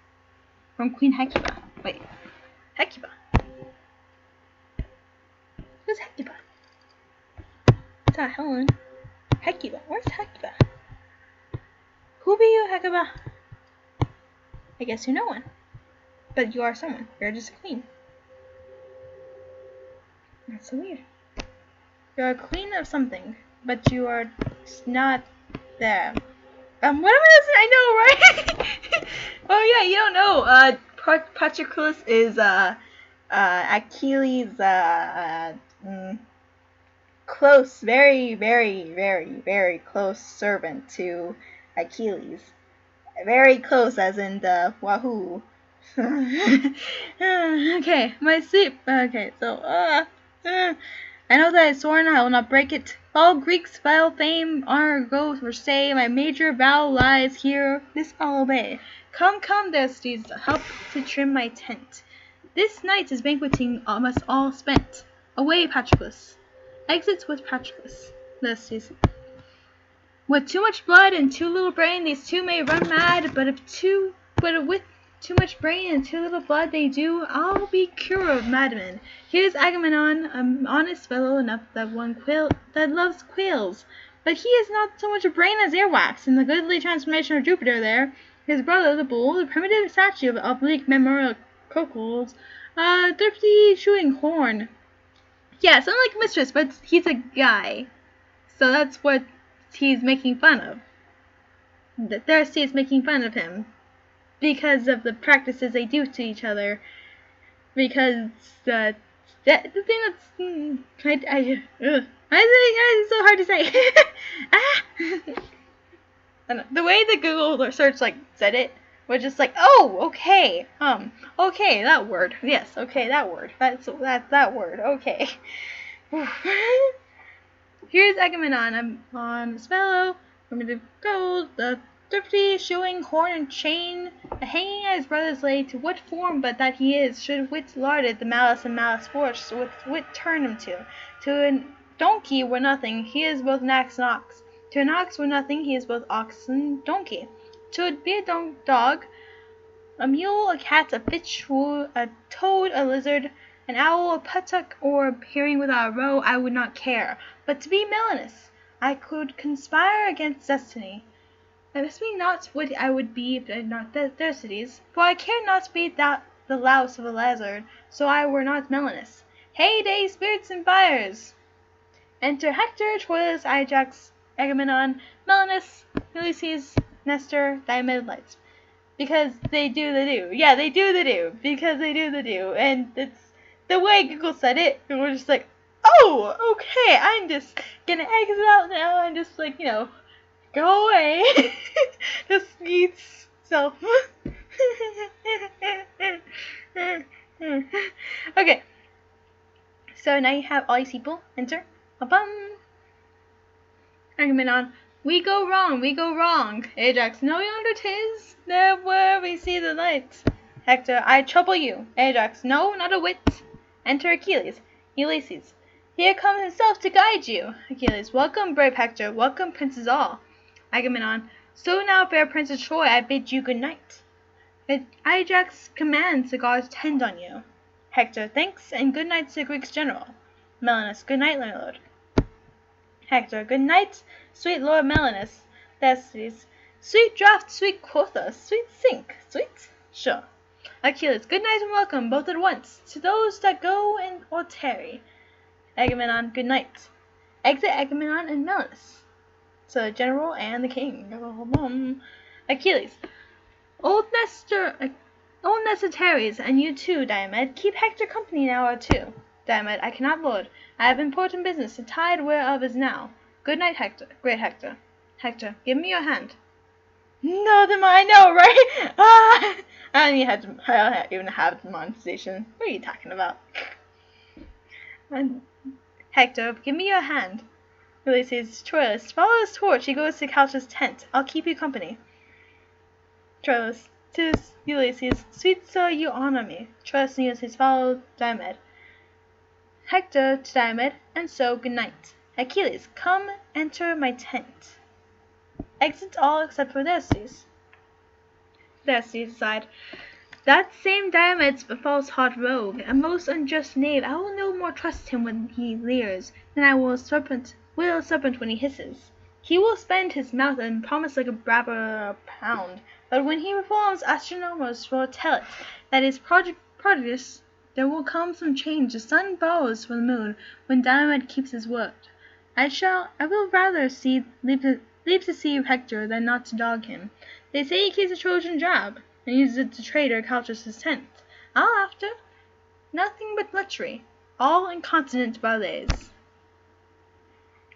from Queen Hecuba. Wait, Hecuba. Who's Hecuba? It's not Helen. Hecuba. Where's Hecuba? Who be you, Hecuba? I guess you're no one. But you are someone. You're just a queen. That's so weird. You're a queen of something, but you are not there. What am I listening? I know, right? Oh yeah, you don't know. Patroclus is Achilles' close, very, very, very, very close servant to Achilles. Very close, as in the wahoo. Okay, my sleep. Okay, so I know that I sworn I will not break it. All Greeks' vile fame, honor, go for say, my major vow lies here. This I'll obey. Come, Thersites, help to trim my tent. This night is banqueting must all spent. Away, Patroclus. Exits with Patroclus. Lesties. With too much blood and too little brain, these two may run mad, but with too much brain and too little blood they do, I'll be cure of madmen. Here's Agamemnon, an honest fellow enough that loves quails, but he has not so much a brain as earwax, and the goodly transformation of Jupiter there. His brother, the bull, the primitive statue of oblique memorial crocodiles, thrifty chewing horn. Yeah, something like Mistress, but he's a guy. So that's what he's making fun of. Thirsty is making fun of him because of the practices they do to each other. Because the thing that's why is it so hard to say? The way the Google search said it was just like, oh, okay, okay, that word, yes, okay, that word, that's that word, okay. Here's Agamemnon on his fellow, primitive gold, the thrifty shoeing horn and chain, the hanging at his brother's leg. To what form but that he is, should wit larded the malice and malice forged, with wit turn him to a donkey were nothing, he is both an axe and ox. To an ox were nothing, he is both ox and donkey. To be a dog, a mule, a cat, a fish, a toad, a lizard, an owl, a puttock, or hearing without a row, I would not care. But to be Melanus, I could conspire against destiny. I must be not what I would be if I had not Thersites, for I care not to be the louse of a lizard, so I were not Melanus. Hey day, spirits and fires! Enter Hector, Troilus, Ajax, Agamemnon, Melanus, Ulysses, Nestor, Diomed, lights. Because they do the do. Yeah, they do the do. Because they do the do. And it's the way Google said it. And we're just like, oh, okay, I'm just gonna exit out now and just go away. Just needs self. Okay. So now you have all these people. Enter. Agamemnon. We go wrong. Ajax. No yonder 'tis. There where we see the light. Hector. I trouble you. Ajax. No, not a whit. Enter Achilles. Ulysses. Here comes himself to guide you. Achilles. Welcome, brave Hector. Welcome, princes all. Agamemnon. So now, fair prince of Troy, I bid you good night. Ajax commands the gods tend on you. Hector. Thanks, and good night to the Greeks general. Melanus. Good night, my lord. Hector. Good night, sweet Lord Melanus. Thersites. Sweet draught, sweet quotha, sweet sink, sweet? Sure. Achilles. Good night and welcome, both at once, to those that go and or tarry. Agamemnon. Good night. Exit Agamemnon and Melanus. So the general and the king. Achilles. Old Nestor tarries, and you too, Diomed. Keep Hector company an hour or two. Diomed. I cannot, lord. I have important business, the tide whereof is now. Good night, Hector, great Hector. Hector. Give me your hand. No, I know, right? I don't even have the monetization. What are you talking about? Hector. Give me your hand. Ulysses. Troilus. Follow his torch. He goes to Calchas' tent. I'll keep you company. Troilus. 'Tis Ulysses. Sweet sir, you honor me. Troilus and Ulysses follow Diomed. Hector to Diomed, and so good night. Achilles. Come, enter my tent. Exit all except for Thersites. Thersites aside. That same Diomed's a false hot rogue, a most unjust knave. I will no more trust him when he leers, than I will a serpent when he hisses. He will spend his mouth and promise like a brabber a pound, but when he performs, astronomers foretell it, that is prodigious. There will come some change. The sun borrows from the moon when Diomed keeps his word. I will rather leave to see Hector than not to dog him. They say he keeps a Trojan job, and uses it to trade Calchas' tent. I'll after. Nothing but lechery. All incontinent valets.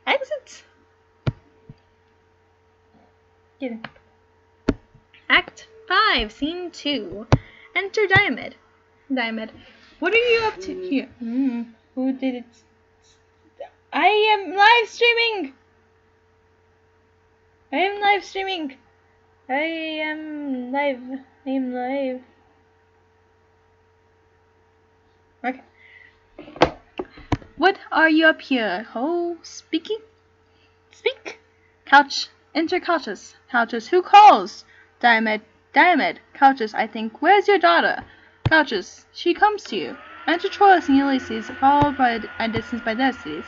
Exit. Get in. Act 5, Scene 2. Enter Diomed. Diomed. What are you up to here? Who did it? I am live streaming. I am live. Okay. What are you up here? Oh, speaking? Speak! Couch, enter Couchus. Couchus, who calls? Diomed, Diomed. Couchus, I think. Where's your daughter? Couchus, she comes to you. Enter Troilus and Ulysses, followed by a distance by Decides.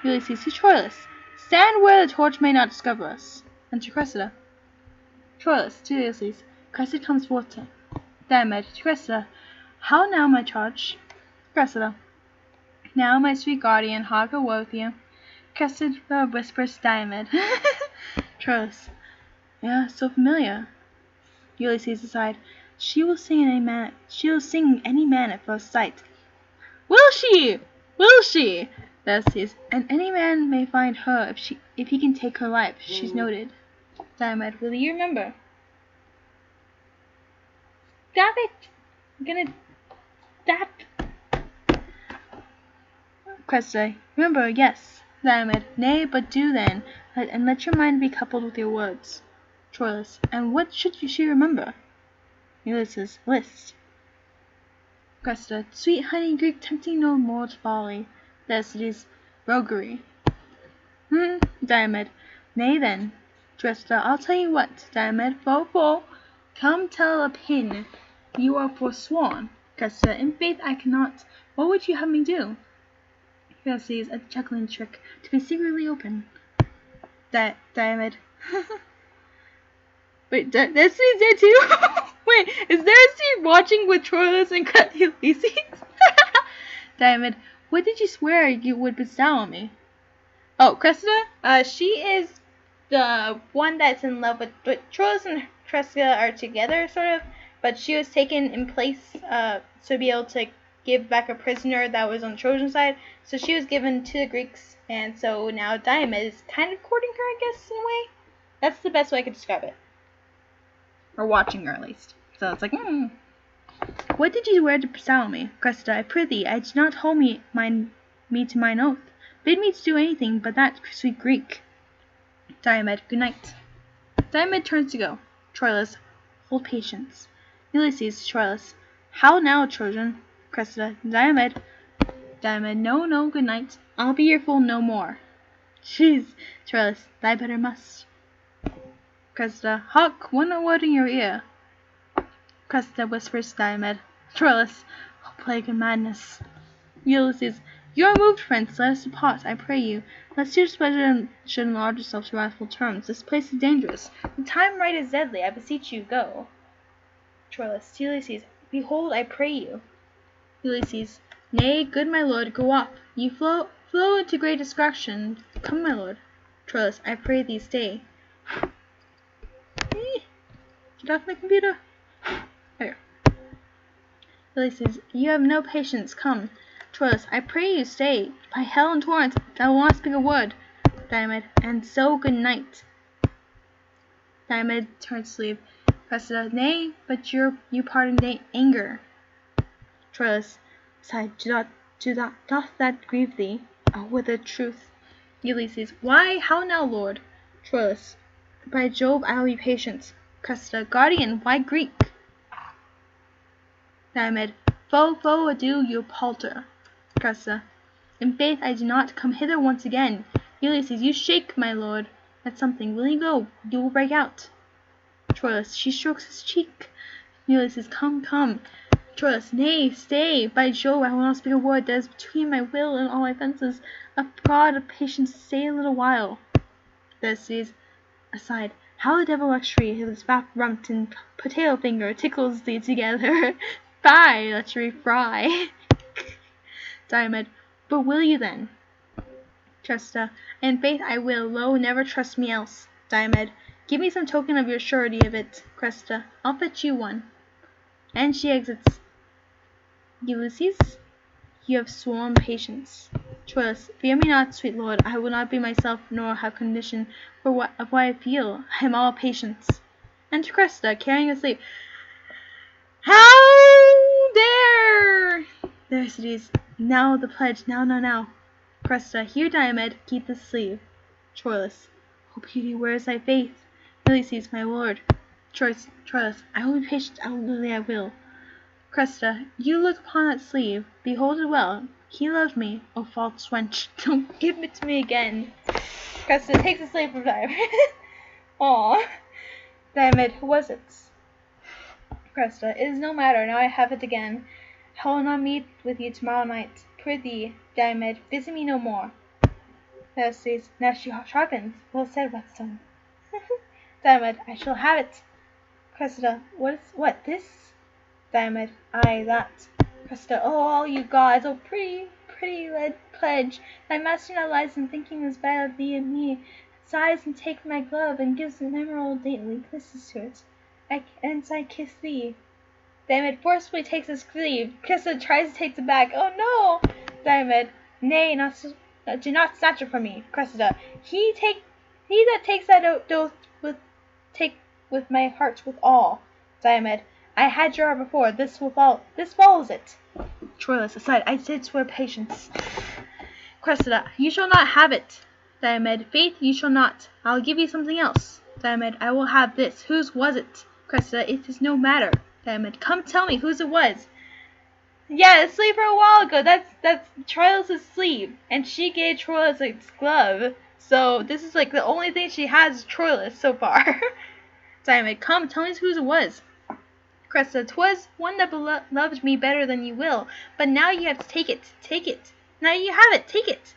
Ulysses to Troilus. Stand where the torch may not discover us. Enter Cressida. Troilus to Ulysses. Cressida comes forth to Diomed to Cressida. How now, my charge? Cressida. Now, my sweet guardian, hark a word with you. Cressida whispers Diomed. Troilus. Yeah, so familiar. Ulysses aside. She will sing any man at first sight. Will she? Will she? Decides. And any man may find her if he can take her life. She's noted. Diomed. Will you remember? Stop it! I'm gonna. Stop. Cressida. Remember, yes. Diomed. Nay, but do then, and let your mind be coupled with your words. Troilus. And what should she remember? Ulysses. List. Cressida. Sweet honey Greek tempting no more to folly. Decides. Roguery. Diomed. Nay then. Cressida. I'll tell you what, Diomed. Fo. Come tell a pin. You are forsworn. Cressida. In faith I cannot. What would you have me do? Ulysses. A juggling trick, to be secretly open. Diomed. Wait, Decides there too? Wait, is there a scene watching with Troilus and Ulysses? Diomed. What did you swear you would bestow on me? Oh, Cressida? She is the one that's in love with Troilus and Cressida are together, sort of, but she was taken in place to be able to give back a prisoner that was on the Trojan side, so she was given to the Greeks, and so now Diomed is kind of courting her, I guess, in a way. That's the best way I could describe it. Or watching her, at least. So it's like, What did you swear to bestow on me? Cressida, I prithee, I do not hold me to mine oath. Bid me to do anything but that, sweet Greek. Diomed, good night. Diomed turns to go. Troilus, hold patience. Ulysses, Troilus, how now, Trojan? Cressida, Diomed. Diomed, no, good night. I'll be your fool no more. Jeez, Troilus, thy better must. Cressida, hark, one word in your ear. Cressida whispers to Diomed. Troilus, oh plague and madness. Ulysses, you are moved, friends, let us depart, I pray you. Lest your displeasure should enlarge itself to wrathful terms. This place is dangerous. The time right is deadly, I beseech you, go. Troilus to Ulysses, behold, I pray you. Ulysses, nay, good my lord, go up. You flow into great distraction. Come, my lord. Troilus, I pray thee, stay. Get off my computer. There. Ulysses, you have no patience, come. Troilus, I pray you stay. By hell and torrent, I will not speak a word. Diomed, and so good night. Diomed turns to leave. Cressida, nay, but you pardon anger. Troilus, sighed, doth that grieve thee? Oh, with a truth. Ulysses, why, how now, lord? Troilus, by Jove, I will be patient. Cressida, guardian, why Greek? Diomed, foe, adieu, you palter. Cressida, in faith I do not come hither once again. Ulysses, you shake, my lord. That's something. Will you go? You will break out. Troilus, she strokes his cheek. Ulysses, come. Troilus, nay, stay. By Jove, I will not speak a word. That is between my will and all my fences. A God of patience, stay a little while. Decides, aside, how the devil luxury, his fat rump and potato finger tickles thee together. Fie, luxury, fry. Diomed, but will you then? Cressida, in faith I will, lo, never trust me else. Diomed, give me some token of your surety of it. Cressida, I'll fetch you one. And she exits. Ulysses, you have sworn patience. Troilus, fear me not, sweet lord, I will not be myself, nor have condition of what I feel. I am all patience. Enter Cressida, carrying a sleeve. How dare! Decides, now the pledge, now. Cressida, here, Diomed, keep this sleeve. Troilus, oh beauty, where is thy faith? Ulysses, my lord. Troilus, I will be patient, absolutely I will. Cressida, you look upon that sleeve, behold it well. He loved me, oh false wench, don't give it to me again. Cressida takes the slave from Diomed. Aw. Diomed, who was it? Cressida, it is no matter, now I have it again. I will not meet with you tomorrow night. Prithee, Diomed, visit me no more. Thyrsis, now she sharpens. Well said, Whetstone. Diomed, I shall have it. Cressida, what, this? Diomed, aye, that. Cressida, oh, all you gods, oh, pretty pledge. Thy master now lies in thinking as bad of thee and me, sighs and takes my glove, and gives an emerald daintily kisses to it. I kiss thee. Diomed forcefully takes his sleeve. Cressida tries to take it back. Oh no! Diomed, nay, do not snatch it from me. Cressida, he that takes that oath take with my heart with all. Diomed, I had your heart before. This follows it. Troilus, aside, I did swear patience. Cressida, you shall not have it. Diomed, faith, you shall not. I'll give you something else. Diomed, I will have this. Whose was it? Cressida, it is no matter. Diomed, come tell me whose it was. Yeah, the sleeve for a while ago. That's Troilus' sleeve, and she gave Troilus its glove. So this is like the only thing she has is Troilus so far. Diomed, come tell me whose it was. Cressida, 'twas one that loved me better than you will, but now you have to take it. Take it. Now you have it. Take it.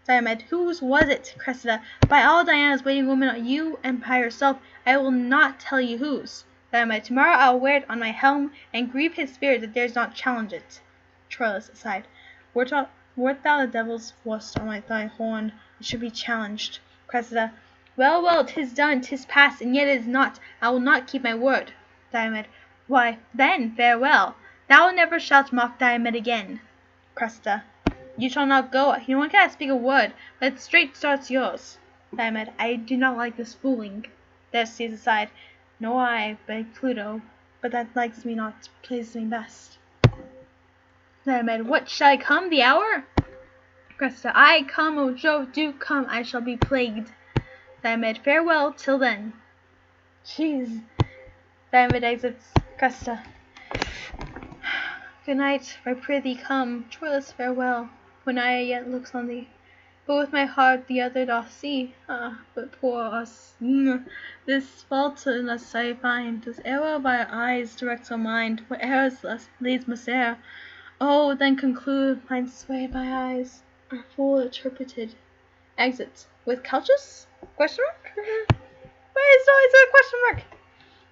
Diomed, whose was it? Cressida, by all Diana's waiting woman, you and by herself, I will not tell you whose. Diomed, tomorrow I will wear it on my helm, and grieve his spirit that dares not challenge it. Troilus, aside, wert thou the devil's wast on thy horn, it should be challenged. Cressida, well, 'tis done, 'tis past, and yet it is not. I will not keep my word. Diomed, why, then, farewell. Thou never shalt mock Diomed again. Cressida, you shall not go. No one cannot speak a word, but straight starts yours. Diomed, I do not like this fooling. Thyrstes, aside, no I, but Pluto, but that likes me not, pleases me best. Diomed, what, shall I come the hour? Cressida, I come, O Jove, do come, I shall be plagued. Diomed, farewell, till then. Jeez. Diomed exits. Cressida, good night, I prithee come. Troilus, farewell, when I yet looks on thee. But with my heart the other doth see. Ah, but poor us! This fault in us I find. This error by our eyes directs our mind. What errors thus leads must err. Oh, then conclude, mind swayed by eyes, are full interpreted. Exit. With couches? Question mark? Why is always a question mark?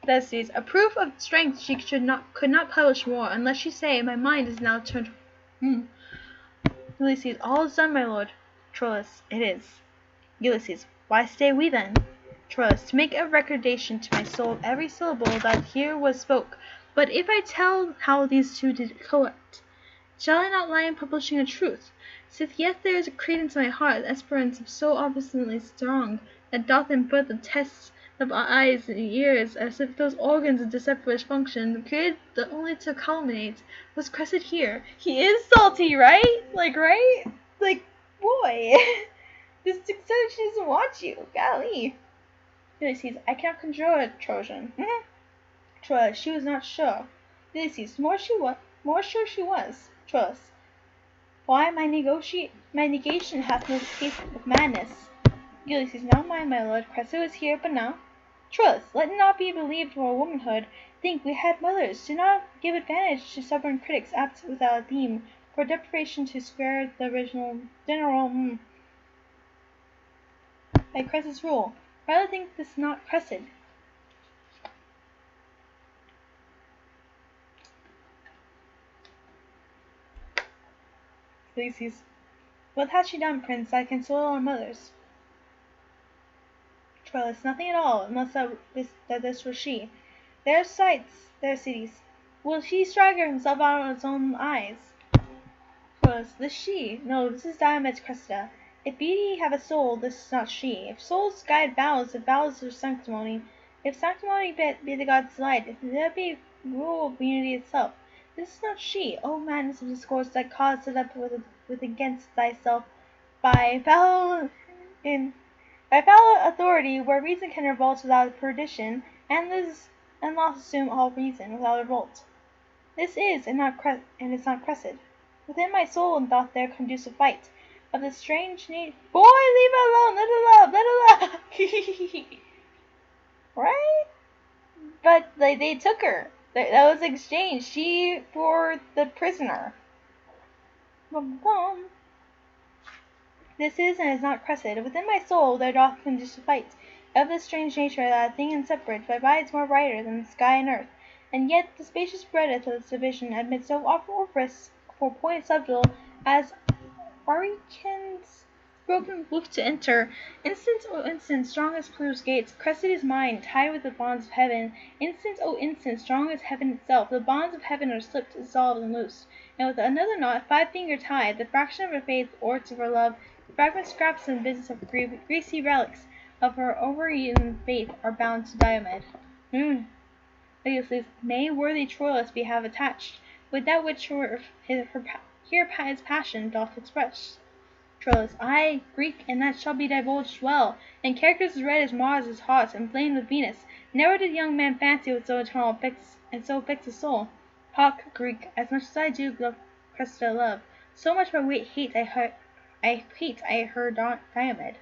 Thyrstes, a proof of strength she could not publish more, unless she say, my mind is now turned. Ulysses, all is done, my lord. Troilus, it is. Ulysses, why stay we then? Troilus, to make a recordation to my soul of every syllable that here was spoke. But if I tell how these two did coet, shall I not lie in publishing a truth? Sith yet there is a credence in my heart, esperance of so obstinately strong, that doth input the tests of eyes and ears, as if those organs of deceptive function, created only to culminate, was Cressida here. He is salty, right? Right? Boy. This extent she doesn't want you. Golly. Ulysses, I cannot conjure a Trojan. Troilus, she was not sure. Ulysses, more sure she was. Troilus, why, my negation hath no case of madness. Ulysses, now mind, my lord, Cressida was here but now. Troilus, let it not be believed of our womanhood. Think, we had mothers. Do not give advantage to stubborn critics apt without a theme, for deprivation to square the general by Cressida's rule. Rather think this not Cressida. Ulysses, what hath she done, prince, that can soil our mothers? Troilus, nothing at all, unless that this were she. Their sights, their cities. Will he stagger himself out of his own eyes? Troilus, this she. No, this is Diomed's Cressida. If beauty have a soul, this is not she. If souls guide vows, if vows are sanctimony, if sanctimony be the god's delight, if there be rule of unity itself, this is not she. O madness of discourse that caused it up with against thyself by foul authority, where reason can revolt without perdition, and loss assume all reason without revolt. This is, and is not Cressida. Within my soul and thought there conducive fight. of the strange nature. Boy, leave her alone. Let her love. Let her love. Right? But they took her. That was exchanged. She for the prisoner. Bum, bum. This is and is not Cressida. Within my soul there doth conduce a fight of this strange nature, that a thing inseparate, but bides more brighter than the sky and earth. And yet the spacious breadth of its division admits no orifice for point subtle as Arican's broken roof to enter. Instant, O instant, strong as Pluto's gates, Cressida's mind, tied with the bonds of heaven. Instant, O instant, strong as heaven itself, the bonds of heaven are slipped, dissolved, and loosed. And with another knot, 5-finger tied, the fraction of her faith, orts of her love, fragment scraps and bits of greasy relics of her overeaten faith are bound to Diomed. May worthy Troilus be have attached with that which here his passion doth express. Troilus, aye, Greek, and that shall be divulged well, in characters as red as Mars is hot, and blamed with Venus. Never did young man fancy with so eternal and so fixed a soul. Hawk, Greek, as much as I do love Cressida love, so much by weight hate I her Diomed.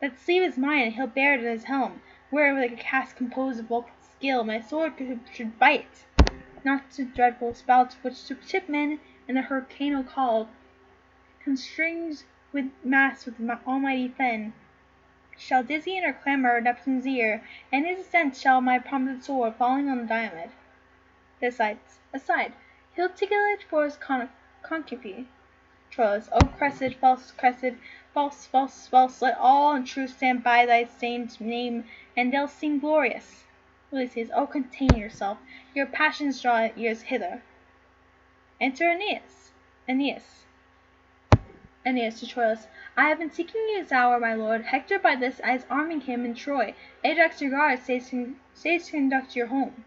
That sleeve is mine, and he'll bear it in his helm, where like a cast composed of Vulcan's skill, my sword should bite, not to dreadful spouts which to shipmen in the hurricane called, constrings with mass with almighty fen, shall dizzy in her clamour Neptune's ear, and his ascent shall my prompted sword falling on the Diomed. Aside, he'll tickle it for his concubine. Troilus, O Cressid, false, false, let all untruth stand by thy stained name, and they'll seem glorious. Ulysses, O contain yourself, your passions draw ears hither. Enter Aeneas to Troilus, I have been seeking you this hour, my lord. Hector by this is arming him in Troy. Ajax your guard stays to conduct you home.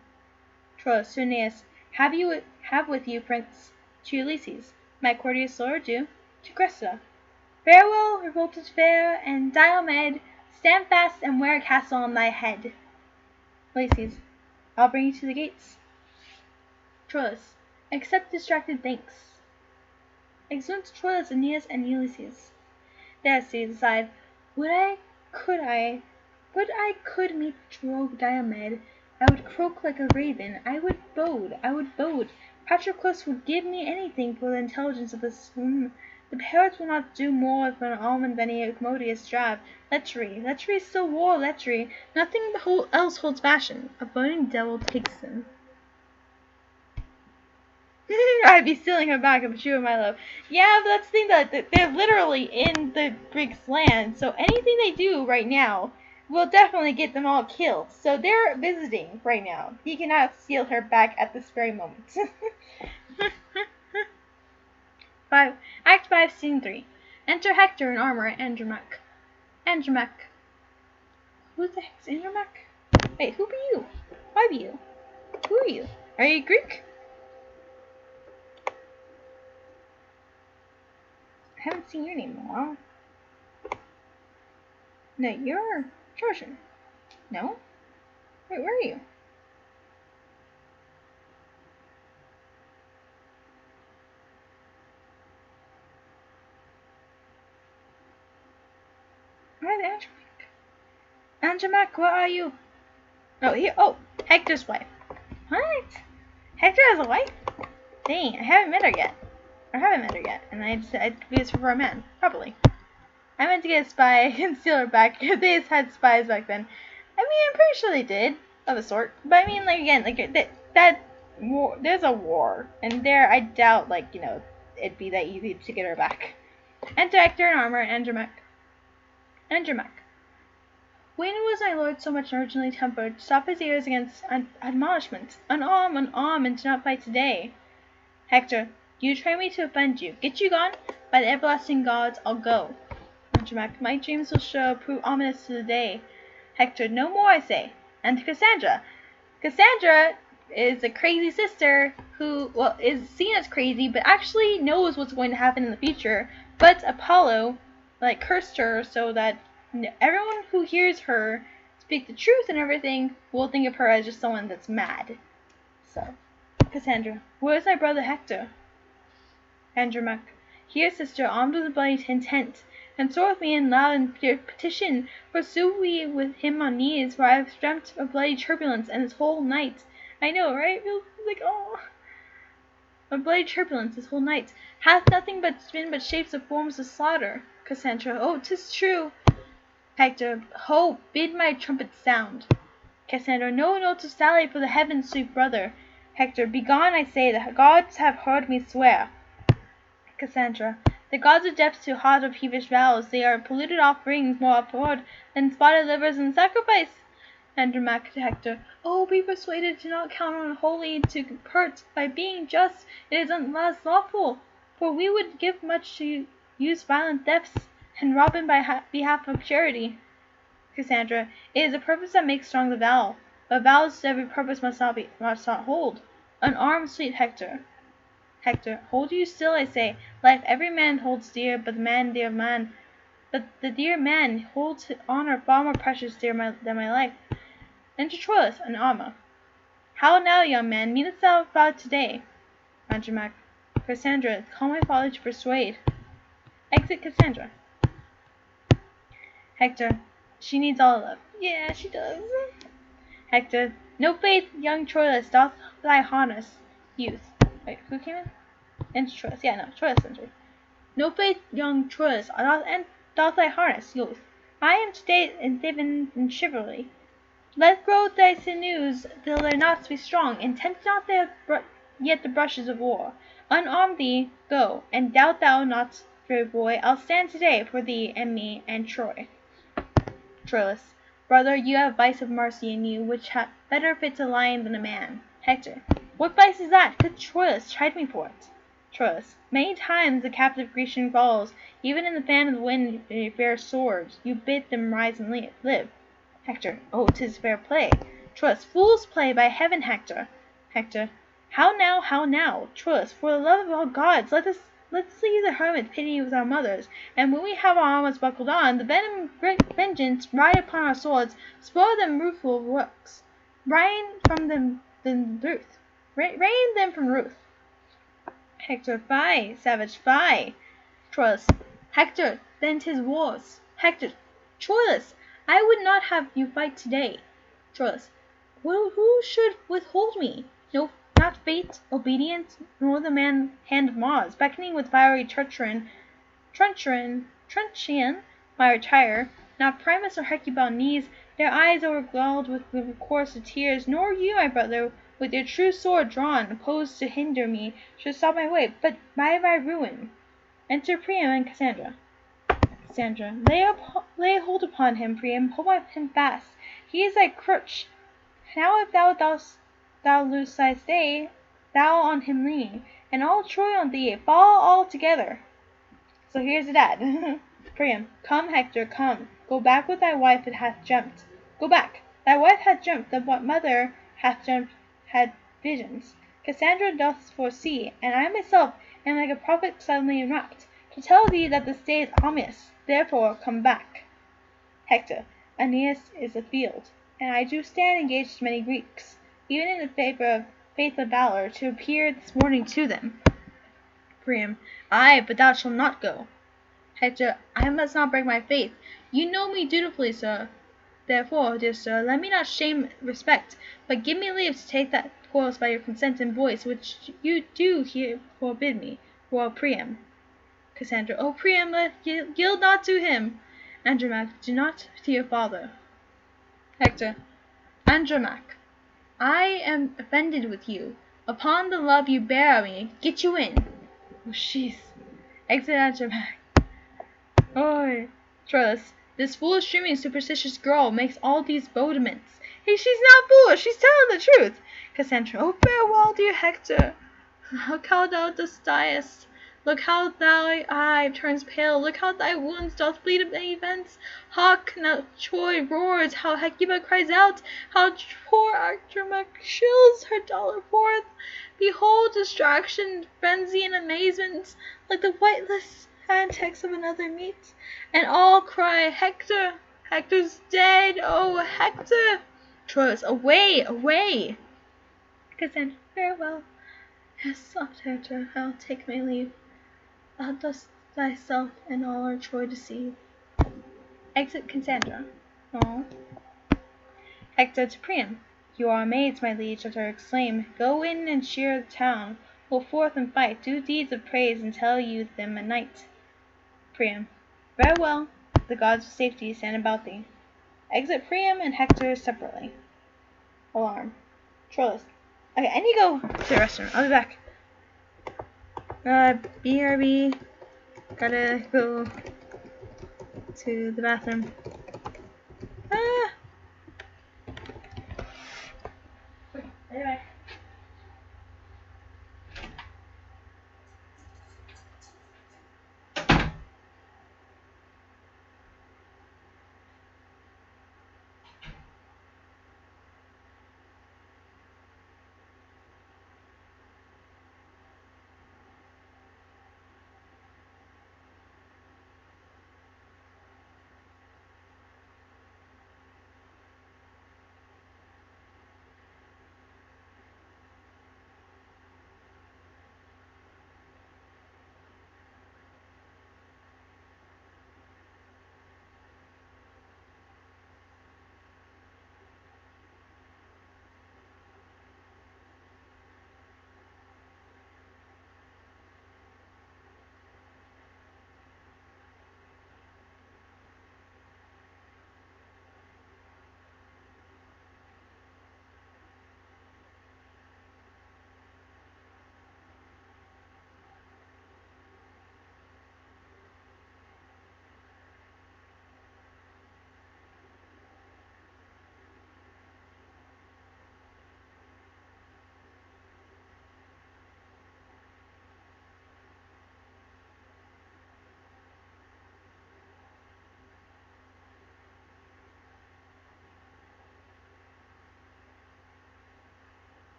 Troilus to Aeneas, have with you, prince. To Ulysses, my courteous lord, do. To Cressida, farewell, revolted fair, and Diomed, stand fast and wear a castle on thy head. Ulysses, I'll bring you to the gates. Troilus, accept distracted thanks. Exeunt Troilus, Aeneas, and Ulysses. Theresites aside, would I could meet rogue Diomed, I would croak like a raven, I would bode. Patroclus would give me anything for the intelligence of this woman. The parrots will not do more for an almond than a commodious drab. Lechery is still war, lechery. Nothing else holds fashion. A burning devil takes them. I'd be stealing her back if she were my love. Yeah, but that's the thing, that they're literally in the Greeks' land, so anything they do right now will definitely get them all killed. So they're visiting right now. He cannot steal her back at this very moment. Act 5, Scene 3. Enter Hector in armor and Andromache. Who the heck's Andromache? Wait, who be you? Why be you? Who are you? Are you Greek? I haven't seen your name in a while. No, you're Trojan. No? Wait, where are you? Where's Andromache? Andromache, where are you? Oh, here. Oh, Hector's wife. What? Hector has a wife? Dang, I haven't met her yet. And I confused her for a man. Probably. I meant to get a spy and steal her back. They had spies back then. I mean, I'm pretty sure they did, of a sort. But I mean, like, again, like, that war, there's a war. And there, I doubt, like, you know, it'd be that easy to get her back. Enter Hector in armor, Andromache. When was my lord so much originally tempered, to stop his ears against admonishment? Unarm, and do not fight today. Hector, you train me to offend you. Get you gone? By the everlasting gods, I'll go. Andromache, my dreams will prove ominous to the day. Hector, no more, I say. And to Cassandra. Cassandra is a crazy sister who, well, is seen as crazy, but actually knows what's going to happen in the future. But Apollo, like, cursed her so that everyone who hears her speak the truth and everything will think of her as just someone that's mad. So, Cassandra, where's my brother Hector? Andromache, Here, sister, armed with bloody intent, consort with me in loud and clear petition, pursue we with him on knees, for I have dreamt of bloody turbulence, and this whole night. I know, right? It feels like, oh, of bloody turbulence this whole night hath nothing been but shapes of forms of slaughter. Cassandra. Oh, 'tis true. Hector. Ho, bid my trumpet sound. Cassandra. No, no, to sally for the heavens, sweet brother. Hector. Begone, I say, the gods have heard me swear. Cassandra. The gods are deaf to hot or peevish vows. They are polluted offerings more abhorred than spotted livers in sacrifice. Andromache to Hector. Oh, be persuaded to not count on wholly to hurt. By being just, it is less lawful. For we would give much to use violent thefts, and rob him by behalf of charity. Cassandra. It is a purpose that makes strong the vow. But vows to every purpose must not hold. Unarmed, sweet Hector. Hector. Hold you still, I say. Life every man holds dear, but the dear man holds honor far more precious than my life. Enter Troilus and Alma. How now, young man, meanest thou vow today? Andromache. Cassandra, call my father to persuade. Exit Cassandra. Hector. She needs all love. Yeah, she does. Hector. No faith, young Troilus, doth thy harness. Youth. Wait, who came in? Enter Troilus. Yeah, no, Troilus entered. No faith, young Troilus, doth thy harness. Youth. I am today endiven in chivalry. Let grow thy sinews till their knots be strong, and tempt not yet the brushes of war. Unarm thee, go, and doubt thou not, brave boy, I'll stand today for thee and me and Troy. Troilus. Brother, you have vice of mercy in you, which better fits a lion than a man. Hector. What vice is that? Good Troilus, chide me for it. Troilus. Many times the captive Grecian falls, even in the fan of the wind they bear swords. You bid them rise and live. Hector. Oh, 'tis fair play. Troilus. Fool's play, by heaven, Hector. Hector. How now, how now? Troilus. For the love of all gods, let's leave the hermit pity with our mothers, and when we have our armors buckled on, the venom vengeance ride upon our swords, spoil them ruthful rooks, rain them from ruth. Hector. Fie, savage, fie. Troilus. Hector, then 'tis wars. Hector. Troilus, I would not have you fight today. Troilus. Who should withhold me? No, not fate, obedience, nor the hand of Mars, beckoning with fiery truncheon, my retire, not Primus or Hecuba knees, their eyes o'erglowned with the course of tears, nor you, my brother, with your true sword drawn, opposed to hinder me, should stop my way, but by my ruin. Enter Priam and Cassandra. Cassandra. Lay hold upon him, Priam, hold him fast. He is thy crutch. Now if thou lose thy stay, thou on him leaning, and all Troy on thee, fall all together. So here's the dad. Priam. Come, Hector, come. Go back with thy wife that hath dreamt. Go back. Thy wife hath dreamt, the mother hath dreamt, had visions. Cassandra doth foresee, and I myself am like a prophet suddenly enwrapped, to tell thee that the stay is ominous. Therefore come back. Hector. Aeneas is afield, and I do stand engaged to many Greeks, even in the favor of faith of valor, to appear this morning to them. Priam. Ay, but thou shalt not go. Hector. I must not break my faith. You know me dutifully, sir. Therefore, dear sir, let me not shame respect, but give me leave to take that course by your consent and voice, which you do here forbid me. Royal Priam. Cassandra. O Priam, yield not to him. Andromache. Do not fear father. Hector. Andromache. I am offended with you. Upon the love you bear me, get you in. Oh, sheesh. Exit Andromache. Oi. Troilus. This foolish, dreaming, superstitious girl makes all these bodements. Hey, she's not foolish, she's telling the truth. Cassandra. Oh, farewell, dear Hector. Look how thou dost diest. Look how thy eye turns pale. Look how thy wounds doth bleed at many vents. Hark, now Troy roars, how Hecuba cries out, how poor Andromache shrills her dolor forth. Behold distraction, frenzy, and amazement, like the wightless antics of another meet, and all cry, Hector, Hector's dead, oh Hector. Troilus. Away, away. Cassandra. Farewell. Yes, soft Hector, I'll take my leave. Thou dost thyself and all our Troy deceive. Exit Cassandra. Oh. Hector to Priam. You are maids, my liege, let her exclaim. Go in and cheer the town. Go forth and fight. Do deeds of praise and tell you them a night. Priam. Very well. The gods of safety stand about thee. Exit Priam and Hector separately. Alarm. Troilus. Okay, I need to go to the restroom. I'll be back. BRB. Gotta go to the bathroom. Ah! Okay, I'll be back.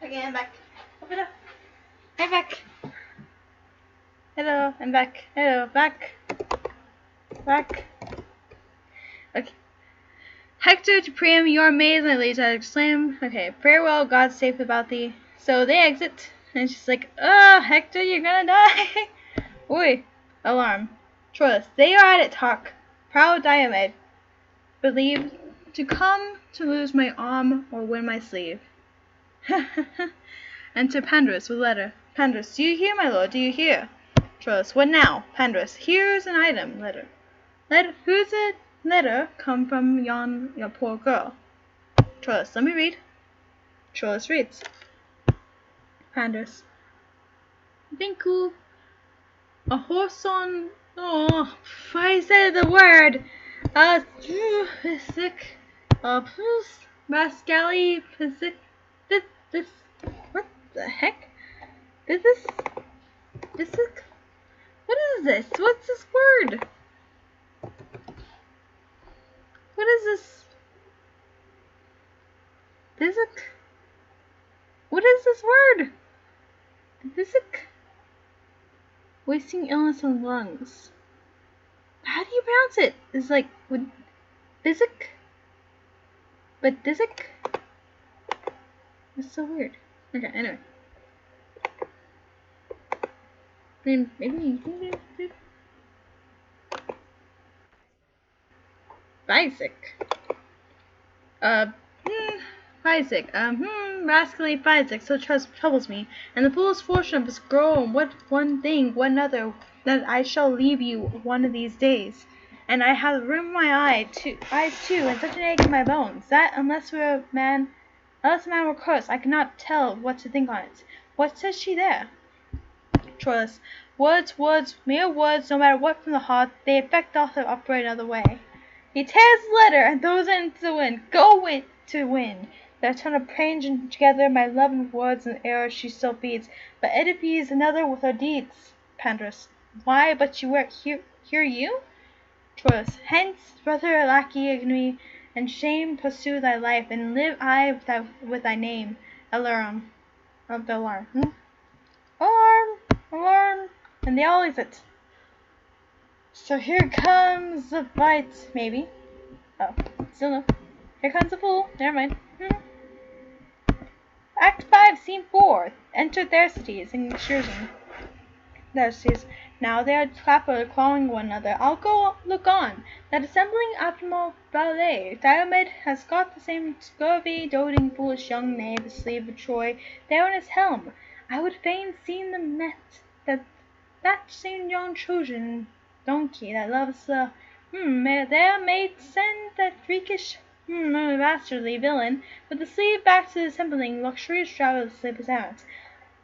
Okay, I'm back. Open up. I'm back. Hello, I'm back. Hello, back. Back. Okay. Hector to Priam, you are maids, my liege, I exclaim. Okay, farewell, God safe about thee. So they exit, and she's like, Hector, you're gonna die. Oi, alarm. Troilus, they are at it, talk. Proud Diomed, believe to come to lose my arm or win my sleeve. Enter Pandarus with letter. Pandarus, do you hear, my lord? Do you hear? Troilus, what now? Pandarus, here's an item. Letter. Who's it? Letter come from your poor girl. Troilus, let me read. Troilus reads. Pandarus. Binku. A horse on. Oh, I said the word. Sick. Rascally. This. What the heck? This. What is this? What's this word? What is this? Physic? What is this word? Physic? Wasting illness on lungs. How do you pronounce it? It's like, physic? But physic? It's so weird. Okay, anyway. I mean, maybe Isaac. Isaac. Rascally Isaac so troubles me, and the fool's fortune of this girl, what one thing, what another, that I shall leave you one of these days. And I have a room in my eyes too, and such an ache in my bones, that unless a man were cursed, I cannot tell what to think on it. What says she there? Troilus. Words, mere words, no matter what from the heart, they affect also operate another way. He tears the letter and throws it into the wind. Go to wind. Their tone of praying together my love and words and error she still feeds, but edifies another with her deeds. Pandarus. Why, but you were here you? Troilus. Hence, brother lackey ignominy, and shame pursue thy life, and live I with thy name. Alarum. Of the alarm. Alarm, and they all exit. So here comes the fight, maybe. Oh, still no. Here comes the fool. Never mind. Act 5, Scene 4. Enter Thersites and Shurzen. Thersites. Now they are clawing one another. I'll go look on. That assembling optimal ballet. Diomed has got the same scurvy, doting, foolish young knave, the slave of Troy, there on his helm. I would fain seen them met, that same young Trojan donkey that loves the there may send that freakish bastardly villain with the sleeve back to the assembling luxurious travel of the sleeper's errant.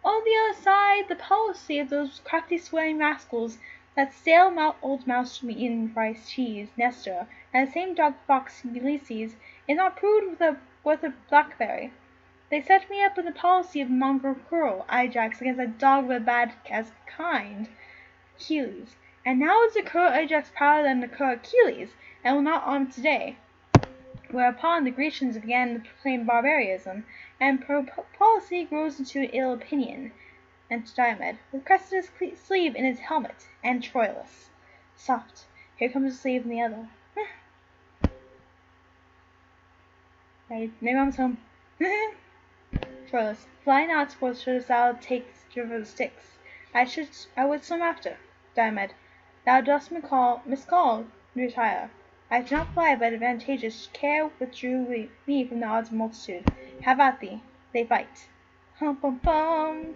On the other side, the policy of those crafty swearing rascals, that stale old mouse eaten rice cheese, Nestor, and the same dog fox Ulysses, is not proved worth a blackberry. They set me up with the policy of mongrel curl, Ajax, against a dog of a bad kind, Achilles. And now is the cur Ajax prouder than the cur Achilles, and will not arm today. Whereupon the Grecians began to proclaim barbarism, and policy grows into ill opinion. And Diomed, with Cressida's sleeve in his helmet, and Troilus. Soft, here comes the sleeve in the other. Maybe I'm home. Troilus, fly not, for shouldst thou take the sticks. I would swim after. Diomed, thou dost miscall, retire. I did not fly, but advantageous care withdrew me from the odds of multitude. Have at thee. They fight. Hum pum pum.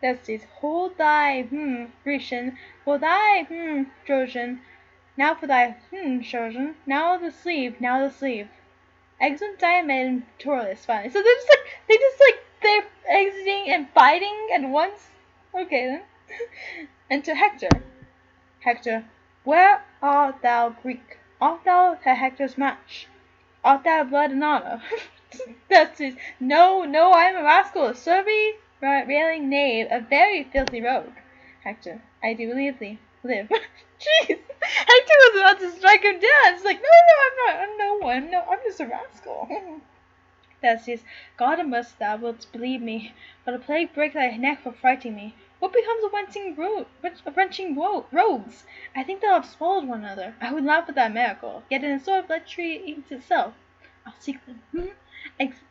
Thersites, hold thy, Grecian, hold thy, Trojan. Now for thy, Trojan. Now the sleeve. Exit Diomed and Troilus finally. So they're exiting and fighting at once? Okay then. Enter Hector. Hector, where art thou, Greek? Art thou Hector's match? Art thou blood and honor? Thersites, no, I am a rascal, a surly, railing knave, a very filthy rogue. Hector, I do believe thee. Live. Jeez, Hector was about to strike him down. It's like, no, I'm just a rascal. Thersites, God and mercy, thou wilt believe me, but a plague break thy neck for frighting me. What becomes of wrenching rogues? I think they'll have swallowed one another. I would laugh at that miracle, yet in a sort of lechery eats itself. I'll seek them. Exit.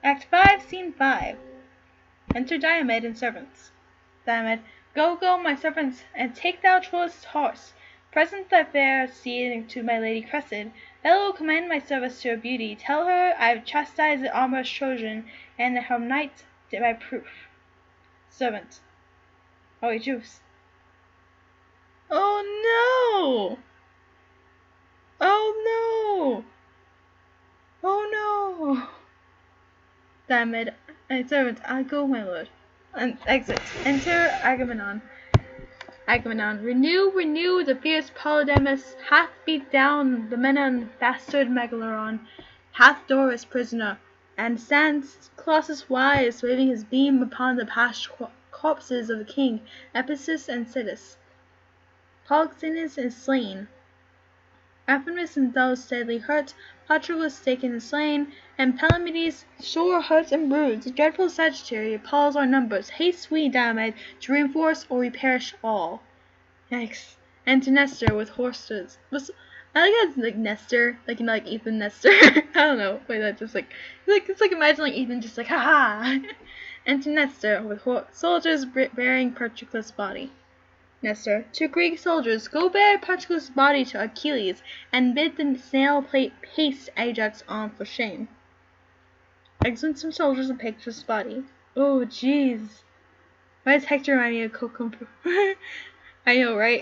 Act 5, Scene 5. Enter Diomed and servants. Diomed, go, my servants, and take thou Troilus' horse. Present thy fair steed to my lady Cressida. Fellow, commend my service to her beauty. Tell her I have chastised the amorous Trojan, and her knight by proof. Servant. Oh, he droops. Oh no! Diomed, servant, I go, my lord. And exit. Enter Agamemnon. Agamemnon, renew, the fierce Polydamas hath beat down the Menon bastard Megaleron, hath Doris prisoner, and stands Colossus wise, waving his beam upon the past corpses of the king, Epicus and Sidus. Polyxenus is slain. Aphamus himself sadly hurt, Patroclus taken and slain, and Palamedes sore hurt and bruised. Dreadful Sagittary appalls our numbers. Haste we, Diomed, to reinforce, or we perish all. Yikes. Enter Nestor with horses. I like that it's like Nestor, like Ethan Nestor. I don't know. Wait, that just it's like imagine like Ethan just like haha. Enter Nestor with soldiers bearing Patroclus' body. Nestor, to Greek soldiers, go bear Patroclus' body to Achilles, and bid the snail plate paste Ajax on for shame. Exit some soldiers and Patroclus' body. Oh, jeez. Why does Hector remind me of Cucumber? I know, right?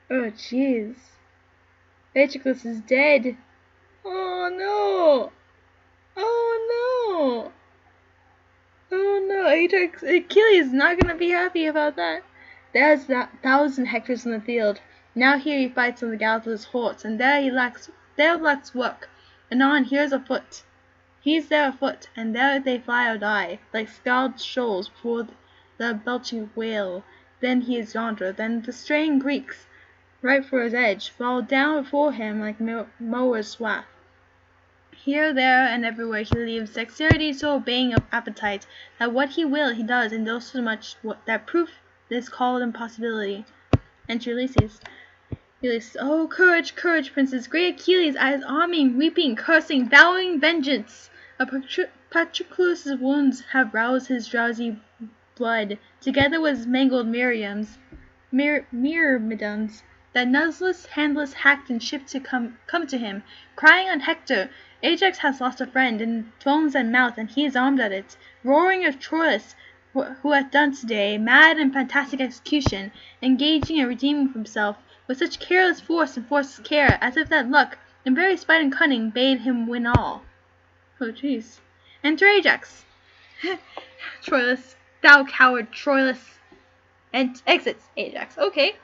Oh, jeez. Patroclus is dead. Oh, no. Oh, no. Oh no, Achilles is not going to be happy about that. There's 1,000 Hectors in the field. Now here he fights on the gallows of his horse, and there lacks work. Anon here's afoot. He's there afoot, and there they fly or die, like scald shoals before the belching whale. Then he is yonder, then the straying Greeks, right for his edge, fall down before him like mowers swath. Here, there, and everywhere he leaves dexterity so obeying of appetite, that what he will he does, and does so much that proof is called impossibility. Enter Ulysses. Ulysses, oh, courage, courage, princes! Great Achilles at his army, weeping, cursing, vowing vengeance. Patroclus' wounds have roused his drowsy blood, together with his mangled myrmidons, that nuzzless, handless, hacked, and shipped to come to him, crying on Hector. Ajax has lost a friend, and foams at mouth, and he is armed at it, roaring of Troilus, who hath done today mad and fantastic execution, engaging and redeeming himself with such careless force and forceless care, as if that luck, and very spite and cunning, bade him win all. Oh, jeez. Enter Ajax. Troilus, thou coward, Troilus. And exits Ajax. Okay.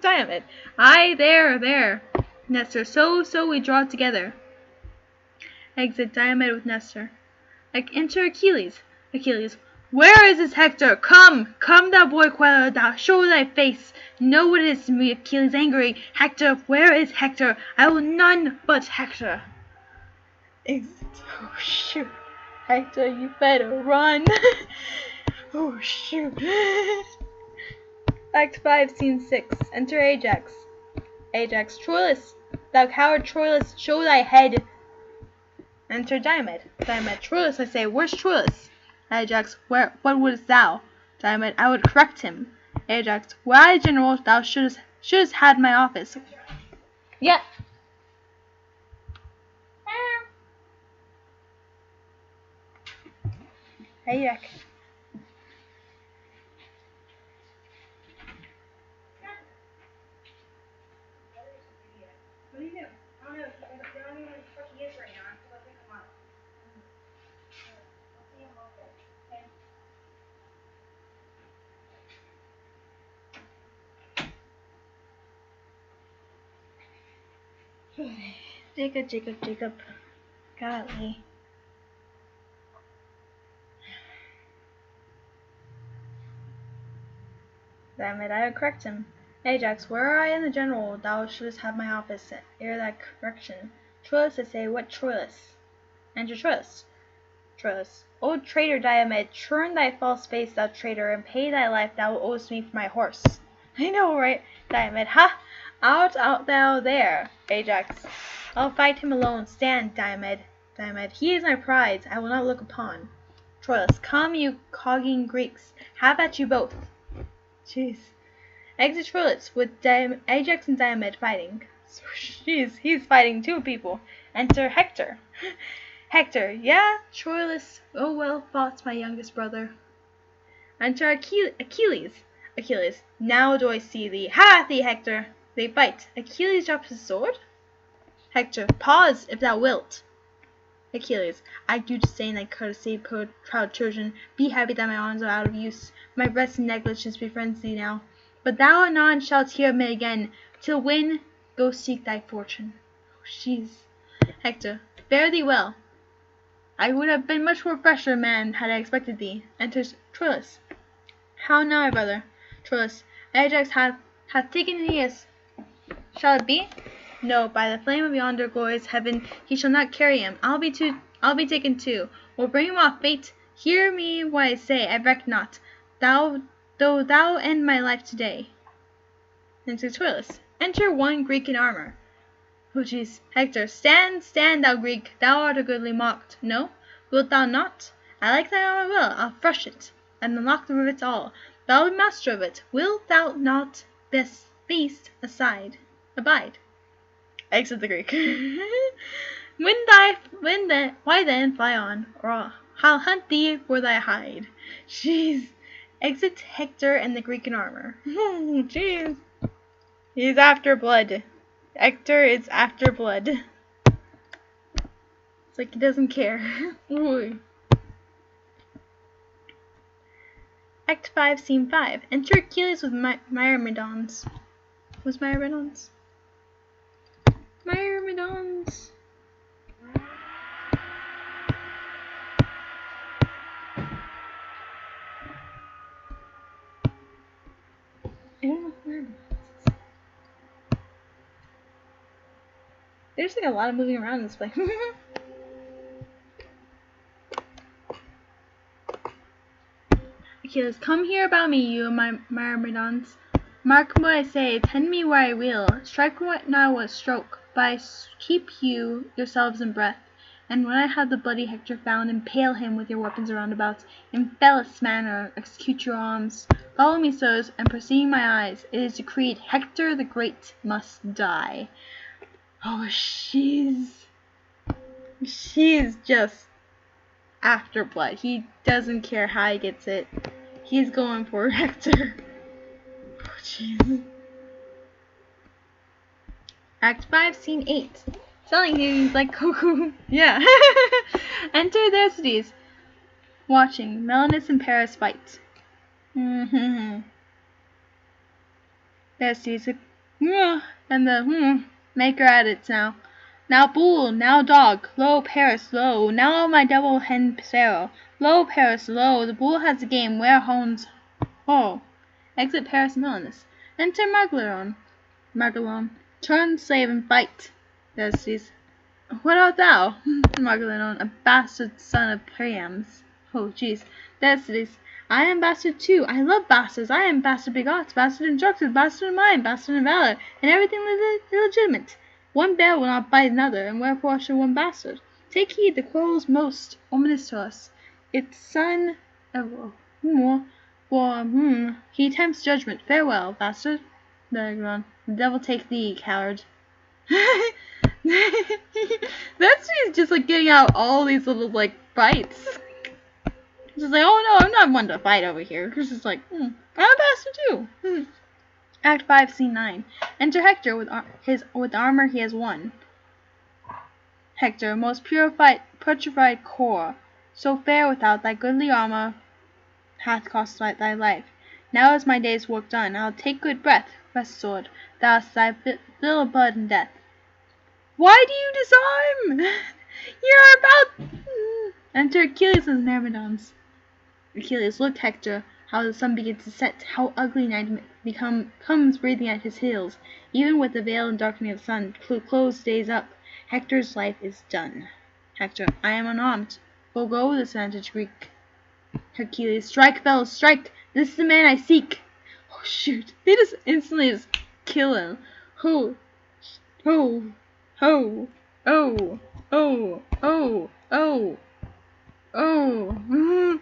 Diomed. Aye, there. Nestor, so we draw together. Exit Diomed with Nestor. Enter Achilles. Achilles, where is this Hector? Come, thou boy queller, thou show thy face. Know what it is to me, Achilles angry. Hector, where is Hector? I will none but Hector. Exit. Oh, shoot. Hector, you better run. Oh, shoot. Act 5, Scene 6. Enter Ajax. Ajax, Troilus, thou coward Troilus, show thy head. Enter Diomed. Diomed, Troilus, I say, where's Troilus? Ajax, what wouldst thou? Diomed, I would correct him. Ajax, were I general, thou shouldst had my office. Yeah. Hey, Jack. What are you doing? I don't know. They don't even know what he is right now. I feel like they come up. I'll see him later. Okay. Jacob. Golly. Damn it, I would correct him. Ajax, were I in the general, thou shouldst have my office ere that correction. Troilus, I say, what Troilus? Enter Troilus. Troilus, old traitor Diomed, turn thy false face, thou traitor, and pay thy life thou owest me for my horse. I know, right? Diomed, ha! Out thou there. Ajax, I'll fight him alone. Stand, Diomed. Diomed, he is my prize, I will not look upon. Troilus, come, you cogging Greeks, have at you both. Jeez. Exit Troilus with Ajax and Diomed fighting. Jeez, he's fighting two people. Enter Hector. Hector, yeah, Troilus. Oh, well fought, my youngest brother. Enter Achilles. Achilles, now do I see thee. Ha thee, Hector. They fight. Achilles drops his sword. Hector, pause, if thou wilt. Achilles, I do disdain thy courtesy, proud Trojan. Be happy that my arms are out of use. My breast and negligence befriends thee now. But thou anon shalt hear of me again. Till when, go seek thy fortune. Oh, jeez. Hector, fare thee well. I would have been much more fresher man had I expected thee. Enters Troilus. How now, my brother? Troilus. Ajax hath taken Aeneas. Shall it be? No, by the flame of yonder glorious heaven, he shall not carry him. I'll be taken too. We'll bring him off, fate. Hear me what I say, I reck not. Though thou end my life today. Enter Troilus. Enter one Greek in armor. Oh, jeez. Hector, stand, thou Greek. Thou art a goodly mocked. No? Wilt thou not? I like thy armor well. I'll frush it, and unlock the rivets all. Thou be master of it. Wilt thou not best feast aside? Abide. Exit the Greek. Why then fly on, or I'll hunt thee for thy hide. Jeez. Exit Hector and the Greek in armor. Jeez. He's after blood. Hector is after blood. It's like he doesn't care. Ooh. Act 5, Scene 5. Enter Achilles with Myrmidons. Was Myrmidons? Myrmidons. I don't know where. There's like a lot of moving around in this play. Achilles, come here about me, you my Myrmidons. Mark what I say, tend me where I will. Strike what now what stroke, but keep you yourselves in breath. And when I have the bloody Hector found, impale him with your weapons around about. In fellest manner execute your arms. Follow me, sirs, and perceiving my eyes, it is decreed Hector the Great must die. Oh, she's just after blood. He doesn't care how he gets it. He's going for Hector. Oh, jeez. Act 5, Scene 8. Telling you he's like cuckoo. Yeah. Enter Thersites. Watching. Melanus and Paris fight. Thersites. And the maker at it now. Now bull, now dog, lo Paris, lo, now my double hen Sarah, lo Paris, lo, the bull has the game, where hones, ho. Exit Paris and Melanus. Enter Margalon, turn slave and fight. Thersites. What art thou? Margalon, a bastard son of Priam's. Oh, jeez. Thersites. I am bastard too. I love bastards. I am bastard begot, bastard instructed, bastard in mind, bastard in valor, and everything illegitimate. One bear will not bite another, and wherefore should one bastard? Take heed, the quarrel's most ominous to us. Its son, he tempts judgment. Farewell, bastard. The devil take thee, coward. That's just like getting out all these little like fights. Just like, oh no, I'm not one to fight over here. It's just like, I'm a bastard too. Act 5, Scene 9. Enter Hector with armor he has won. Hector, most petrified core, so fair without thy goodly armor hath cost thy life. Now is my day's work done. I'll take good breath. Rest, sword. Thou hast thy fill of blood and death. Why do you disarm? You're about. Enter Achilles with Myrmidons. Achilles, look, Hector, how the sun begins to set, how ugly night comes breathing at his heels. Even with the veil and darkening of the sun, close days up, Hector's life is done. Hector, I am unarmed. Forgo this vantage, Greek. Achilles, strike, fellows, strike! This is the man I seek! Oh, shoot. They just instantly kill him. Ho! Ho! Ho! Oh! Oh! Oh! Oh! Oh!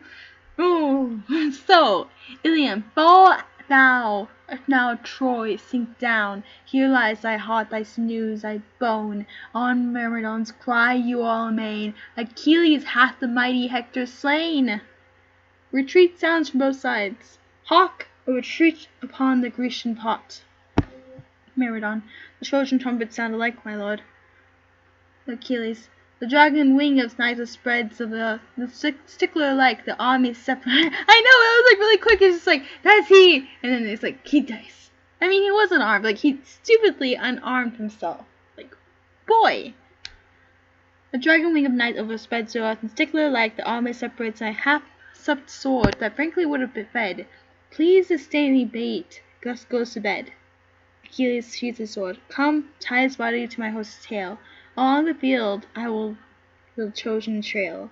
Oh! So, Ilium, fall thou! Now, Troy, sink down. Here lies thy heart, thy sinews, thy bone. On Myrmidons cry you all amain. Achilles hath the mighty Hector slain. Retreat sounds from both sides. Hawk, a retreat upon the Grecian pot. Myrmidon, the Trojan trumpet sound alike, my lord. Achilles, the dragon wing of Cnidos spreads of the stickler like the army separate. I know, it was like really quick. It's just like, that's he, and then it's like he dies. I mean, he wasn't armed. Like he stupidly unarmed himself. Like, boy. A dragon wing of night overspreads the earth, and stickler-like the army separates a half-supped sword that frankly would have been fed. Please sustain me, bait. Gus goes to bed. Achilles sheathes his sword. Come, tie his body to my horse's tail. Along the field I will the Trojan trail.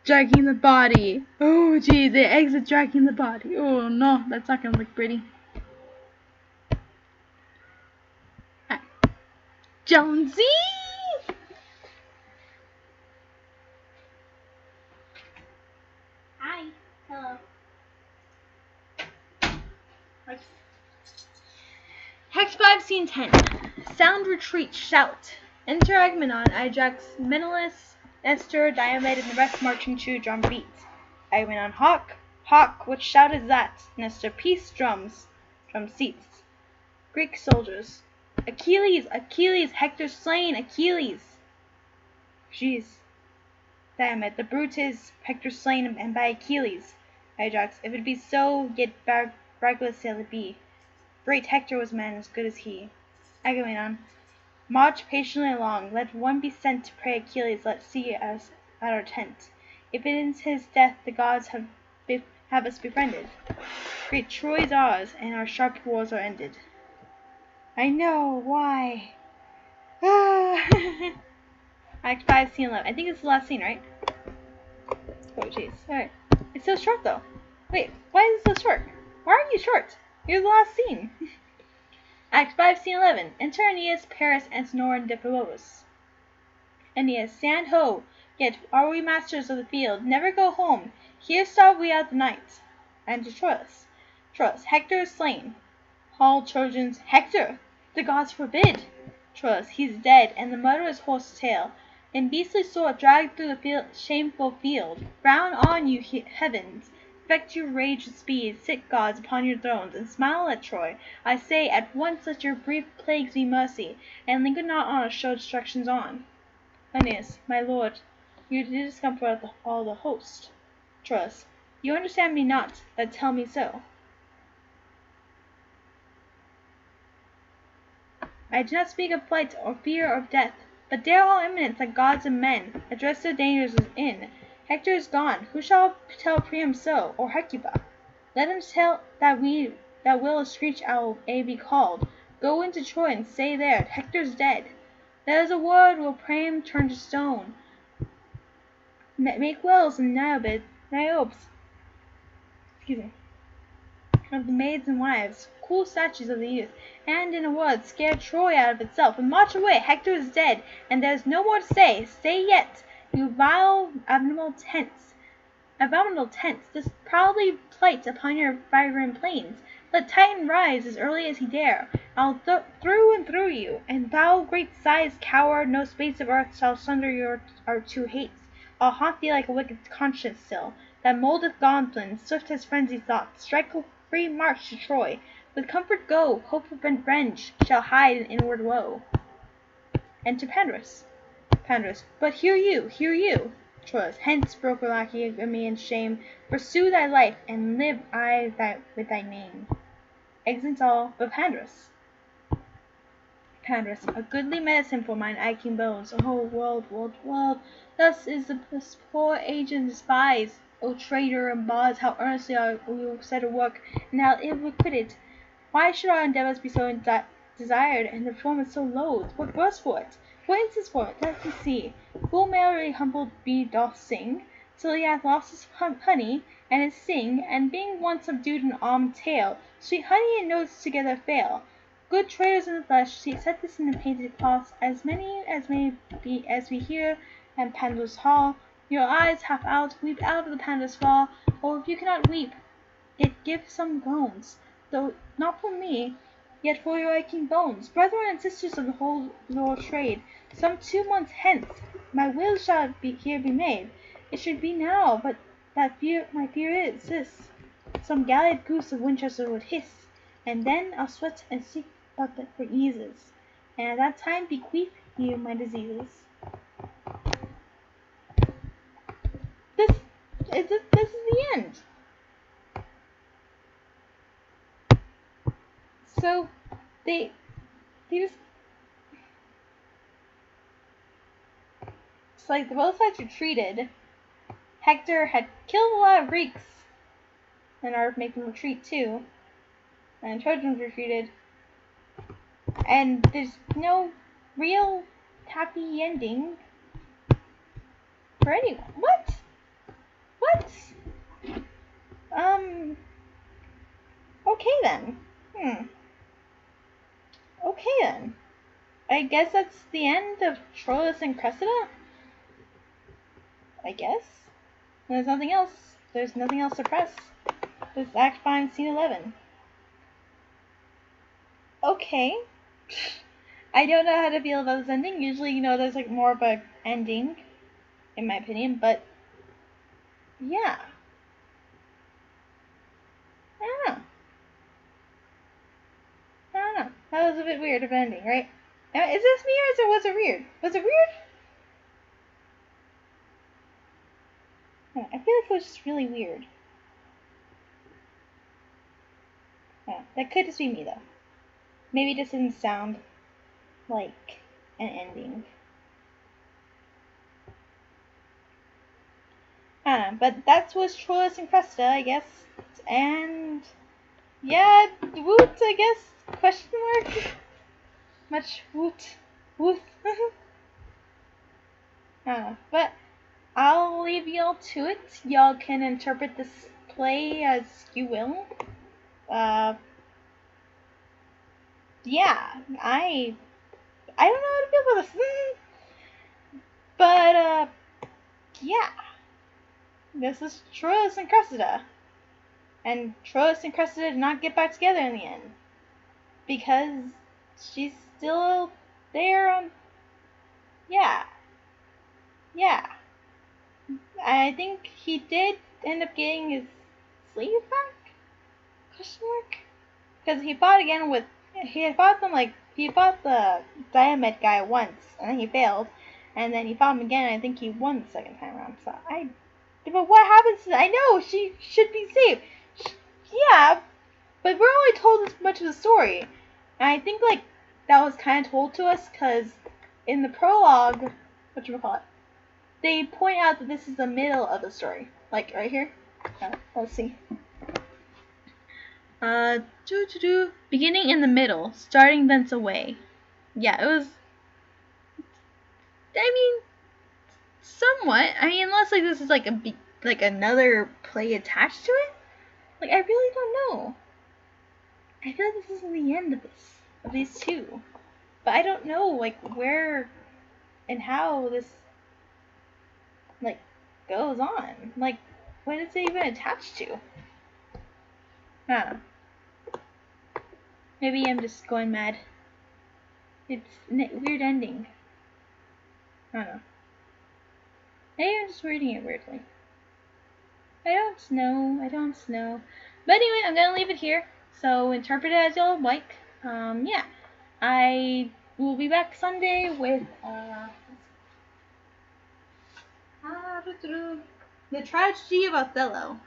Dragging the body. Oh, gee, the eggs are dragging the body. Oh, no, that's not going to look pretty. Jonesy! Hi. Hello. Hex 5, Scene 10. Sound retreat, shout. Enter Agamemnon, Ajax, Menelaus, Nestor, Diomed, and the rest marching to drum beat. Agamemnon, hawk, hawk, what shout is that? Nestor, peace, drums. Drum cease. Greek soldiers. Achilles, Achilles, Hector slain, Achilles. Jeez. Diomed, the brute is Hector slain and by Achilles. Ajax, if it be so, yet bragless shall it be. Great Hector was man as good as he. Agamemnon, march patiently along. Let one be sent to pray Achilles. Let see us at our tent. If it is his death the gods have us befriended. Great Troy's ours, and our sharp wars are ended. I know, why? Act 5, Scene 11. I think it's the last scene, right? Oh, jeez. Alright. It's so short, though. Wait, why is it so short? Why are you short? You're the last scene. Act 5, Scene 11. Enter Aeneas, Paris, Antenor, and Deipologus. Aeneas, stand ho! Yet are we masters of the field. Never go home. Here starve we out the night. Enter Troilus. Troilus, Hector is slain. All Trojans, Hector! The gods forbid! Troilus, he's dead, and the murderer's horse's tail. In beastly sword dragged through the shameful field. Frown on, you heavens! Affect your rage with speed, sit gods upon your thrones, and smile at Troy. I say, at once let your brief plagues be mercy, and linger not on or show destructions on. Aeneas, my lord, you did discomfort all the host. Troilus, you understand me not, that tell me so. I do not speak of flight, or fear of death, but dare all eminence that gods and men address their dangers in. Hector is gone. Who shall tell Priam so, or Hecuba? Let him tell that will a screech owl be called. Go into Troy and say there, Hector's dead. There's a word will Priam turn to stone. Make wells and Niobes, of the maids and wives, cool statues of the youth, and, in a word, scare Troy out of itself, and march away. Hector is dead, and there is no more to say. Stay yet, you vile abominable tents, this proudly plight upon your fragrant plains. Let Titan rise as early as he dare. I'll through and through you, and thou great sized coward, no space of earth shall sunder our two hates. I'll haunt thee like a wicked conscience still, that mouldeth goblins, swift as frenzied thoughts. Strike a free march to Troy. With comfort go, hope of revenge shall hide an inward woe. Enter Pandarus. Pandarus, but hear you. Troilus, hence, broker lackey of me in shame, pursue thy life, and live with thy name. Exit all but Pandarus. Pandarus, a goodly medicine for mine aching bones. O world, thus is the poor aged despised. O traitor and bawds, how earnestly are we set to work, and how ill requited. Why should our endeavours be so desired, and the performance so loathed? What verse for it? What instance for it? Let me see. Full merrily humbled bee doth sing, till he hath lost his honey and his sting, and being once subdued in almond tail, sweet honey and notes together fail. Good traders in the flesh, set this in the painted cloth, as many as may be as we hear at Pandarus' hall. Your eyes half out, weep out of the Pandarus' fall, or if you cannot weep, yet give some groans, though not for me, yet for your aching bones. Brethren and sisters of the whole law trade, some 2 months hence my will shall here be made. It should be now, but my fear is this: some gallant goose of Winchester would hiss, and then I'll sweat and seek but for eases, and at that time bequeath you my diseases. This is the end. So they just like both sides retreated. Hector had killed a lot of Greeks in order to make them retreat too. And Trojans retreated. And there's no real happy ending for anyone. What? What? Okay then. Okay then. I guess that's the end of Troilus and Cressida? I guess. There's nothing else. There's nothing else to press. This Act 5, Scene 11. Okay. I don't know how to feel about this ending. Usually, there's like more of a ending, in my opinion, but yeah. I don't know. That was a bit weird of an ending, right? Now, is this me or was it weird? Was it weird? I feel like it was just really weird. That could just be me though. Maybe it just didn't sound like an ending. I don't know, but that was Troilus and Cressida, I guess. And yeah, woot, I guess? Question mark? Much woot. Woot. I don't know, but I'll leave y'all to it. Y'all can interpret this play as you will. Yeah, I don't know how to feel about this. But, yeah. This is Troilus and Cressida. And Troilus and Cressida did not get back together in the end. Because she's still there yeah. Yeah. I think he did end up getting his sleeve back? Question mark? Because he fought again with, he fought the Diomed guy once, and then he failed. And then he fought him again, and I think he won the second time around. But what happens to, I know, she should be saved. Yeah, but we're only told this much of the story. And I think, like, that was kind of told to us, because in the prologue, whatchamacallit, they point out that this is the middle of the story. Like, right here. Let's see. Beginning in the middle, starting thence away. Yeah, it was, I mean, somewhat. I mean, unless, like, this is, like, another play attached to it. Like, I really don't know. I feel like this isn't the end of these two. But I don't know, like, where and how this, like, goes on. Like, what is it even attached to? Huh. Maybe I'm just going mad. It's a weird ending. I don't know. Maybe I'm just reading it weirdly. I don't know. But anyway, I'm gonna leave it here. So interpret it as y'all like. Yeah. I will be back Sunday with the Tragedy of Othello.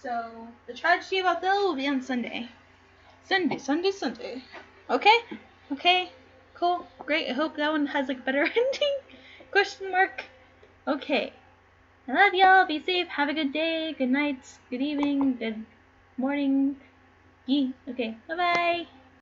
So the Tragedy of Othello will be on Sunday. Sunday. Okay. Cool. Great. I hope that one has like a better ending. Question mark. Okay. I love y'all. Be safe. Have a good day. Good night. Good evening. Good morning. Okay. Bye-bye.